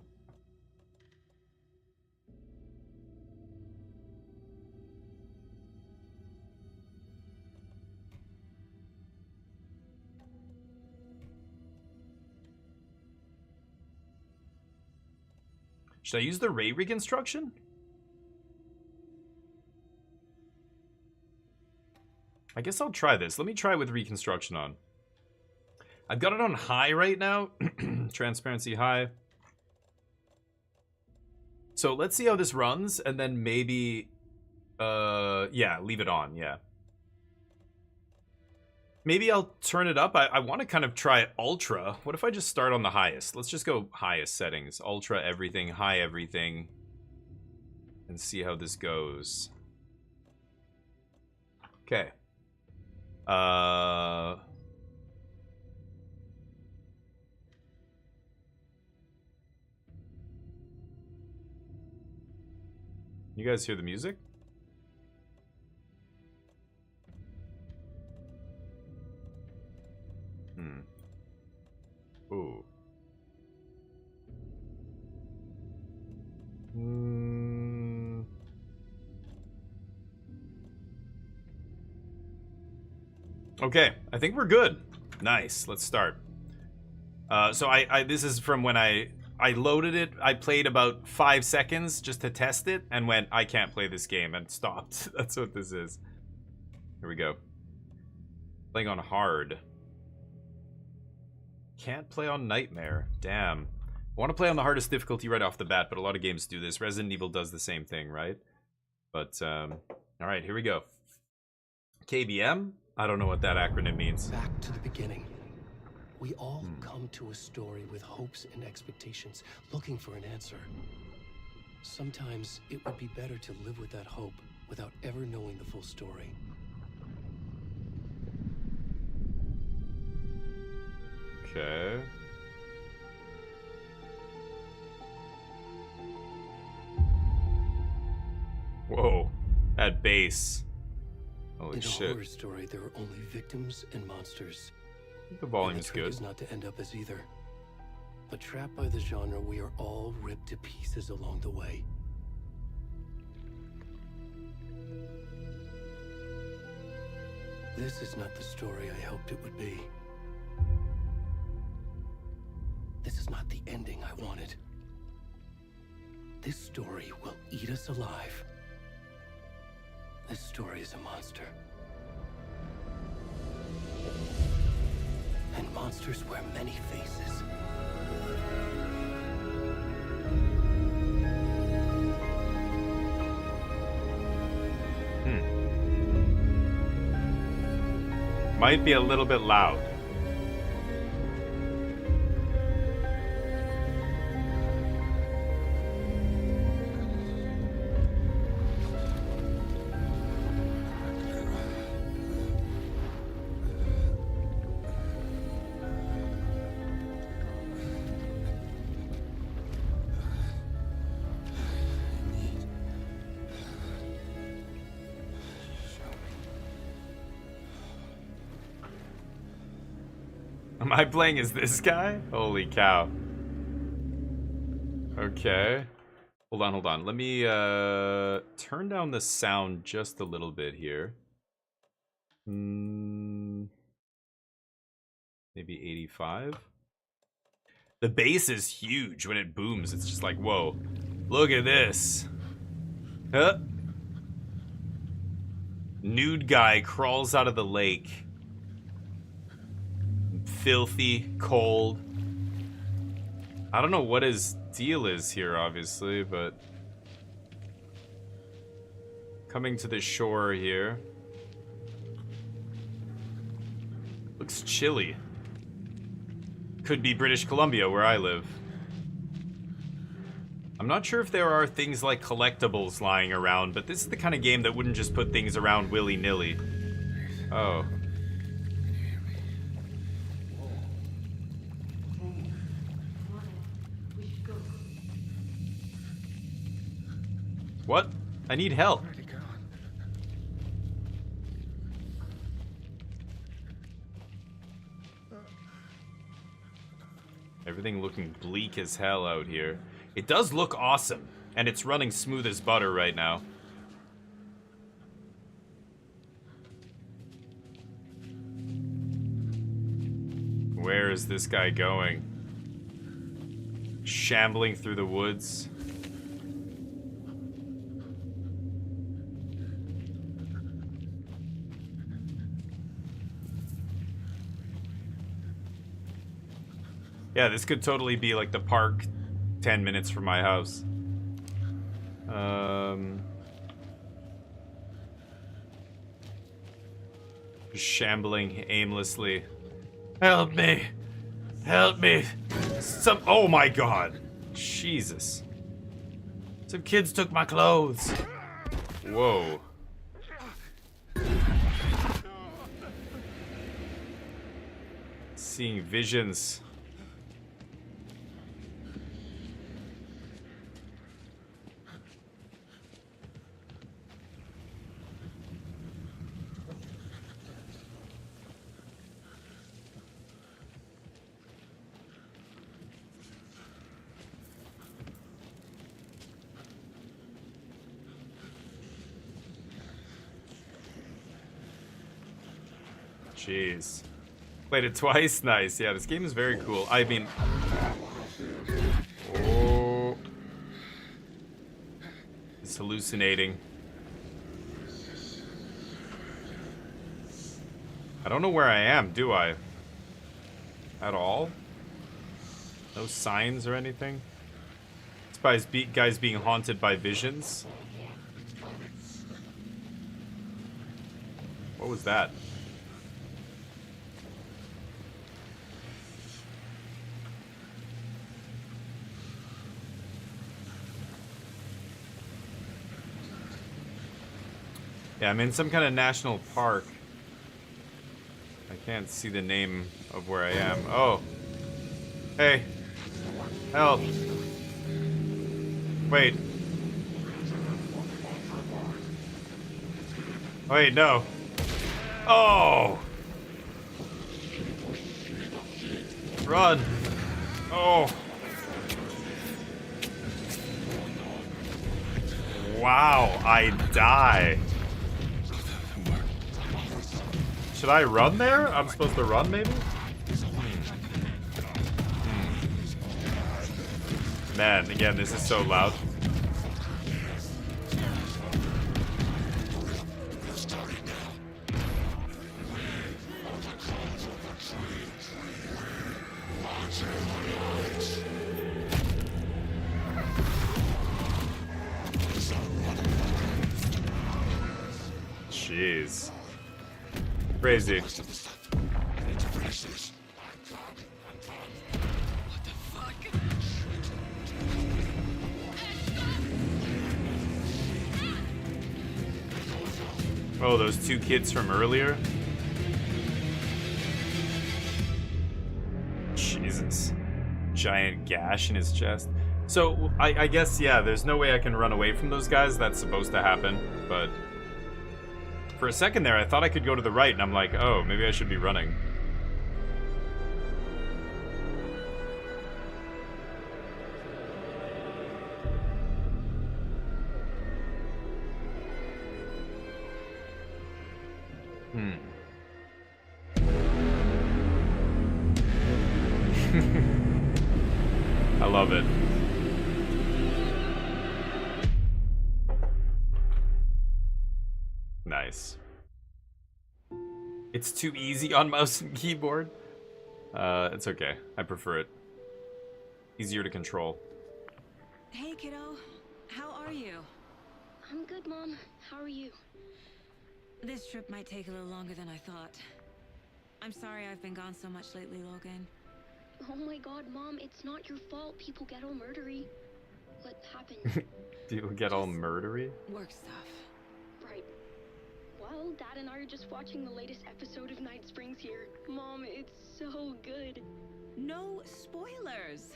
Should I use the ray reconstruction? I guess I'll try this. Let me try with reconstruction on. I've got it on high right now. Transparency high. So let's see how this runs, and then maybe... yeah, leave it on, yeah. Maybe I'll turn it up. I want to kind of try ultra. What if I just start on the highest? Let's just go highest settings. Ultra everything, high everything. And see how this goes. Okay. You guys hear the music? Ooh. Okay, I think we're good. Nice, let's start. So this is from when I loaded it. I played about 5 seconds just to test it and went, I can't play this game, and stopped. That's what this is. Here we go. Playing on hard. Can't play on Nightmare. Damn. I want to play on the hardest difficulty right off the bat, but a lot of games do this. Resident Evil does the same thing, right? But, alright, here we go. KBM? I don't know what that acronym means. Back to the beginning. We all come to a story with hopes and expectations, looking for an answer. Sometimes it would be better to live with that hope without ever knowing the full story. Okay. Whoa. That bass. Holy shit. In a horror story, there are only victims and monsters. The volume is the trick good. is not to end up as either. But trapped by the genre, we are all ripped to pieces along the way. This is not the story I hoped it would be. This is not the ending I wanted. This story will eat us alive. This story is a monster. And monsters wear many faces. Might be a little bit loud. Am I playing as this guy? Holy cow. Okay. Hold on. Let me turn down the sound just a little bit here. Maybe 85. The bass is huge when it booms. It's just like, whoa. Look at this. Huh? Nude guy crawls out of the lake. Filthy, cold. I don't know what his deal is here, obviously, but coming to the shore here. Looks chilly. Could be British Columbia, where I live. I'm not sure if there are things like collectibles lying around, but this is the kind of game that wouldn't just put things around willy-nilly. Oh. What? I need help. Everything looking bleak as hell out here. It does look awesome, and it's running smooth as butter right now. Where is this guy going? Shambling through the woods. Yeah, this could totally be like the park 10 minutes from my house. Just shambling aimlessly. Help me! Help me! Oh my god! Jesus. Some kids took my clothes. Whoa. Seeing visions. Jeez. Played it twice? Nice. Yeah, this game is very cool. I mean... Oh. It's hallucinating. I don't know where I am, do I? At all? No signs or anything? This guy's being haunted by visions. What was that? Yeah, I'm in some kind of national park. I can't see the name of where I am. Oh. Hey. Help. Wait. Wait, no. Oh. Run. Oh. Wow, I die. Should I run there? I'm supposed to run, maybe? Man, again, this is so loud. Jeez. Crazy. Oh, those two kids from earlier? Jesus. Giant gash in his chest. So, I guess, yeah, there's no way I can run away from those guys. That's supposed to happen, but... For a second there, I thought I could go to the right, and I'm like, oh, maybe I should be running. love it. Nice. It's too easy on mouse and keyboard. It's okay. I prefer it. Easier to control. Hey, kiddo. How are you? I'm good, Mom. How are you? This trip might take a little longer than I thought. I'm sorry I've been gone so much lately, Logan. Oh my god, Mom, it's not your fault people get all murdery. What happened? People get all murdery? Work stuff. Right. Well, Dad and I are just watching the latest episode of Night Springs here. Mom, it's so good. No spoilers.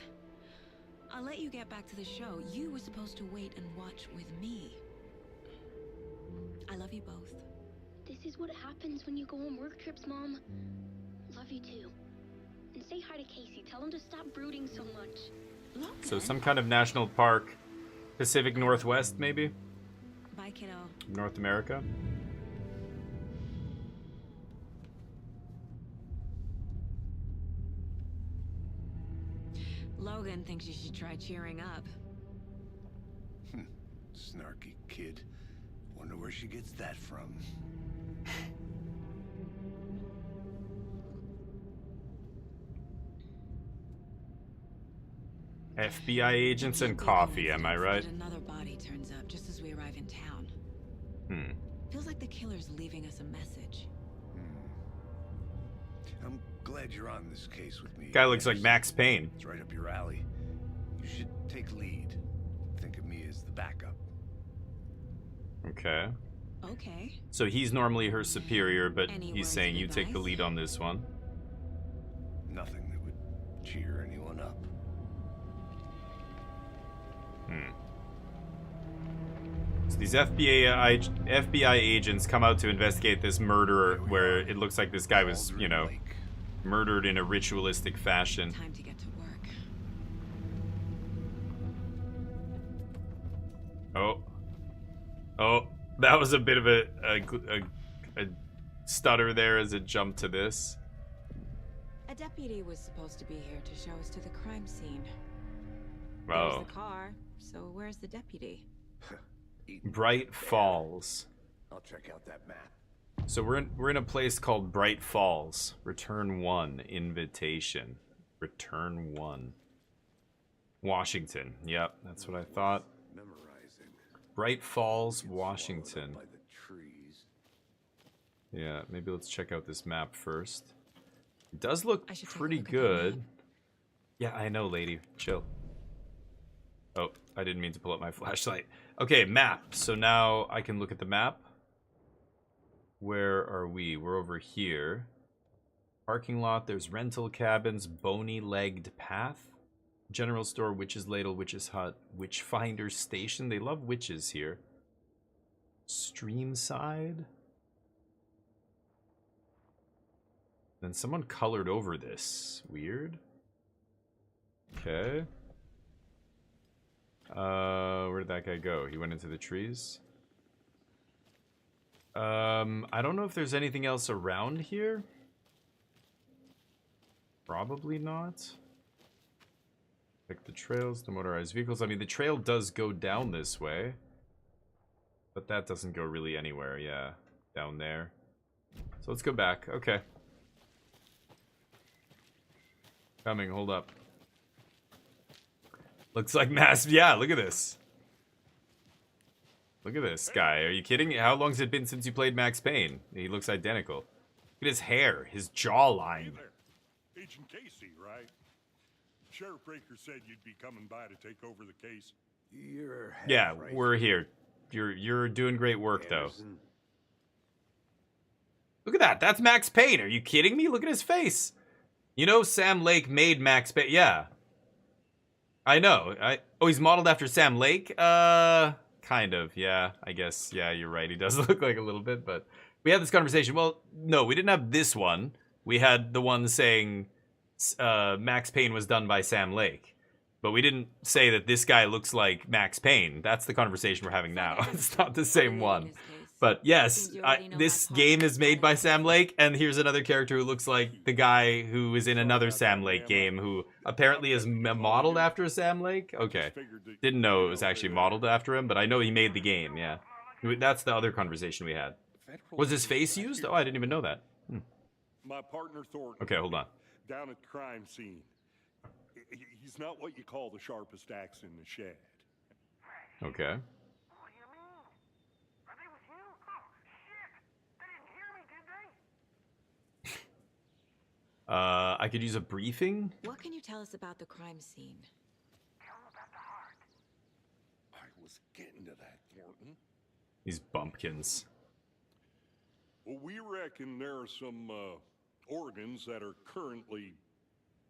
I'll let you get back to the show. You were supposed to wait and watch with me. I love you both. This is what happens when you go on work trips, Mom. Love you too. And say hi to Casey. Tell him to stop brooding so much. Logan. So some kind of national park. Pacific Northwest, maybe? Bye, kiddo. North America? Logan thinks you should try cheering up. Snarky kid. Wonder where she gets that from. FBI agents and coffee, am I right? But another body turns up just as we arrive in town. Hmm. Feels like the killer's leaving us a message. I'm glad you're on this case with me. Guy looks like Anderson. Max Payne. It's right up your alley. You should take lead. Think of me as the backup. Okay. Okay. So he's normally her superior, but Any he's words saying of you take the advice? lead on this one. Nothing that would cheer anyone up. So these FBI agents come out to investigate this murder where it looks like this guy was, you know, Lake. murdered in a ritualistic fashion. Time to get to work. Oh, that was a bit of a stutter there as it jumped to this. A deputy was supposed to be here to show us to the crime scene. Oh, There's the car, so where's the deputy? Bright Falls. I'll check out that map. So we're in a place called Bright Falls. Return 1 invitation. Return 1. Washington. Yep, that's what I thought. Memorizing. Bright Falls, Washington. By the trees. Yeah, maybe let's check out this map first. It does look I should take a pretty look at that good. map. Yeah, I know, lady. Chill. Oh, I didn't mean to pull up my flashlight. Okay, map. So now I can look at the map. Where are we? We're over here. Parking lot. There's rental cabins. Bony-legged path. General store. Witch's ladle. Witch's hut. Witchfinder station. They love witches here. Streamside. Then someone colored over this. Weird. Okay. Where did that guy go? He went into the trees. I don't know if there's anything else around here. Probably not. Check the trails, the motorized vehicles. I mean, the trail does go down this way. But that doesn't go really anywhere, yeah. Down there. So let's go back. Okay. Coming, hold up. Looks like mass. Yeah, look at this. Look at this guy. Are you kidding? How long's it been since you played Max Payne? He looks identical. Look at his hair, his jawline. Hey there. Agent Casey, right? Sheriff Breaker said you'd be coming by to take over the case. You're half Yeah, right. we're here. You're doing great work though. Anderson. Look at that. That's Max Payne. Are you kidding me? Look at his face. You know Sam Lake made Max Payne. Yeah. I know. Oh, he's modeled after Sam Lake? Kind of. Yeah, I guess. Yeah, you're right. He does look like a little bit, but we had this conversation. Well, no, we didn't have this one. We had the one saying Max Payne was done by Sam Lake. But we didn't say that this guy looks like Max Payne. That's the conversation we're having now. It's not the same one. But yes, Seems you already know this my game part. is made by Sam Lake, and here's another character who looks like the guy who is in another Sam Lake game, who apparently is modeled after Sam Lake. Okay, didn't know it was actually modeled after him, but I know he made the game. Yeah, that's the other conversation we had. Was his face used? Oh, I didn't even know that. My partner Thornton. Okay, hold on. Down at the crime scene. He's not what you call the sharpest axe in the shed. Okay. I could use a briefing. What can you tell us about the crime scene? I was getting to that, Thornton. These bumpkins. Well, we reckon there are some organs that are currently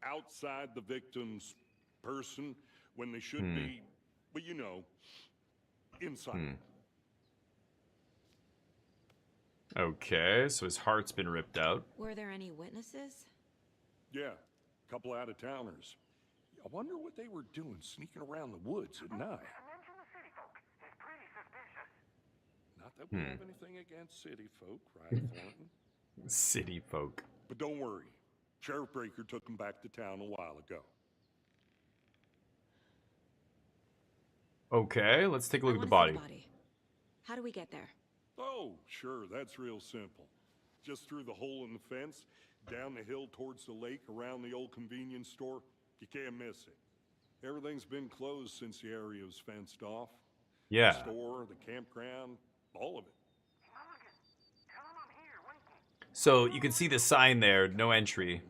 outside the victim's person when they should be, but you know, inside. Okay, so his heart's been ripped out. Were there any witnesses? Yeah, a couple out-of-towners. I wonder what they were doing sneaking around the woods at night. Not that we have anything against city folk, right, Thornton? City folk. But don't worry. Sheriff Breaker took them back to town a while ago. Okay, let's take a look at the I wanna body. see the body. How do we get there? Oh, sure, that's real simple. Just through the hole in the fence, down the hill towards the lake, around the old convenience store. You can't miss it. Everything's been closed since the area was fenced off. Yeah. The store, the campground, all of it. So you can see the sign there, no entry.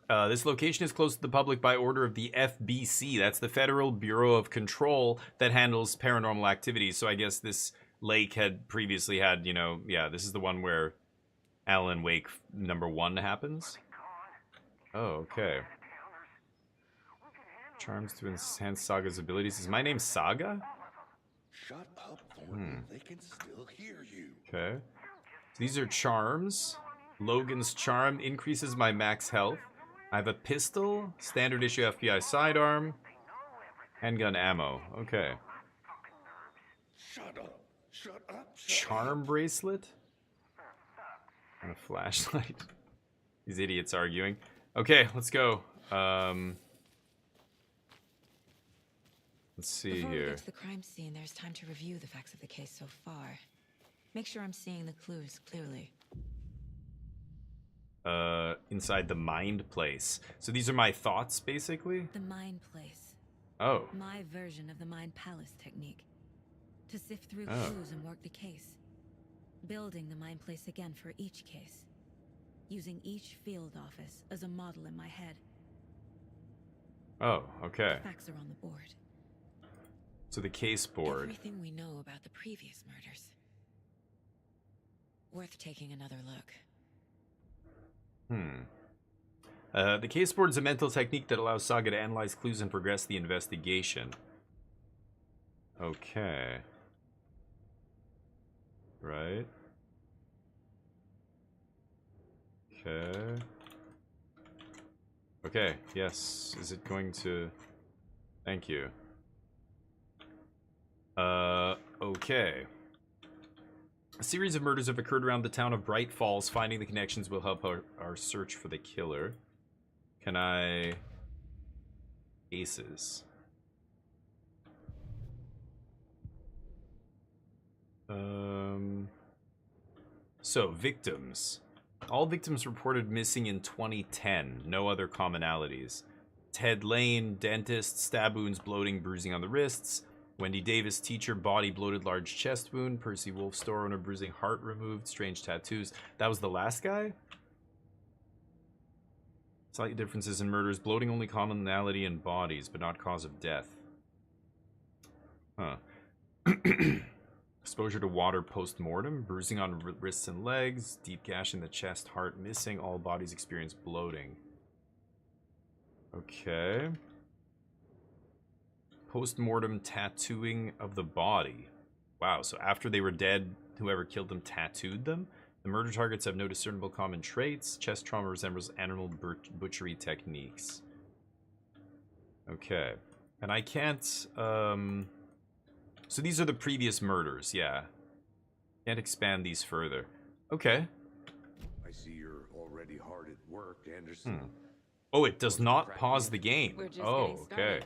This location is closed to the public by order of the FBC. That's the Federal Bureau of Control that handles paranormal activities. So I guess this lake had previously had, you know, yeah, this is the one where Alan Wake #1 happens. Oh, okay. Charms to enhance Saga's abilities. Is my name Saga? Shut up, Thornton. They can still hear you. Okay. So these are charms. Logan's charm increases my max health. I have a pistol, standard issue FBI sidearm, handgun ammo. Okay. Shut up. Shut up. Charm bracelet? And a flashlight. These idiots arguing. Okay, let's go. Let's see Before we here. get to the crime scene, there's time to review the facts of the case so far. Make sure I'm seeing the clues clearly. Inside the mind place. So these are my thoughts, basically? The mind place. Oh. My version of the mind palace technique. To sift through Oh. clues and work the case. Building the mind place again for each case. Using each field office as a model in my head. Oh, okay. Facts are on the board. So the case board. Everything we know about the previous murders. Worth taking another look. The case board is a mental technique that allows Saga to analyze clues and progress the investigation. Okay. Right. Okay. Okay, yes. Is it going to... Thank you. Okay. A series of murders have occurred around the town of Bright Falls. Finding the connections will help our search for the killer. Can I... Aces. So, victims. All victims reported missing in 2010. No other commonalities. Ted Lane, dentist, stab wounds, bloating, bruising on the wrists. Wendy Davis, teacher, body bloated, large chest wound. Percy Wolf, store owner, bruising, heart removed, strange tattoos. That was the last guy? Slight differences in murders. Bloating only commonality in bodies, but not cause of death. Huh. Exposure to water post-mortem. Bruising on wrists and legs. Deep gash in the chest, heart missing. All bodies experience bloating. Okay. Post-mortem tattooing of the body. Wow, so after they were dead, whoever killed them tattooed them? The murder targets have no discernible common traits. Chest trauma resembles animal butchery techniques. Okay. And I can't, So these are the previous murders, yeah. Can't expand these further. Okay. I see you're already hard at work, Anderson. Oh, it does not pause the game. We're just Oh, getting started. okay.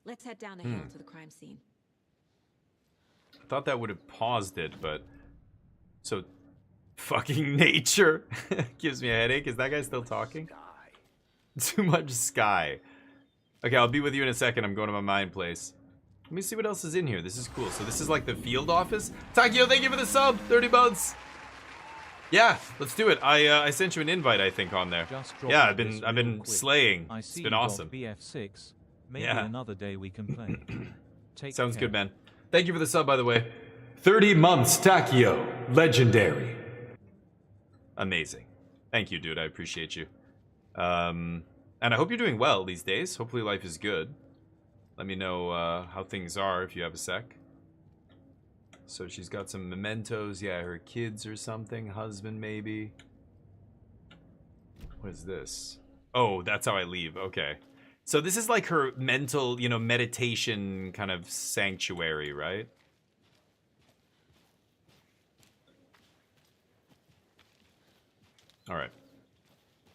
Let's head down the hill to the crime scene. I thought that would have paused it, but... So, fucking nature gives me a headache. Is that guy still talking? Too much sky. Okay, I'll be with you in a second. I'm going to my mind place. Let me see what else is in here. This is cool. So this is like the field office. Takio, thank you for the sub. 30 months. Yeah, let's do it. I sent you an invite, I think, on there. Yeah, I've been slaying. It's been awesome. BF6. Maybe Yeah. another day we can play. Sounds good, man. Thank you for the sub, by the way. 30 months, Takio. Legendary. Amazing. Thank you, dude. I appreciate you. And I hope you're doing well these days. Hopefully life is good. Let me know how things are if you have a sec. So she's got some mementos. Yeah, her kids or something. Husband, maybe. What is this? Oh, that's how I leave. Okay. So this is like her mental, you know, meditation kind of sanctuary, right? All right.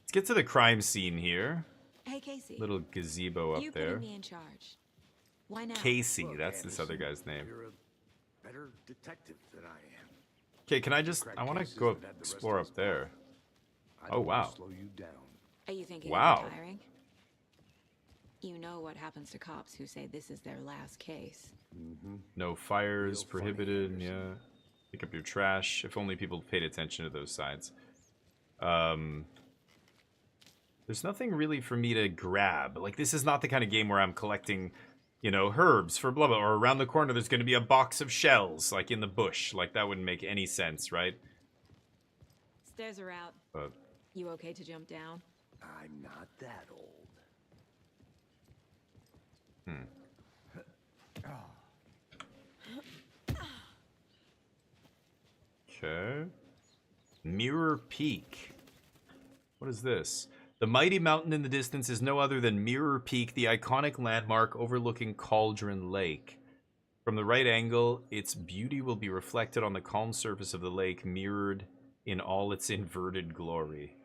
Let's get to the crime scene here. Hey, Casey. Little gazebo up you there. putting me in charge. Why now? Casey, Look, that's this other Anderson, guy's name. You're a better detective than I am. Okay, can I just... I want to go explore up there. Oh, wow. Slow you down. Are you thinking Wow. of retiring? You know what happens to cops who say this is their last case. No fires Real funny, prohibited, Anderson. yeah. Pick up your trash. If only people paid attention to those signs. There's nothing really for me to grab. Like, this is not the kind of game where I'm collecting, you know, herbs for blah blah, or around the corner there's going to be a box of shells, like in the bush. Like, that wouldn't make any sense, right? Stairs are out. But You okay to jump down? I'm not that old. okay. Mirror Peak. What is this? The mighty mountain in the distance is no other than Mirror Peak, the iconic landmark overlooking Cauldron Lake. From the right angle, its beauty will be reflected on the calm surface of the lake, mirrored in all its inverted glory.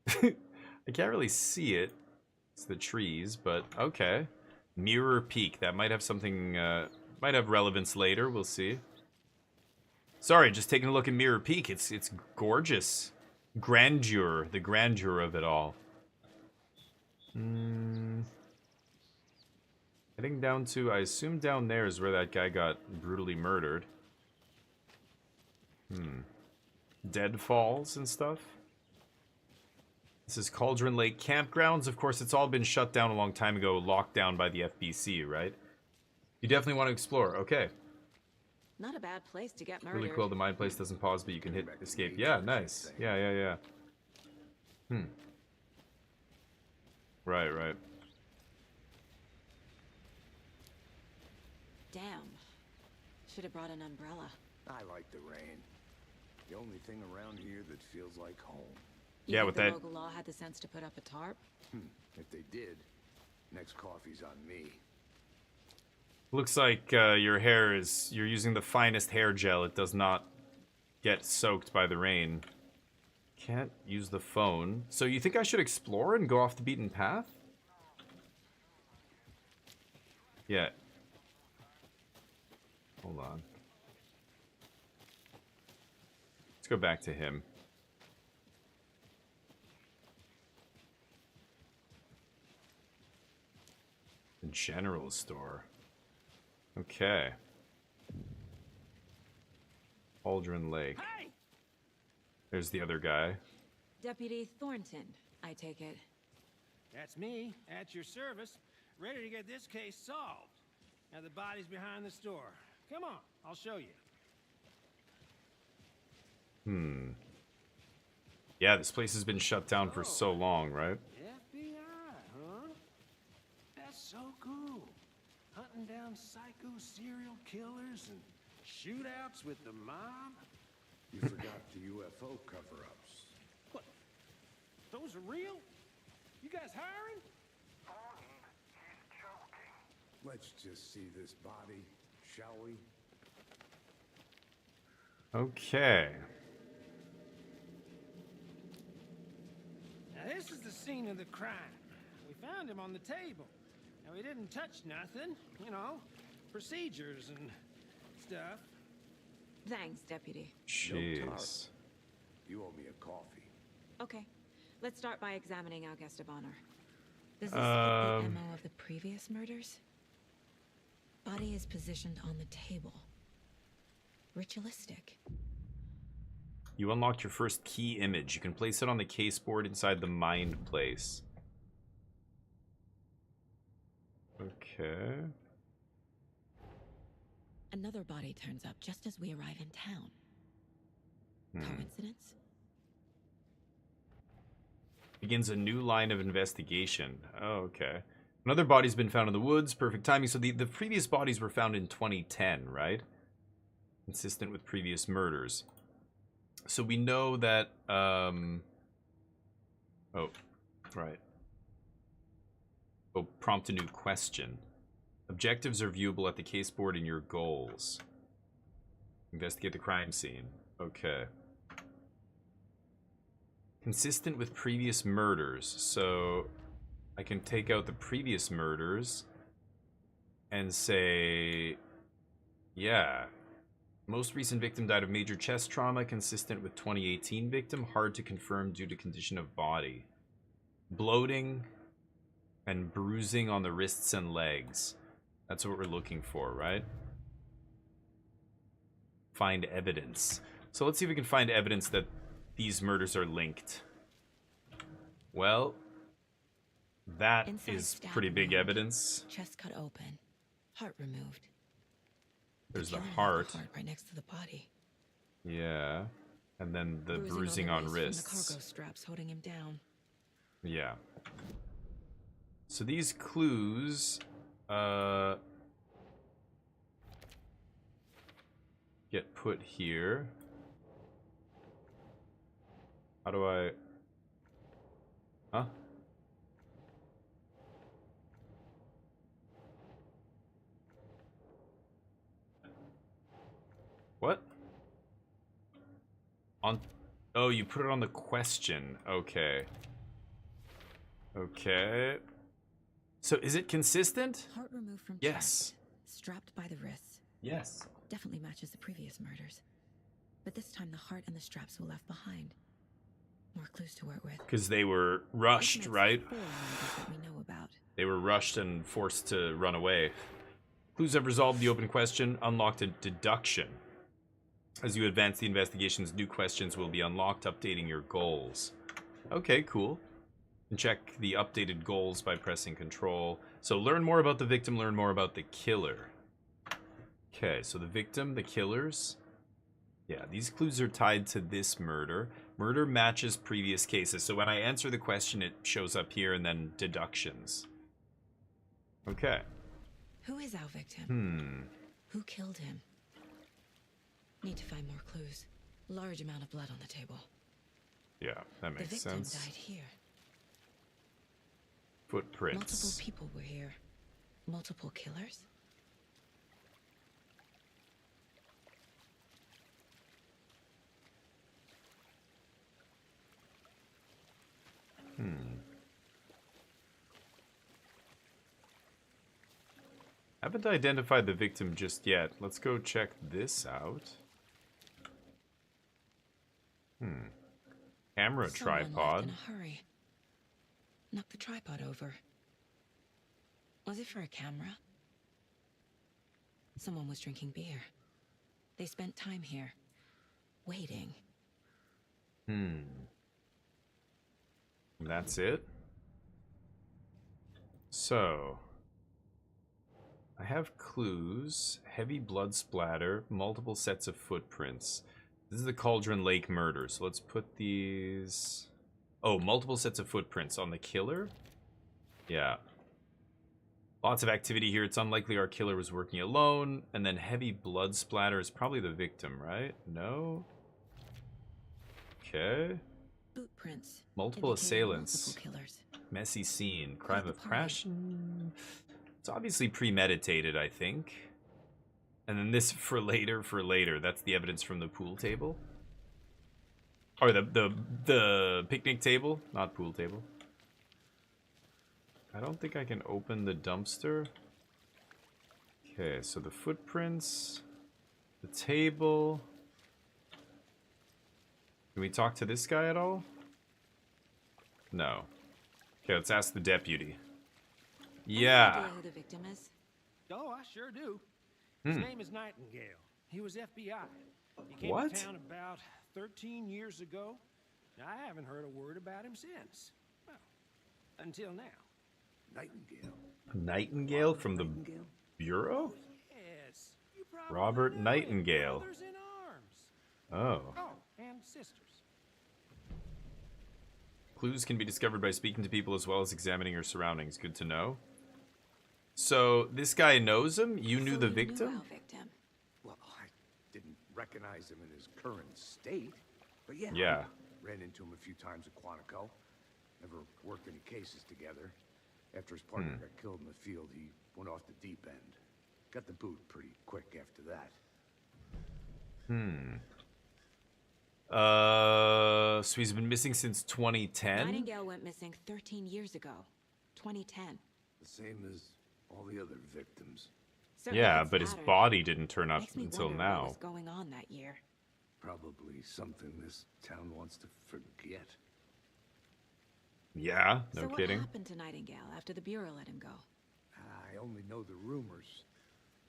I can't really see it. It's the trees, but okay. Mirror Peak. That might have something, might have relevance later. We'll see. Sorry, just taking a look at Mirror Peak. It's gorgeous. Grandeur. The grandeur of it all. Heading down to, I assume down there is where that guy got brutally murdered. Deadfalls and stuff. This is Cauldron Lake Campgrounds. Of course, it's all been shut down a long time ago, locked down by the FBC, right? You definitely want to explore. Okay. Not a bad place to get murdered. Really cool. The mind place doesn't pause, but you can hit escape. Yeah, nice. Yeah. Right. Damn. Should have brought an umbrella. I like the rain. The only thing around here that feels like home. You Yeah, think with the that- local law had the sense to put up a tarp? If they did, next coffee's on me. Looks like your hair is... You're using the finest hair gel. It does not get soaked by the rain. Can't use the phone. So you think I should explore and go off the beaten path? Yeah. Hold on. Let's go back to him. The general store. Okay. Cauldron Lake. Hey! There's the other guy. Deputy Thornton, I take it. That's me, at your service, ready to get this case solved. Now the body's behind the store. Come on, I'll show you. Yeah, this place has been shut down for so long, right? FBI, huh? That's so cool. Hunting down psycho serial killers and shootouts with the mob. You forgot the UFO cover-ups. What? Those are real? You guys hiring? Let's just see this body, shall we? Okay. Now this is the scene of the crime. We found him on the table. Now we didn't touch nothing, you know, procedures and stuff. Thanks, Deputy. Jeez. You owe me a coffee. Okay, let's start by examining our guest of honor. Does this fit the MO of the previous murders? Body is positioned on the table. Ritualistic. You unlocked your first key image. You can place it on the case board inside the mind place. Okay. Another body turns up just as we arrive in town. Coincidence? Begins a new line of investigation. Oh, okay. Another body's been found in the woods. Perfect timing. So the previous bodies were found in 2010, right? Consistent with previous murders. So we know that, oh, right. Oh, prompt a new question. Objectives are viewable at the case board in your goals. Investigate the crime scene. Okay. Consistent with previous murders. So I can take out the previous murders and say, yeah. Most recent victim died of major chest trauma, consistent with 2018 victim. Hard to confirm due to condition of body. Bloating and bruising on the wrists and legs. That's what we're looking for, right? Find evidence. So let's see if we can find evidence that these murders are linked. Well, that is pretty big evidence. Chest cut open. Heart removed. There's the killer had heart. The heart right next to the body. Yeah. And then the bruising on on the wrists. From the cargo straps holding him down. Yeah. So these clues get put here. How do I... Huh? What? On... Oh, you put it on the question. Okay. Okay. So is it consistent? Heart removed from Yes. chest, strapped by the wrists. Yes. Definitely matches the previous murders. But this time the heart and the straps were left behind. More clues to work with. Because they were rushed, This makes right? 4 murders that we know about. They were rushed and forced to run away. Clues have resolved the open question, unlocked a deduction. As you advance the investigations, new questions will be unlocked, updating your goals. Okay, cool. And check the updated goals by pressing Control. So learn more about the victim, learn more about the killer. Okay, so the victim, the killers. Yeah, these clues are tied to this murder. Murder matches previous cases. So when I answer the question, it shows up here and then deductions. Okay. Who is our victim? Who killed him? Need to find more clues. Large amount of blood on the table. Yeah, that The makes victim sense. died here. Footprints. Multiple people were here. Multiple killers? Haven't identified the victim just yet. Let's go check this out. Camera Someone tripod. left in a hurry. Knocked the tripod over. Was it for a camera? Someone was drinking beer. They spent time here, waiting. That's it. So, I have clues, heavy blood splatter, multiple sets of footprints. This is the Cauldron Lake murder, so let's put these... Oh, multiple sets of footprints on the killer? Yeah. Lots of activity here. It's unlikely our killer was working alone. And then heavy blood splatter is probably the victim, right? No? Okay. Footprints. Multiple indicating assailants. Multiple killers. Messy scene. Crime of party. passion. It's obviously premeditated, I think. And then this for later, for later. That's the evidence from the pool table. Or the picnic table, not pool table. I don't think I can open the dumpster. Okay, so the footprints, the table. Can we talk to this guy at all? No. Okay, let's ask the deputy. Yeah. Any idea who the victim is? Oh, I sure do. His name is Nightingale. He was FBI. He came What? to town about 13 years ago. I haven't heard a word about him since. Well, until now. Nightingale. Nightingale from the Bureau? Yes. You probably Robert know him. Nightingale. Brothers in arms. Oh. Oh, and sisters. Clues can be discovered by speaking to people as well as examining your surroundings. Good to know. So, this guy knows him? You knew the victim? Well, I didn't recognize him in his current state, but yeah. Yeah. Ran into him a few times at Quantico. Never worked any cases together. After his partner got killed in the field, he went off the deep end. Got the boot pretty quick after that. So he's been missing since 2010? Nightingale went missing 13 years ago. 2010. The same as all the other victims. Certainly Yeah, it's but his patterned. body didn't turn up Makes me until wonder now. what was going on that year. Probably something this town wants to forget. Yeah, no So kidding. what happened to Nightingale after the Bureau let him go? I only know the rumors.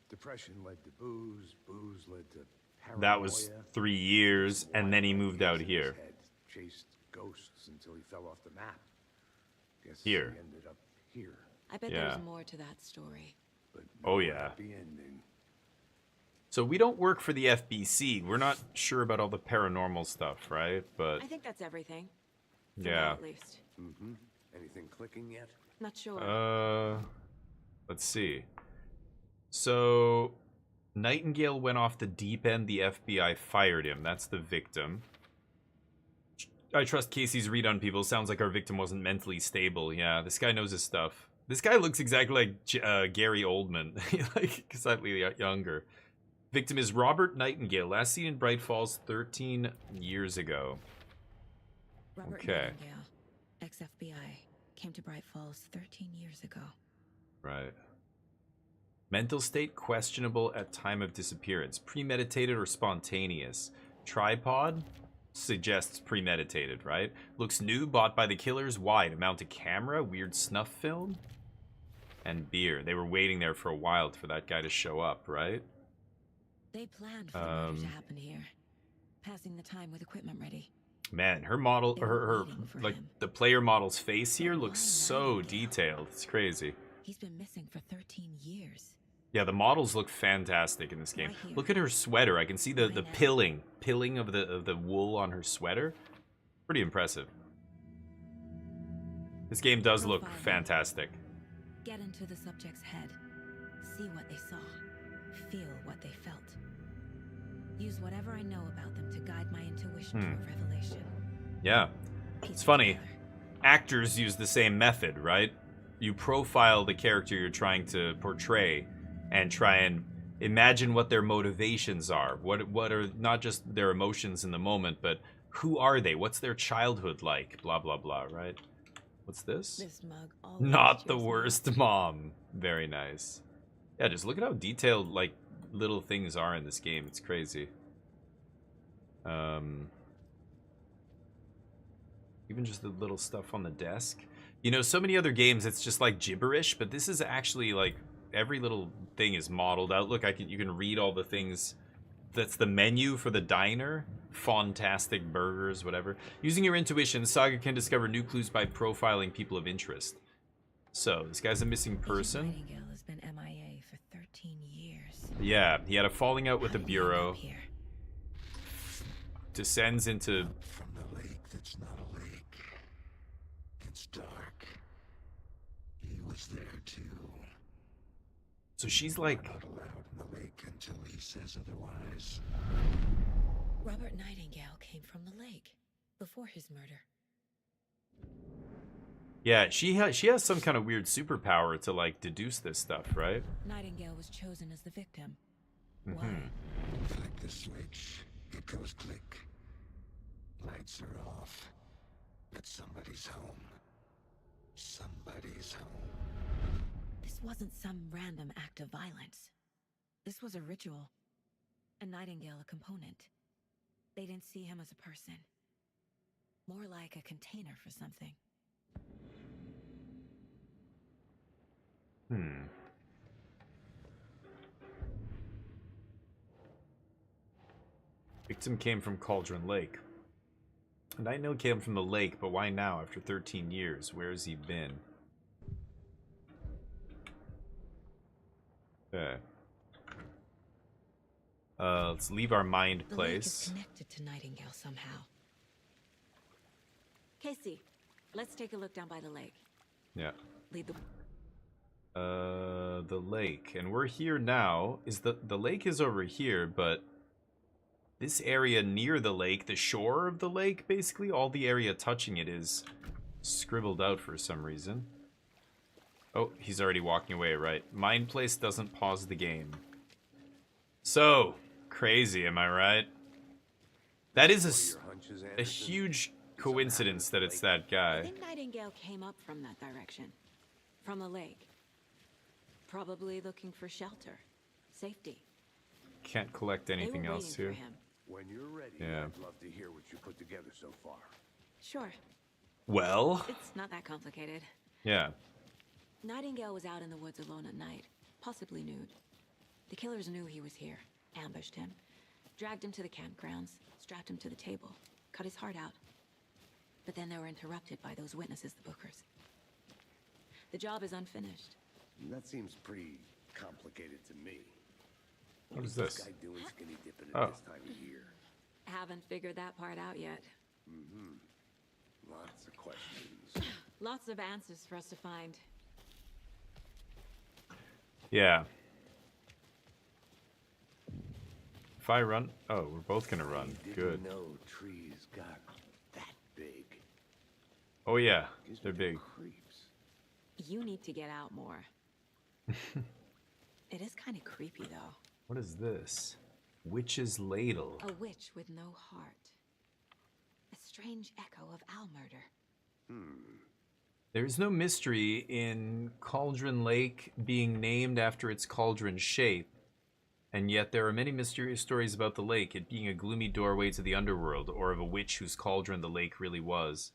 Depression led to booze. Booze led to paranoia. That was 3 years, and then he moved out His here. head chased ghosts until he fell off the map. Guess Here. he ended up here. I bet Yeah. there's more to that story. But Oh, no yeah. happy ending. So we don't work for the FBC. We're not sure about all the paranormal stuff, right? But I think that's everything. For now, yeah. at least. Mm-hmm. Anything clicking yet? Not sure. Let's see. So Nightingale went off the deep end. The FBI fired him. That's the victim. I trust Casey's read on people. Sounds like our victim wasn't mentally stable. Yeah, this guy knows his stuff. This guy looks exactly like Gary Oldman, like slightly younger. Victim is Robert Nightingale, last seen in Bright Falls 13 years ago. Robert Okay. Nightingale, ex-FBI, came to Bright Falls 13 years ago. Right. Mental state questionable at time of disappearance. Premeditated or spontaneous. Tripod suggests premeditated, right? Looks new, bought by the killers. Why? To mount a camera? Weird snuff film? And beer. They were waiting there for a while for that guy to show up, right? They planned for the murder to happen here, passing the time with equipment ready. Man, her model, They were her waiting for like him. the player model's face here But looks why so Nightingale? detailed. It's crazy. He's been missing for 13 years. Yeah, the models look fantastic in this game. Right here. Look at her sweater. I can see the Right now. pilling of the wool on her sweater. Pretty impressive. This game does look Profiling. fantastic. Get into the subject's head. See what they saw. Feel what they felt. Use whatever I know about them to guide my intuition to a revelation. Yeah. Piece It's it funny. together. Actors use the same method, right? You profile the character you're trying to portray and try and imagine what their motivations are. What are not just their emotions in the moment, but who are they? What's their childhood like? Blah, blah, blah, right? What's this? This mug always Not the cheers me up. worst mom. Very nice. Yeah, just look at how detailed, like, little things are in this game. It's crazy. Even just the little stuff on the desk. You know, so many other games, it's just like gibberish, but this is actually like every little thing is modeled out. Look, you can read all the things. That's the menu for the diner. Fantastic burgers, whatever. Using your intuition, Saga can discover new clues by profiling people of interest. So, this guy's a missing Agent person. Nightingale has been MIA for 13 years. Yeah, he had a falling out with the How did he end Bureau. up here? Descends into... From the lake that's not a lake. It's dark. He was there too. So she's like... Not allowed in the lake until he says otherwise. Robert Nightingale came from the lake before his murder. Yeah, she has some kind of weird superpower to like deduce this stuff, right? Nightingale was chosen as the victim. Mm-hmm. Why? Flick the switch, it goes click. Lights are off. But somebody's home. Somebody's home. This wasn't some random act of violence. This was a ritual. And Nightingale a component. They didn't see him as a person. More like a container for something. Victim came from Cauldron Lake. Nightingale came from the lake, but why now, after 13 years? Where has he been? Okay. Let's leave our mind The lake is place. connected to Nightingale somehow. Casey, let's take a look down by the lake. Yeah. Lead the... The lake. And we're here now. The lake is over here, but this area near the lake, the shore of the lake, basically, all the area touching it is scribbled out for some reason. Oh, he's already walking away, right? Mind place doesn't pause the game. So, crazy, am I right? That is a huge coincidence that it's that I guy. think Nightingale came up from that direction. From the lake. Probably looking for shelter. Safety. Can't collect anything They were else waiting here. for him. When you're ready, Yeah. I'd love to hear what you put together so far. Sure. Well, It's not that complicated. yeah. Nightingale was out in the woods alone at night, possibly nude. The killers knew he was here, ambushed him, dragged him to the campgrounds, strapped him to the table, cut his heart out. But then they were interrupted by those witnesses, the Bookers. The job is unfinished. That seems pretty complicated to me. What is This this? guy doing skinny dipping Oh. at this time of year. Haven't figured that part out yet. Lots of questions. Lots of answers for us to find. Yeah. If I run... Oh, we're both gonna run. Didn't Good. know trees got that big. Oh yeah, Gives me they're the big. creeps. You need to get out more. It is kind of creepy, though. What is this? Witch's Ladle. A witch with no heart. A strange echo of owl murder. There's no mystery in Cauldron Lake being named after its cauldron shape, and yet there are many mysterious stories about the lake, it being a gloomy doorway to the underworld, or of a witch whose cauldron the lake really was.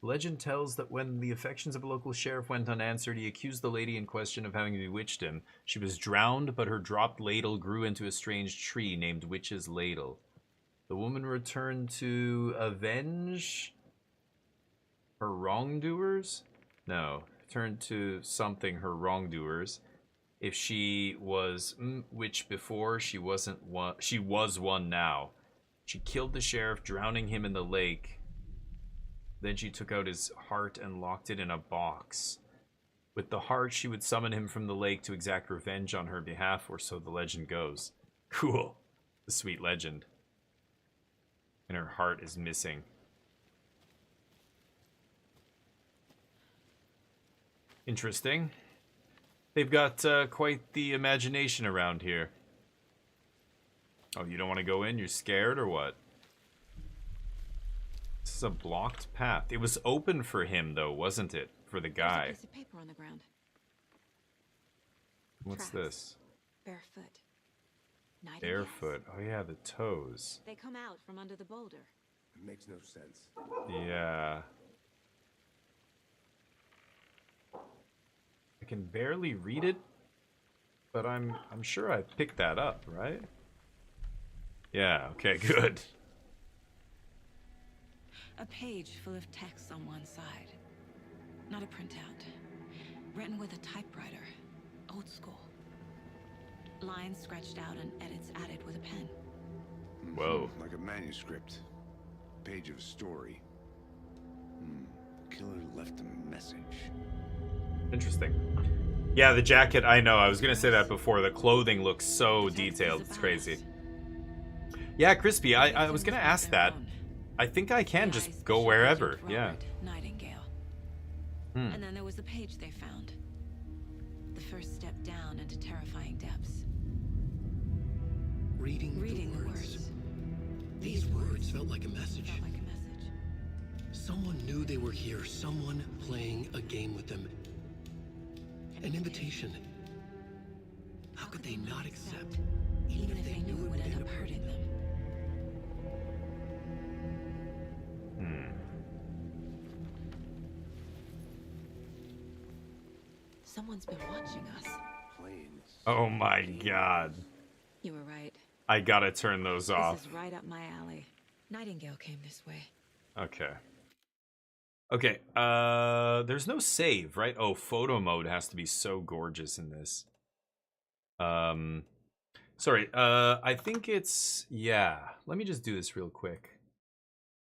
Legend tells that when the affections of a local sheriff went unanswered, he accused the lady in question of having bewitched him. She was drowned, but her dropped ladle grew into a strange tree named Witch's Ladle. The woman returned to avenge her wrongdoers? No, returned to something her wrongdoers. If she was witch before, she wasn't one. She was one now. She killed the sheriff, drowning him in the lake. Then she took out his heart and locked it in a box. With the heart, she would summon him from the lake to exact revenge on her behalf, or so the legend goes. Cool. The sweet legend. And her heart is missing. Interesting. They've got quite the imagination around here. Oh, you don't want to go in? You're scared or what? This is a blocked path. It was open for him, though, wasn't it? For the There's guy. a piece of paper on the ground. What's Tracks. this? Barefoot. Nightingales. Barefoot. Oh, yeah, the toes. They come out from under the boulder. It makes no sense. Yeah. I can barely read it, but I'm sure I picked that up, right? Yeah, okay, good. A page full of text on one side. Not a printout. Written with a typewriter. Old school. Lines scratched out and edits added with a pen. Whoa. Like a manuscript. Page of a story. Killer left a message. Interesting. Yeah, the jacket, I know. I was going to say that before. The clothing looks so The text is detailed. It's about crazy. us. Yeah, Crispy, I Victims was going to left ask their that. own. I think I can The just eyes go showed wherever. Agent Yeah. Robert Nightingale. And then there was the page they found. The first step down into terrifying depths. Reading the words. These words felt like a message. Felt like a message. Someone knew they were here. Someone playing a game with them. An invitation. How could they not accept? Even if they knew it would end up hurting them. Someone's been watching us. Oh my god. You were right. I gotta turn those off. This is right up my alley. Nightingale came this way. Okay. Okay, there's no save, right? Oh, photo mode has to be so gorgeous in this. Sorry, I think it's, yeah. Let me just do this real quick.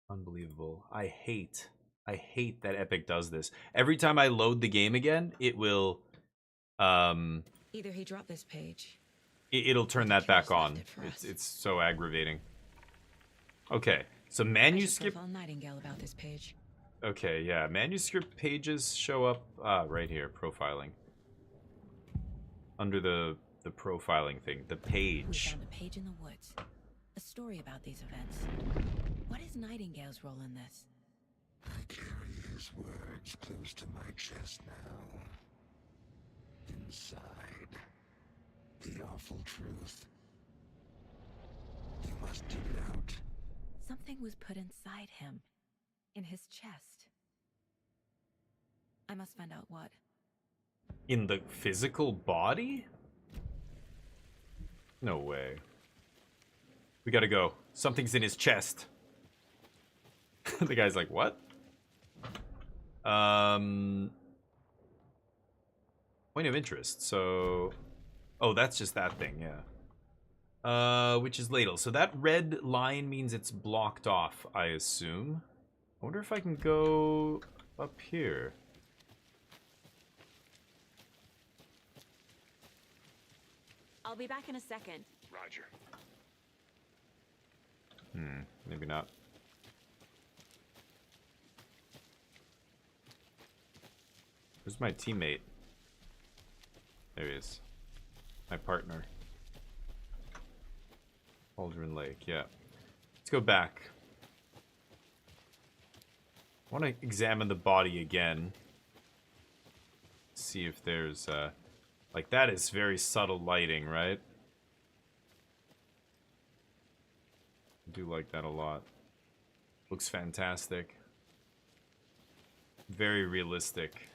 Unbelievable. I hate that Epic does this. Every time I load the game again, it will, Either he dropped this page. It'll turn that back on. It's so aggravating. Okay, so manuscript. I should profile Nightingale about this page. Okay, yeah, manuscript pages show up right here, profiling. Under the profiling thing, the page. We found a page in the woods. A story about these events. What is Nightingale's role in this? I carry his words close to my chest now. Inside, the awful truth. You must dig it out. Something was put inside him. In his chest. I must find out what. In the physical body? No way. We gotta go. Something's in his chest. The guy's like, what? Point of interest. So, oh, that's just that thing, yeah. Which is ladle. So that red line means it's blocked off, I assume. I wonder if I can go up here. I'll be back in a second. Roger. Maybe not. Where's my teammate? There he is. My partner. Aldrin Lake, yeah. Let's go back. I want to examine the body again. See if there's, like, that is very subtle lighting, right? I do like that a lot. Looks fantastic. Very realistic.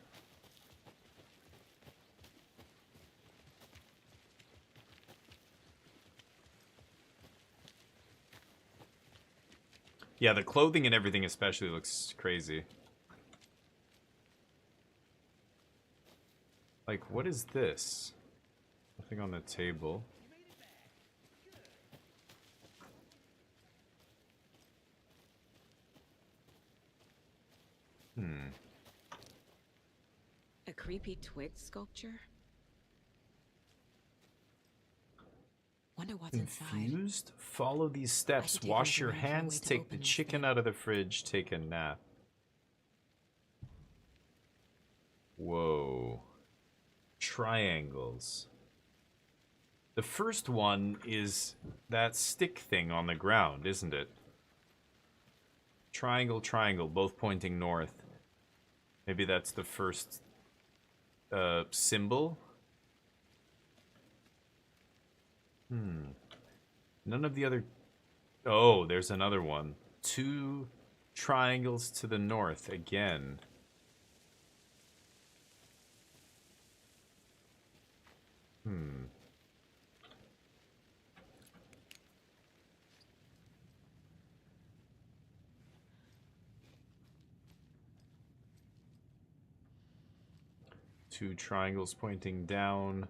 Yeah, the clothing and everything especially looks crazy. Like, what is this? Nothing on the table. A creepy twig sculpture? Wonder what's inside. Confused? Follow these steps. take Wash a your look around for a way hands, to take the open this chicken thing. out of the fridge, take a nap. Whoa. Triangles. The first one is that stick thing on the ground, isn't it? Triangle, triangle, both pointing north. Maybe that's the first symbol? None of the other... Oh, there's another one. 2 triangles to the north again. Two triangles pointing down.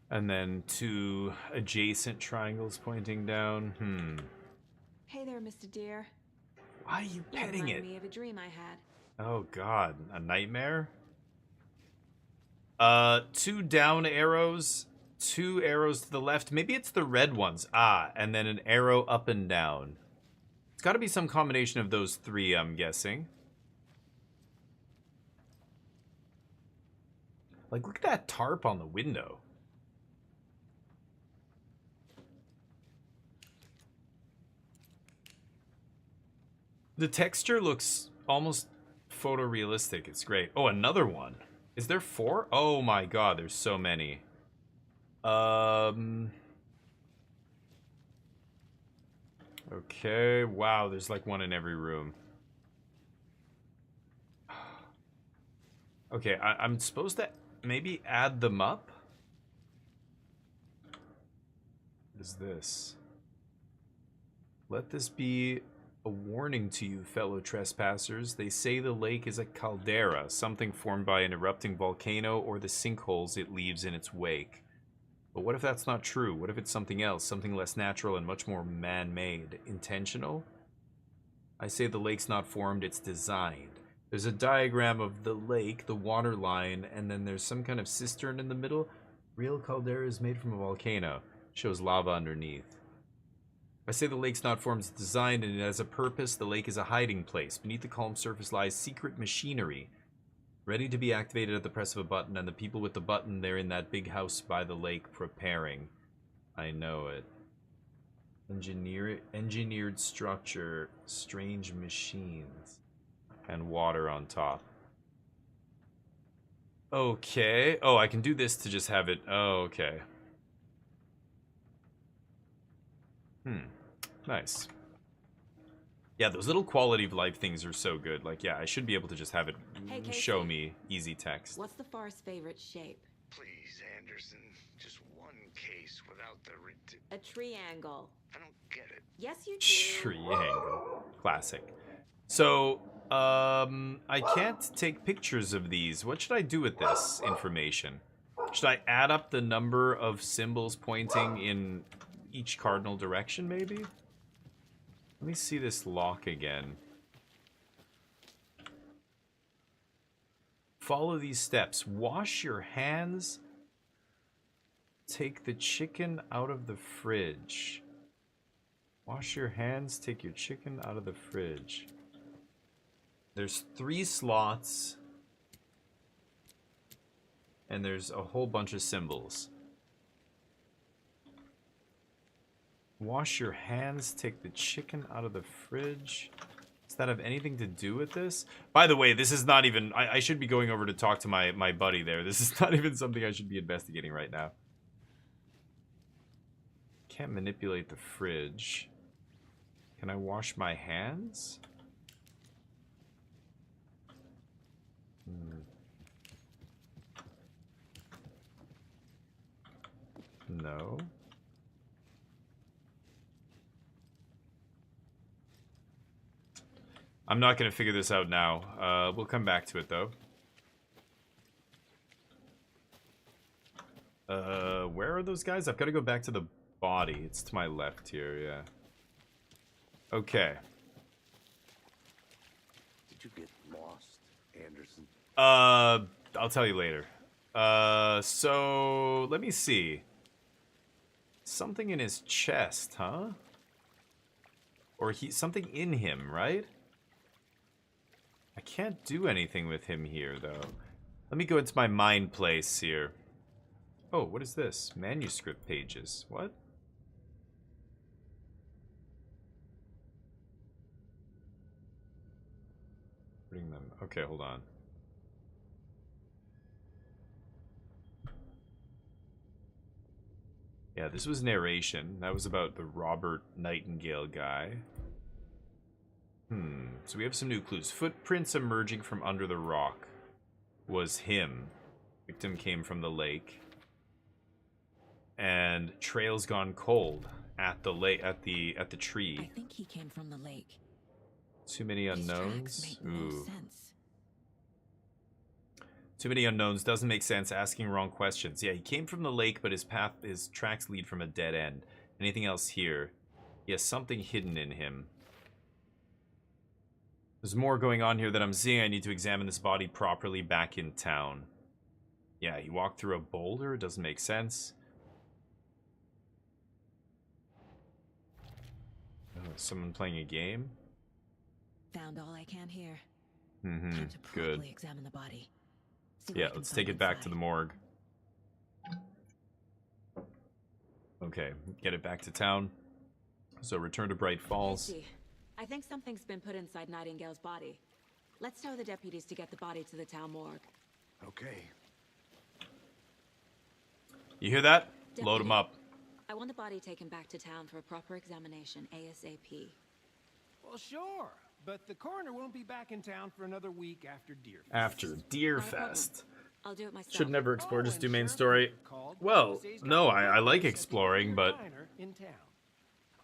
And then 2 adjacent triangles pointing down. Hey there, Mr. Deer. Why are you You petting reminded it? me of a dream I had. Oh god, a nightmare? 2 down arrows, 2 arrows to the left. Maybe it's the red ones. Ah, and then an arrow up and down. It's got to be some combination of those 3, I'm guessing. Like, look at that tarp on the window. The texture looks almost photorealistic. It's great. Oh, another one. Is there 4? Oh my god, there's so many. Okay, wow, there's like one in every room. Okay, I'm supposed to maybe add them up? What is this? Let this be a warning to you, fellow trespassers. They say the lake is a caldera, something formed by an erupting volcano or the sinkholes it leaves in its wake. But what if that's not true? What if it's something else, something less natural and much more man-made? Intentional? I say the lake's not formed, it's designed. There's a diagram of the lake, the water line, and then there's some kind of cistern in the middle. Real caldera is made from a volcano. Shows lava underneath. I say the lake's not formed, it's designed, and it has a purpose. The lake is a hiding place. Beneath the calm surface lies secret machinery, ready to be activated at the press of a button, and the people with the button, they're in that big house by the lake preparing. I know it. Engineered structure, strange machines, and water on top. Okay. Oh, I can do this to just have it. Oh, okay. Nice. Yeah, those little quality of life things are so good. Like, yeah, I should be able to just have it show me easy text. What's the far's favorite shape? Please, Anderson, just one case without the A triangle. I don't get it. Yes, you do. Triangle. Classic. So, I can't take pictures of these. What should I do with this information? Should I add up the number of symbols pointing in each cardinal direction, maybe? Let me see this lock again. Follow these steps. Wash your hands. Take the chicken out of the fridge. Wash your hands. Take your chicken out of the fridge. There's 3 slots. And there's a whole bunch of symbols. Wash your hands, take the chicken out of the fridge. Does that have anything to do with this? By the way, this is not even... I should be going over to talk to my buddy there. This is not even something I should be investigating right now. Can't manipulate the fridge. Can I wash my hands? No. I'm not going to figure this out now. We'll come back to it, though. Where are those guys? I've got to go back to the body. It's to my left here, yeah. Okay. Did you get lost, Anderson? I'll tell you later. So, let me see. Something in his chest, huh? Or something in him, right? I can't do anything with him here, though. Let me go into my mind place here. Oh, what is this? Manuscript pages. What? Bring them. Okay, hold on. Yeah, this was narration. That was about the Robert Nightingale guy. So we have some new clues. Footprints emerging from under the rock. Was him. Victim came from the lake. And trails gone cold at the lake at the tree. I think he came from the lake. Too many unknowns. His tracks make no sense. Too many unknowns doesn't make sense. Asking wrong questions. Yeah, he came from the lake, but his tracks lead from a dead end. Anything else here? He has something hidden in him. There's more going on here that I'm seeing. I need to examine this body properly back in town. Yeah, he walked through a boulder. It doesn't make sense. Oh, someone playing a game? Found all I can here. Mm-hmm. Time to Good. properly examine the body. See what Yeah, I can let's find take it back to inside. the morgue. Okay, get it back to town. So return to Bright Falls. Casey, I think something's been put inside Nightingale's body. Let's tell the deputies to get the body to the town morgue. Okay. You hear that? Load Deputy, them up. I want the body taken back to town for a proper examination ASAP. Well, sure. But the coroner won't be back in town for another week after Deer Fest. After Deer Not a problem. Fest. I'll do it myself. Should never explore, just and do main Sheriff story. Baker called. Well, He says he's got no, a I like witness at the exploring, Deer but Diner in town.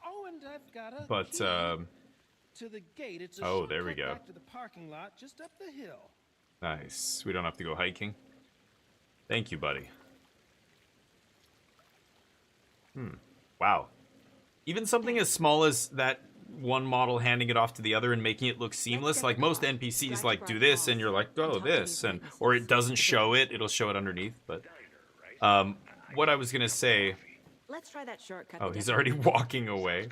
Oh, and I've got a but key to the gate. It's a oh, there we shortcut go. back to the parking lot just up the hill. Nice. We don't have to go hiking. Thank you, buddy. Wow. Even something as small as that one model handing it off to the other and making it look seamless, like most NPCs like do this and you're like, oh, this, and or it doesn't show it, it'll show it underneath. But what I was gonna say, Let's try that shortcut. oh, the he's deputy- already walking away.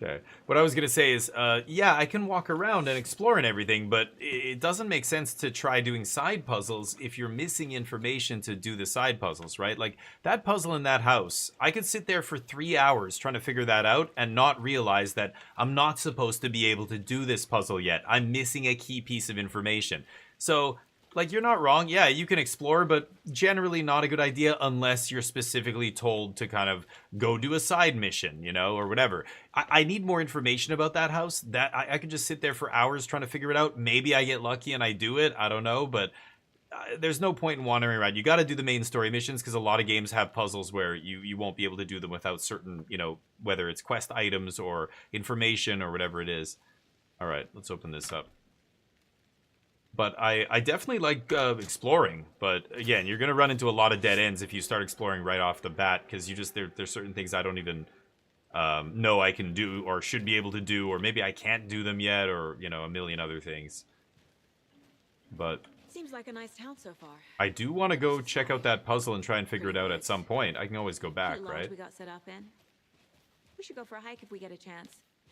Okay. What I was gonna say is, yeah, I can walk around and explore and everything, but it doesn't make sense to try doing side puzzles if you're missing information to do the side puzzles, right? Like that puzzle in that house, I could sit there for 3 hours trying to figure that out and not realize that I'm not supposed to be able to do this puzzle yet. I'm missing a key piece of information. So, like, you're not wrong. Yeah, you can explore, but generally not a good idea unless you're specifically told to kind of go do a side mission, you know, or whatever. I need more information about that house. That I could just sit there for hours trying to figure it out. Maybe I get lucky and I do it. I don't know, but there's no point in wandering around. You got to do the main story missions because a lot of games have puzzles where you won't be able to do them without certain, you know, whether it's quest items or information or whatever it is. All right, let's open this up. But I definitely like exploring. But again, you're going to run into a lot of dead ends if you start exploring right off the bat. Because you just there's certain things I don't even know I can do or should be able to do. Or maybe I can't do them yet. Or, you know, a million other things. But Seems like a nice town so far. I do want to go check out that puzzle and try and figure it out at some point. I can always go back, Cute lodge right? we got set up in. We should go for a hike if we get a chance.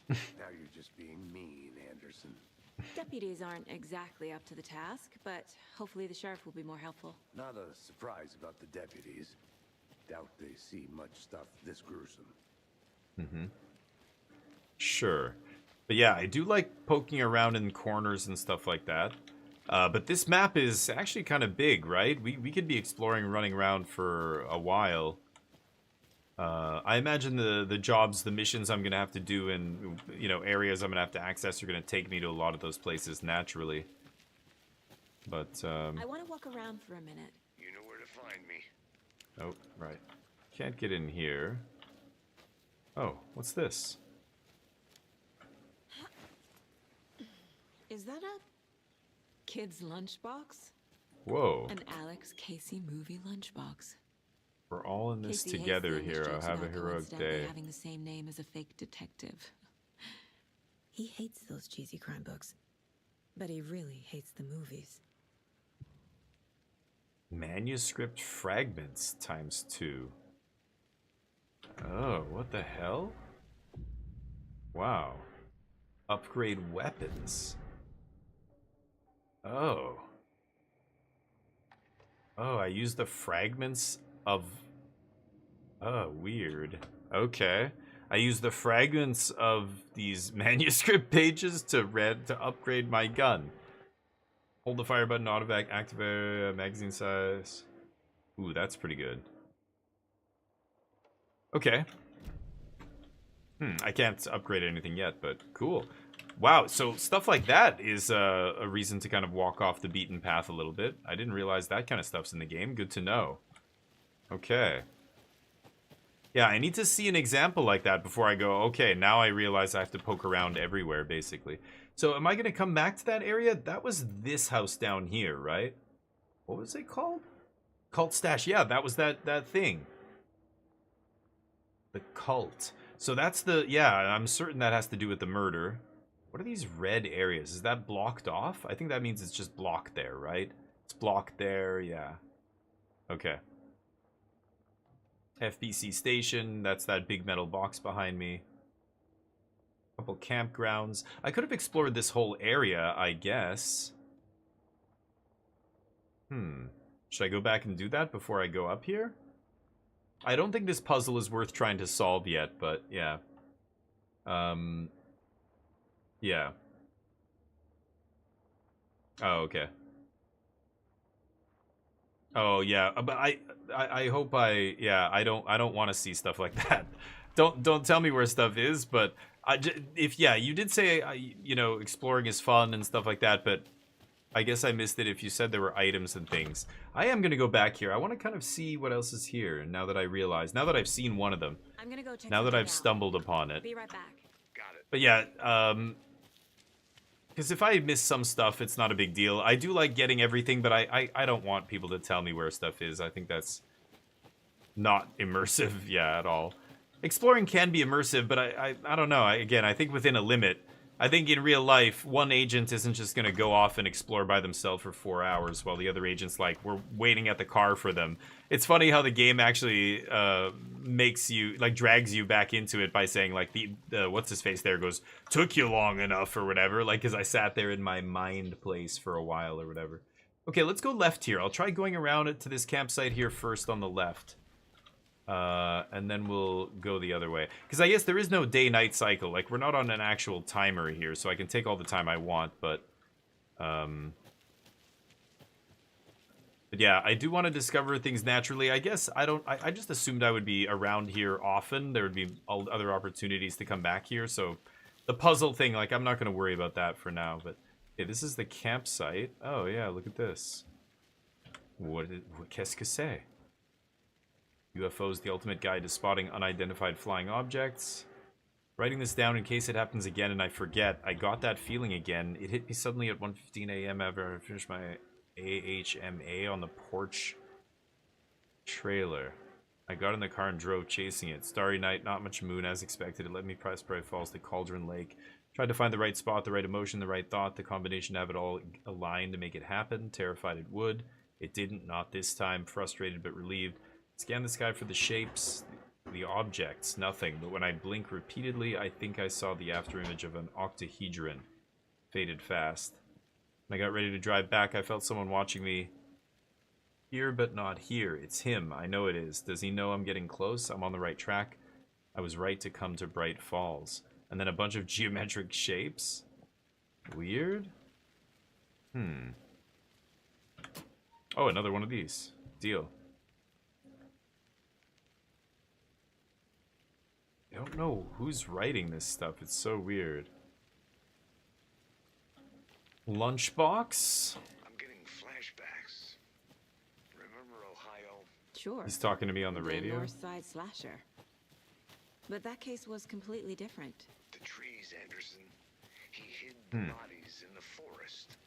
Now you're just being mean, Anderson. Deputies aren't exactly up to the task, but hopefully the sheriff will be more helpful. Not a surprise about the deputies. Doubt they see much stuff this gruesome. Mm-hmm. Sure. But yeah, I do like poking around in corners and stuff like that. But this map is actually kind of big, right? We could be exploring, running around for a while. I imagine the jobs, the missions I'm going to have to do in, you know, areas I'm going to have to access are going to take me to a lot of those places naturally. But, I want to walk around for a minute. You know where to find me. oh, right. Can't get in here. Oh, what's this? Is that a kid's lunchbox? Whoa. An Alex Casey movie lunchbox. We're all in this Casey hates together the English here. jokes Have a about heroic coincidentally day. having the same name as a fake detective. He hates those cheesy crime books, but he really hates the movies. Manuscript fragments ×2. Oh, what the hell? Wow. Upgrade weapons. Oh. Oh, I used the fragments of... Oh, weird. Okay. I used the fragments of these manuscript pages to upgrade my gun. Hold the fire button, autovac, activate magazine size. Ooh, that's pretty good. Okay. I can't upgrade anything yet, but cool. Wow, so stuff like that is a reason to kind of walk off the beaten path a little bit. I didn't realize that kind of stuff's in the game. Good to know. Okay. Yeah, I need to see an example like that before I go, okay, now I realize I have to poke around everywhere, basically. So am I going to come back to that area? That was this house down here, right? What was it called? Cult Stash. Yeah, that was that thing. The cult. So that's the... Yeah, I'm certain that has to do with the murder. What are these red areas? Is that blocked off? I think that means it's just blocked there, right? It's blocked there, yeah. Okay. FBC station, that's that big metal box behind me. Couple campgrounds. I could have explored this whole area, I guess. Should I go back and do that before I go up here? I don't think this puzzle is worth trying to solve yet, but yeah. Yeah. Oh, okay. Oh, yeah, but I hope yeah, I don't want to see stuff like that. Don't tell me where stuff is, but if yeah, you did say you know, exploring is fun and stuff like that, but I guess I missed it if you said there were items and things. I am gonna go back here. I want to kind of see what else is here. Now that I realize, now that I've seen one of them, I'm gonna go check now that something I've out. stumbled upon it. Be right back. Got it. But yeah, because if I miss some stuff, it's not a big deal. I do like getting everything, but I don't want people to tell me where stuff is. I think that's not immersive, yeah, at all. Exploring can be immersive, but I don't know. Again, I think within a limit. I think in real life, one agent isn't just going to go off and explore by themselves for 4 hours while the other agent's like, we're waiting at the car for them. It's funny how the game actually makes you, like, drags you back into it by saying, like, the what's-his-face there goes, took you long enough or whatever, like, because I sat there in my mind place for a while or whatever. Okay, let's go left here. I'll try going around it to this campsite here first on the left. And then we'll go the other way. Because I guess there is no day-night cycle. Like, we're not on an actual timer here, so I can take all the time I want, but yeah, I do want to discover things naturally. I guess I just assumed I would be around here often. There would be other opportunities to come back here, so the puzzle thing, like, I'm not going to worry about that for now, but okay, this is the campsite. Oh, yeah, look at this. Qu'est-ce que c'est? UFOs, the ultimate guide to spotting unidentified flying objects. Writing this down in case it happens again and I forget. I got that feeling again. It hit me suddenly at 1:15 a.m. after I finished my AHMA on the porch trailer. I got in the car and drove chasing it. Starry night, not much moon as expected. It led me past Bright Falls to Cauldron Lake. Tried to find the right spot, the right emotion, the right thought, the combination to have it all aligned to make it happen. Terrified it would. It didn't, not this time. Frustrated but relieved. Scan the sky for the shapes, the objects, nothing. But when I blink repeatedly, I think I saw the afterimage of an octahedron. Faded fast. When I got ready to drive back, I felt someone watching me. Here but not here. It's him. I know it is. Does he know I'm getting close? I'm on the right track. I was right to come to Bright Falls. And then a bunch of geometric shapes. Weird. Oh, another one of these. Deal. I don't know who's writing this stuff. It's so weird. Lunchbox? I'm getting flashbacks. Remember Ohio? Sure. He's talking to me on the The radio. North Side Slasher. But that case was completely different. The trees, Anderson. He hid the bodies in the forest.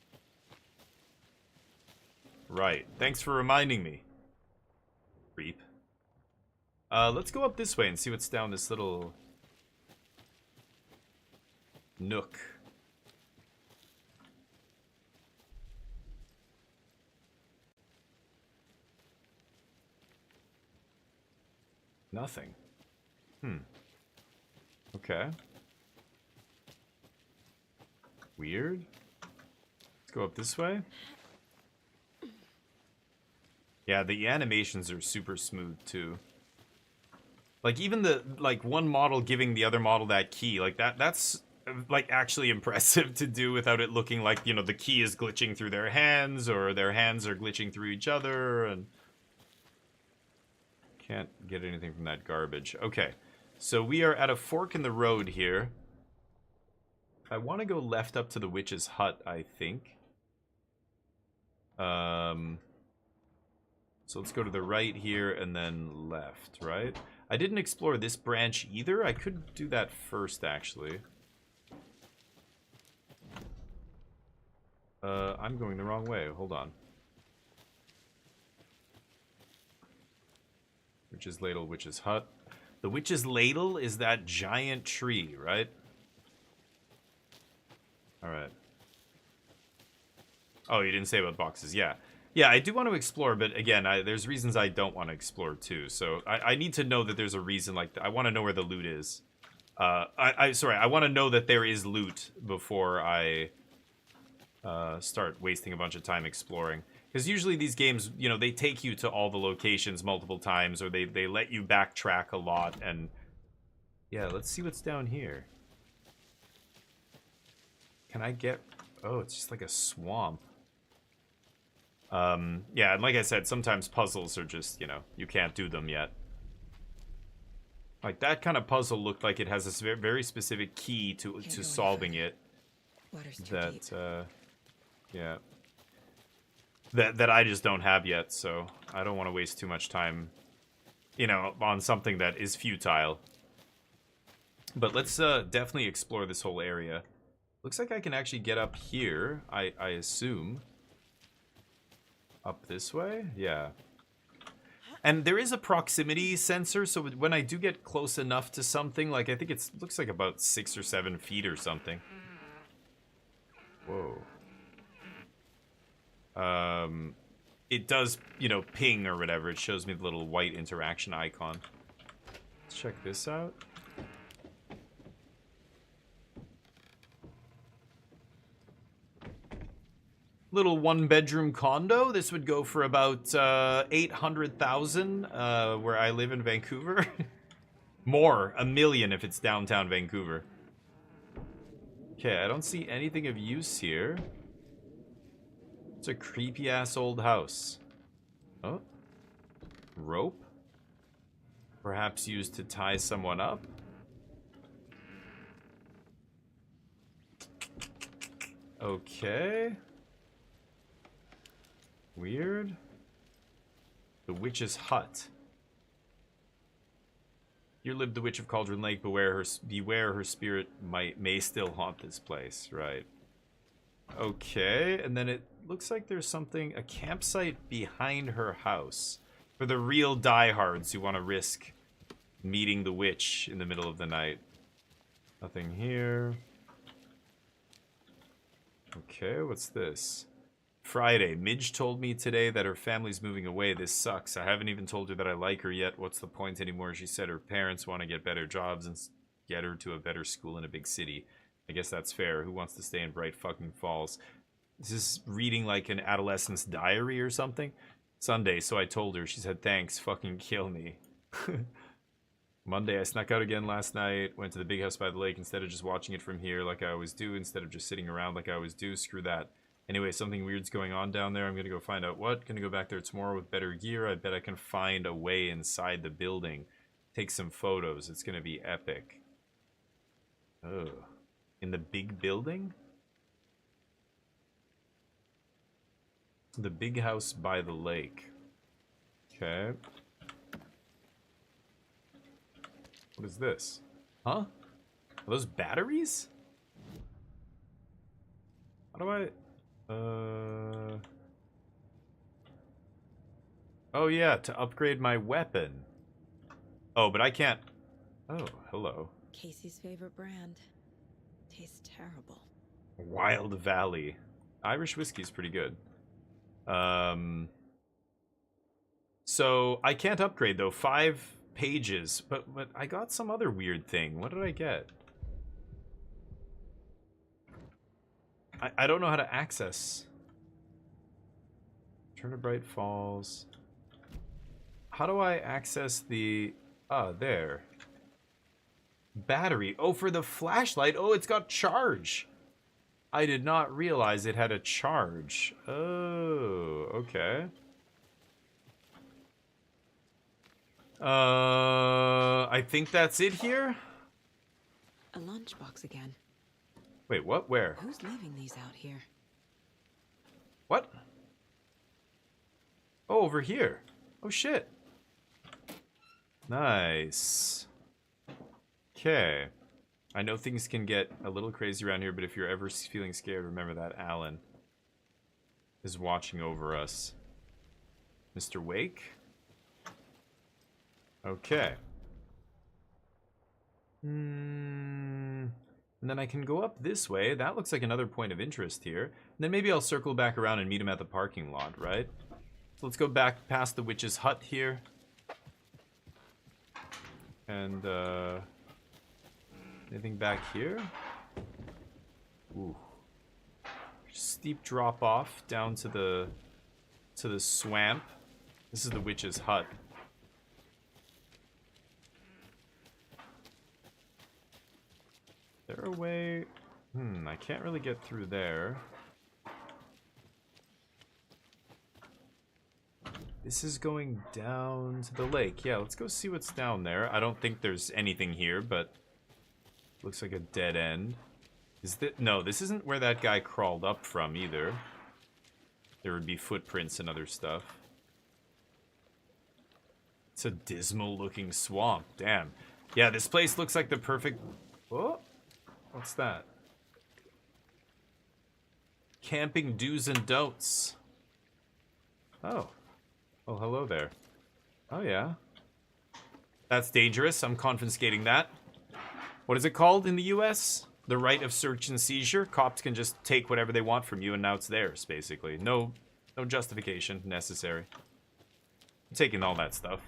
Right. Thanks for reminding me. Creep. Let's go up this way and see what's down this little nook. Nothing. Okay. Weird. Let's go up this way. Yeah, the animations are super smooth too. Like, even the, like, one model giving the other model that key, like, that's, like, actually impressive to do without it looking like, you know, the key is glitching through their hands, or their hands are glitching through each other, and... Can't get anything from that garbage. Okay, so we are at a fork in the road here. I want to go left up to the witch's hut, I think. So let's go to the right here, and then left, right? I didn't explore this branch either. I could do that first, actually. I'm going the wrong way. Hold on. Witch's Ladle, Witch's Hut. The Witch's Ladle is that giant tree, right? Alright. Oh, you didn't say about boxes. Yeah. Yeah, I do want to explore, but again, there's reasons I don't want to explore too. So I need to know that there's a reason. Like, I want to know where the loot is. Sorry, I want to know that there is loot before I start wasting a bunch of time exploring. Because usually these games, you know, they take you to all the locations multiple times, or they let you backtrack a lot. And yeah, let's see what's down here. Can I get... Oh, it's just like a swamp. Yeah, and like I said, sometimes puzzles are just, you know, you can't do them yet. Like, that kind of puzzle looked like it has a very specific key to solving it. That, yeah. That I just don't have yet, so I don't want to waste too much time, you know, on something that is futile. But let's definitely explore this whole area. Looks like I can actually get up here, I assume. Up this way? Yeah. And there is a proximity sensor, so when I do get close enough to something, like I think it looks like about 6 or 7 feet or something. Whoa. It does, you know, ping or whatever. It shows me the little white interaction icon. Let's check this out. Little 1-bedroom condo. This would go for about 800,000 where I live in Vancouver. More, $1 million if it's downtown Vancouver. Okay, I don't see anything of use here. It's a creepy ass old house. Oh, rope. Perhaps used to tie someone up. Okay. Weird. The witch's hut. Here lived the witch of Cauldron Lake. Beware her spirit may still haunt this place. Right. Okay, and then it looks like there's something, a campsite behind her house. For the real diehards who want to risk meeting the witch in the middle of the night. Nothing here. Okay, what's this? Friday. Midge told me today that her family's moving away. This sucks. I haven't even told her that I like her yet. What's the point anymore? She said her parents want to get better jobs and get her to a better school in a big city. I guess that's fair. Who wants to stay in Bright fucking Falls? Is this reading like an adolescent's diary or something? Sunday, so I told her. She said, thanks, fucking kill me. Monday, I snuck out again last night. Went to the big house by the lake instead of just watching it from here like I always do. Instead of just sitting around like I always do. Screw that. Anyway, something weird's going on down there. I'm gonna go find out what. Gonna go back there tomorrow with better gear. I bet I can find a way inside the building. Take some photos. It's gonna be epic. Oh. In the big building? The big house by the lake. Okay. What is this? Huh? Are those batteries? How do I... Oh yeah, to upgrade my weapon. Oh, but I can't... Oh, hello. Casey's favorite brand. Tastes terrible. Wild Valley. Irish whiskey's pretty good. So I can't upgrade though. 5 pages, but I got some other weird thing. What did I get? I don't know how to access. Turn to Bright Falls. How do I access the... Ah, there. Battery. Oh, for the flashlight. Oh, it's got charge. I did not realize it had a charge. Oh, okay. I think that's it here. A lunchbox again. Wait, what? Where? Who's leaving these out here? What? Oh, over here. Oh, shit. Nice. Okay. I know things can get a little crazy around here, but if you're ever feeling scared, remember that Alan is watching over us. Mr. Wake? Okay. And then I can go up this way. That looks like another point of interest here. And then maybe I'll circle back around and meet him at the parking lot, right? So let's go back past the witch's hut here. And, anything back here? Ooh. Steep drop off down to the to the swamp. This is the witch's hut. Is there a way? I can't really get through there. This is going down to the lake. Yeah, let's go see what's down there. I don't think there's anything here, but looks like a dead end. Is that no? This isn't where that guy crawled up from either. There would be footprints and other stuff. It's a dismal-looking swamp. Damn. Yeah, this place looks like the perfect. Oh, what's that? Camping do's and don'ts. Oh. Oh, hello there. Oh, yeah. That's dangerous. I'm confiscating that. What is it called in the US? The right of search and seizure. Cops can just take whatever they want from you and now it's theirs, basically. No justification necessary. I'm taking all that stuff.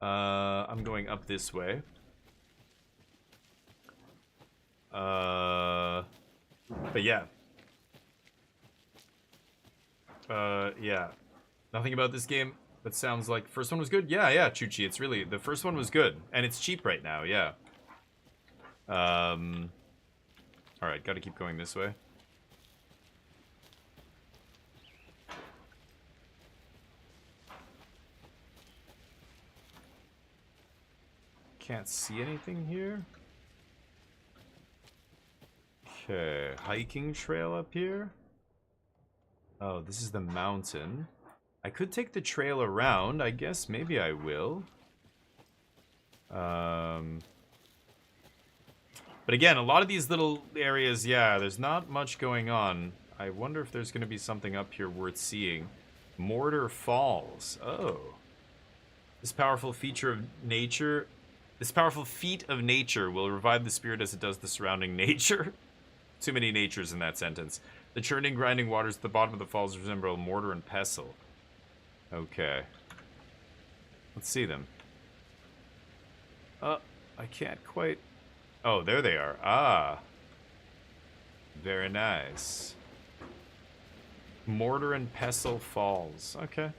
I'm going up this way. But yeah. Yeah. Nothing about this game, but sounds like first one was good. Yeah, Chuchi. It's really the first one was good, and it's cheap right now. Yeah. All right, got to keep going this way. Can't see anything here. Okay, hiking trail up here. Oh, this is the mountain. I could take the trail around. I guess maybe I will. But again, a lot of these little areas, yeah, there's not much going on. I wonder if there's going to be something up here worth seeing. Mortar Falls. Oh. This powerful feat of nature will revive the spirit as it does the surrounding nature. Too many natures in that sentence. The churning, grinding waters at the bottom of the falls resemble mortar and pestle. Okay. Let's see them. I can't quite... Oh, there they are. Ah. Very nice. Mortar and Pestle Falls. Okay.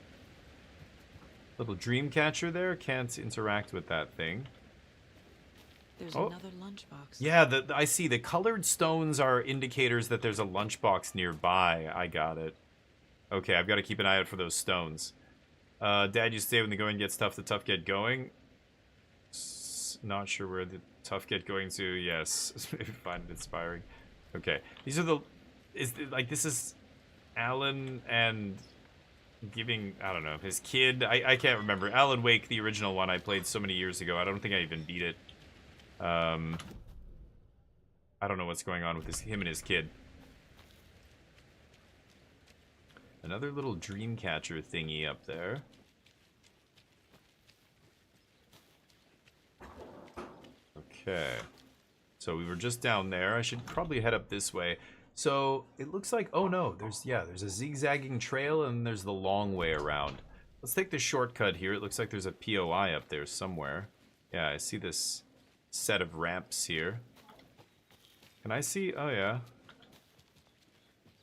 Little dream catcher there. Can't interact with that thing. There's another lunchbox. Yeah, I see. The colored stones are indicators that there's a lunchbox nearby. I got it. Okay, I've got to keep an eye out for those stones. Dad, you stay when the going gets tough, the tough get going. Not sure where the tough get going to. Yes, maybe find it inspiring. Okay, these are the... This is Alan and giving, I don't know, his kid. I can't remember. Alan Wake, the original one I played so many years ago. I don't think I even beat it. I don't know what's going on with him and his kid. Another little dream catcher thingy up there. Okay. So we were just down there. I should probably head up this way. So it looks like, oh no, there's a zigzagging trail and there's the long way around. Let's take the shortcut here. It looks like there's a POI up there somewhere. Yeah, I see this set of ramps here. Can I see? Oh yeah.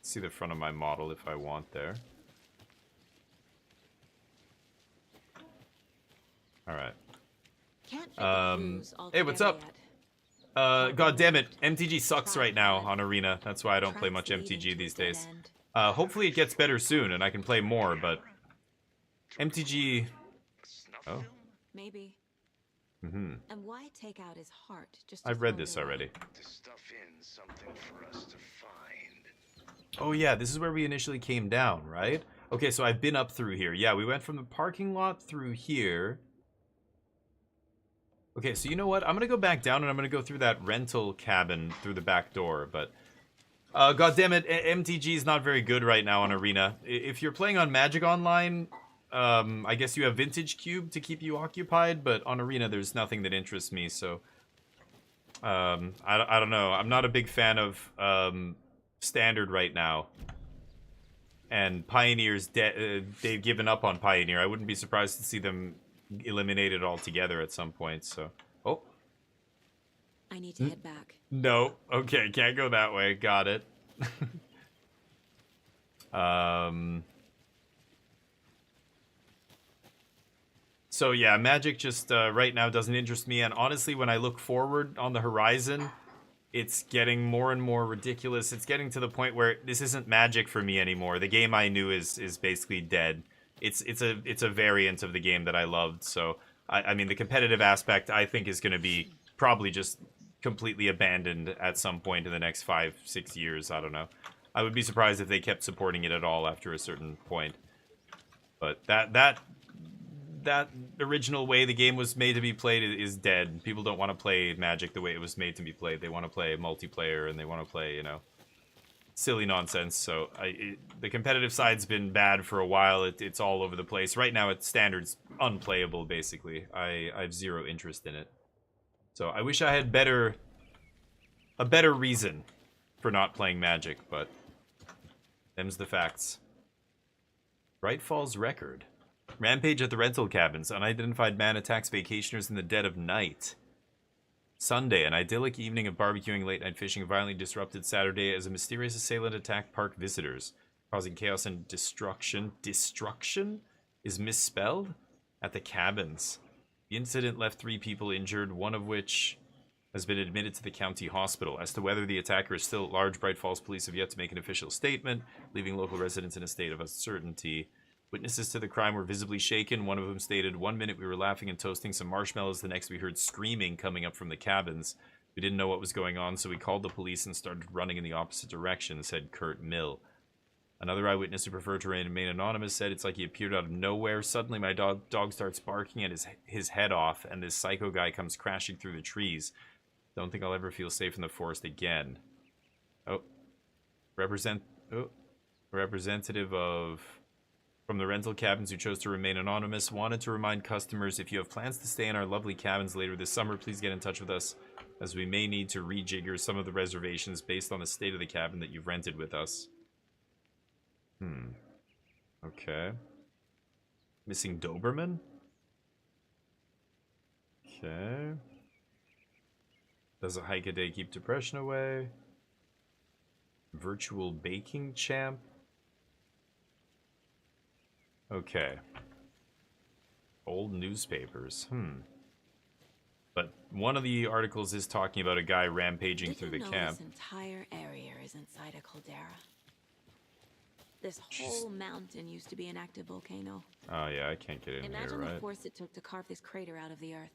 See the front of my model if I want there. Alright. Hey, what's up? God damn it, MTG sucks right now on Arena. That's why I don't play much MTG these days. Hopefully it gets better soon and I can play more, but MTG... Oh. Maybe. Mm-hmm. And why take out his heart? Just I've read this already. To stuff in something for us to find. Oh yeah, this is where we initially came down, right? Okay, so I've been up through here. Yeah, we went from the parking lot through here. Okay, so you know what? I'm gonna go back down and I'm gonna go through that rental cabin through the back door, but... God damn it, MTG is not very good right now on Arena. If you're playing on Magic Online, I guess you have Vintage Cube to keep you occupied, but on Arena there's nothing that interests me, so... I don't know. I'm not a big fan of Standard right now. And Pioneer's they've given up on Pioneer. I wouldn't be surprised to see them eliminated altogether at some point, so... Oh. I need to head back. No. Okay, can't go that way. Got it. So yeah, Magic just right now doesn't interest me, and honestly, when I look forward on the horizon, it's getting more and more ridiculous. It's getting to the point where this isn't Magic for me anymore. The game I knew is basically dead. It's a variant of the game that I loved. So I mean, the competitive aspect I think is going to be probably just completely abandoned at some point in the next 5-6 years. I don't know. I would be surprised if they kept supporting it at all after a certain point. But that original way the game was made to be played is dead. People don't want to play Magic the way it was made to be played. They want to play multiplayer, and they want to play, you know, silly nonsense. So the competitive side's been bad for a while. It's all over the place. Right now, it's standards unplayable, basically. I have zero interest in it. So I wish I had a better reason for not playing Magic, but them's the facts. Bright Falls Record. Rampage at the rental cabins. Unidentified man attacks vacationers in the dead of night. Sunday, an idyllic evening of barbecuing, late-night fishing, violently disrupted Saturday as a mysterious assailant attacked park visitors, causing chaos and destruction. Destruction is misspelled? At the cabins. The incident left 3 people injured, one of which has been admitted to the county hospital. As to whether the attacker is still at large, Bright Falls police have yet to make an official statement, leaving local residents in a state of uncertainty. Witnesses to the crime were visibly shaken. One of them stated, "One minute we were laughing and toasting some marshmallows. The next we heard screaming coming up from the cabins. We didn't know what was going on, so we called the police and started running in the opposite direction," said Kurt Mill. Another eyewitness who preferred to remain anonymous said, "It's like he appeared out of nowhere. Suddenly my dog starts barking at his head off, and this psycho guy comes crashing through the trees. Don't think I'll ever feel safe in the forest again." Oh. Representative from the rental cabins who chose to remain anonymous wanted to remind customers, if you have plans to stay in our lovely cabins later this summer, please get in touch with us, as we may need to rejigger some of the reservations based on the state of the cabin that you've rented with us. Okay. Missing Doberman? Okay. Does a hike a day keep depression away? Virtual baking champ? Okay. Old newspapers. But one of the articles is talking about a guy rampaging through the camp. This entire area is inside a caldera. This whole mountain used to be an active volcano. Oh yeah, I can't get in here, Imagine right? the force it took to carve this crater out of the earth.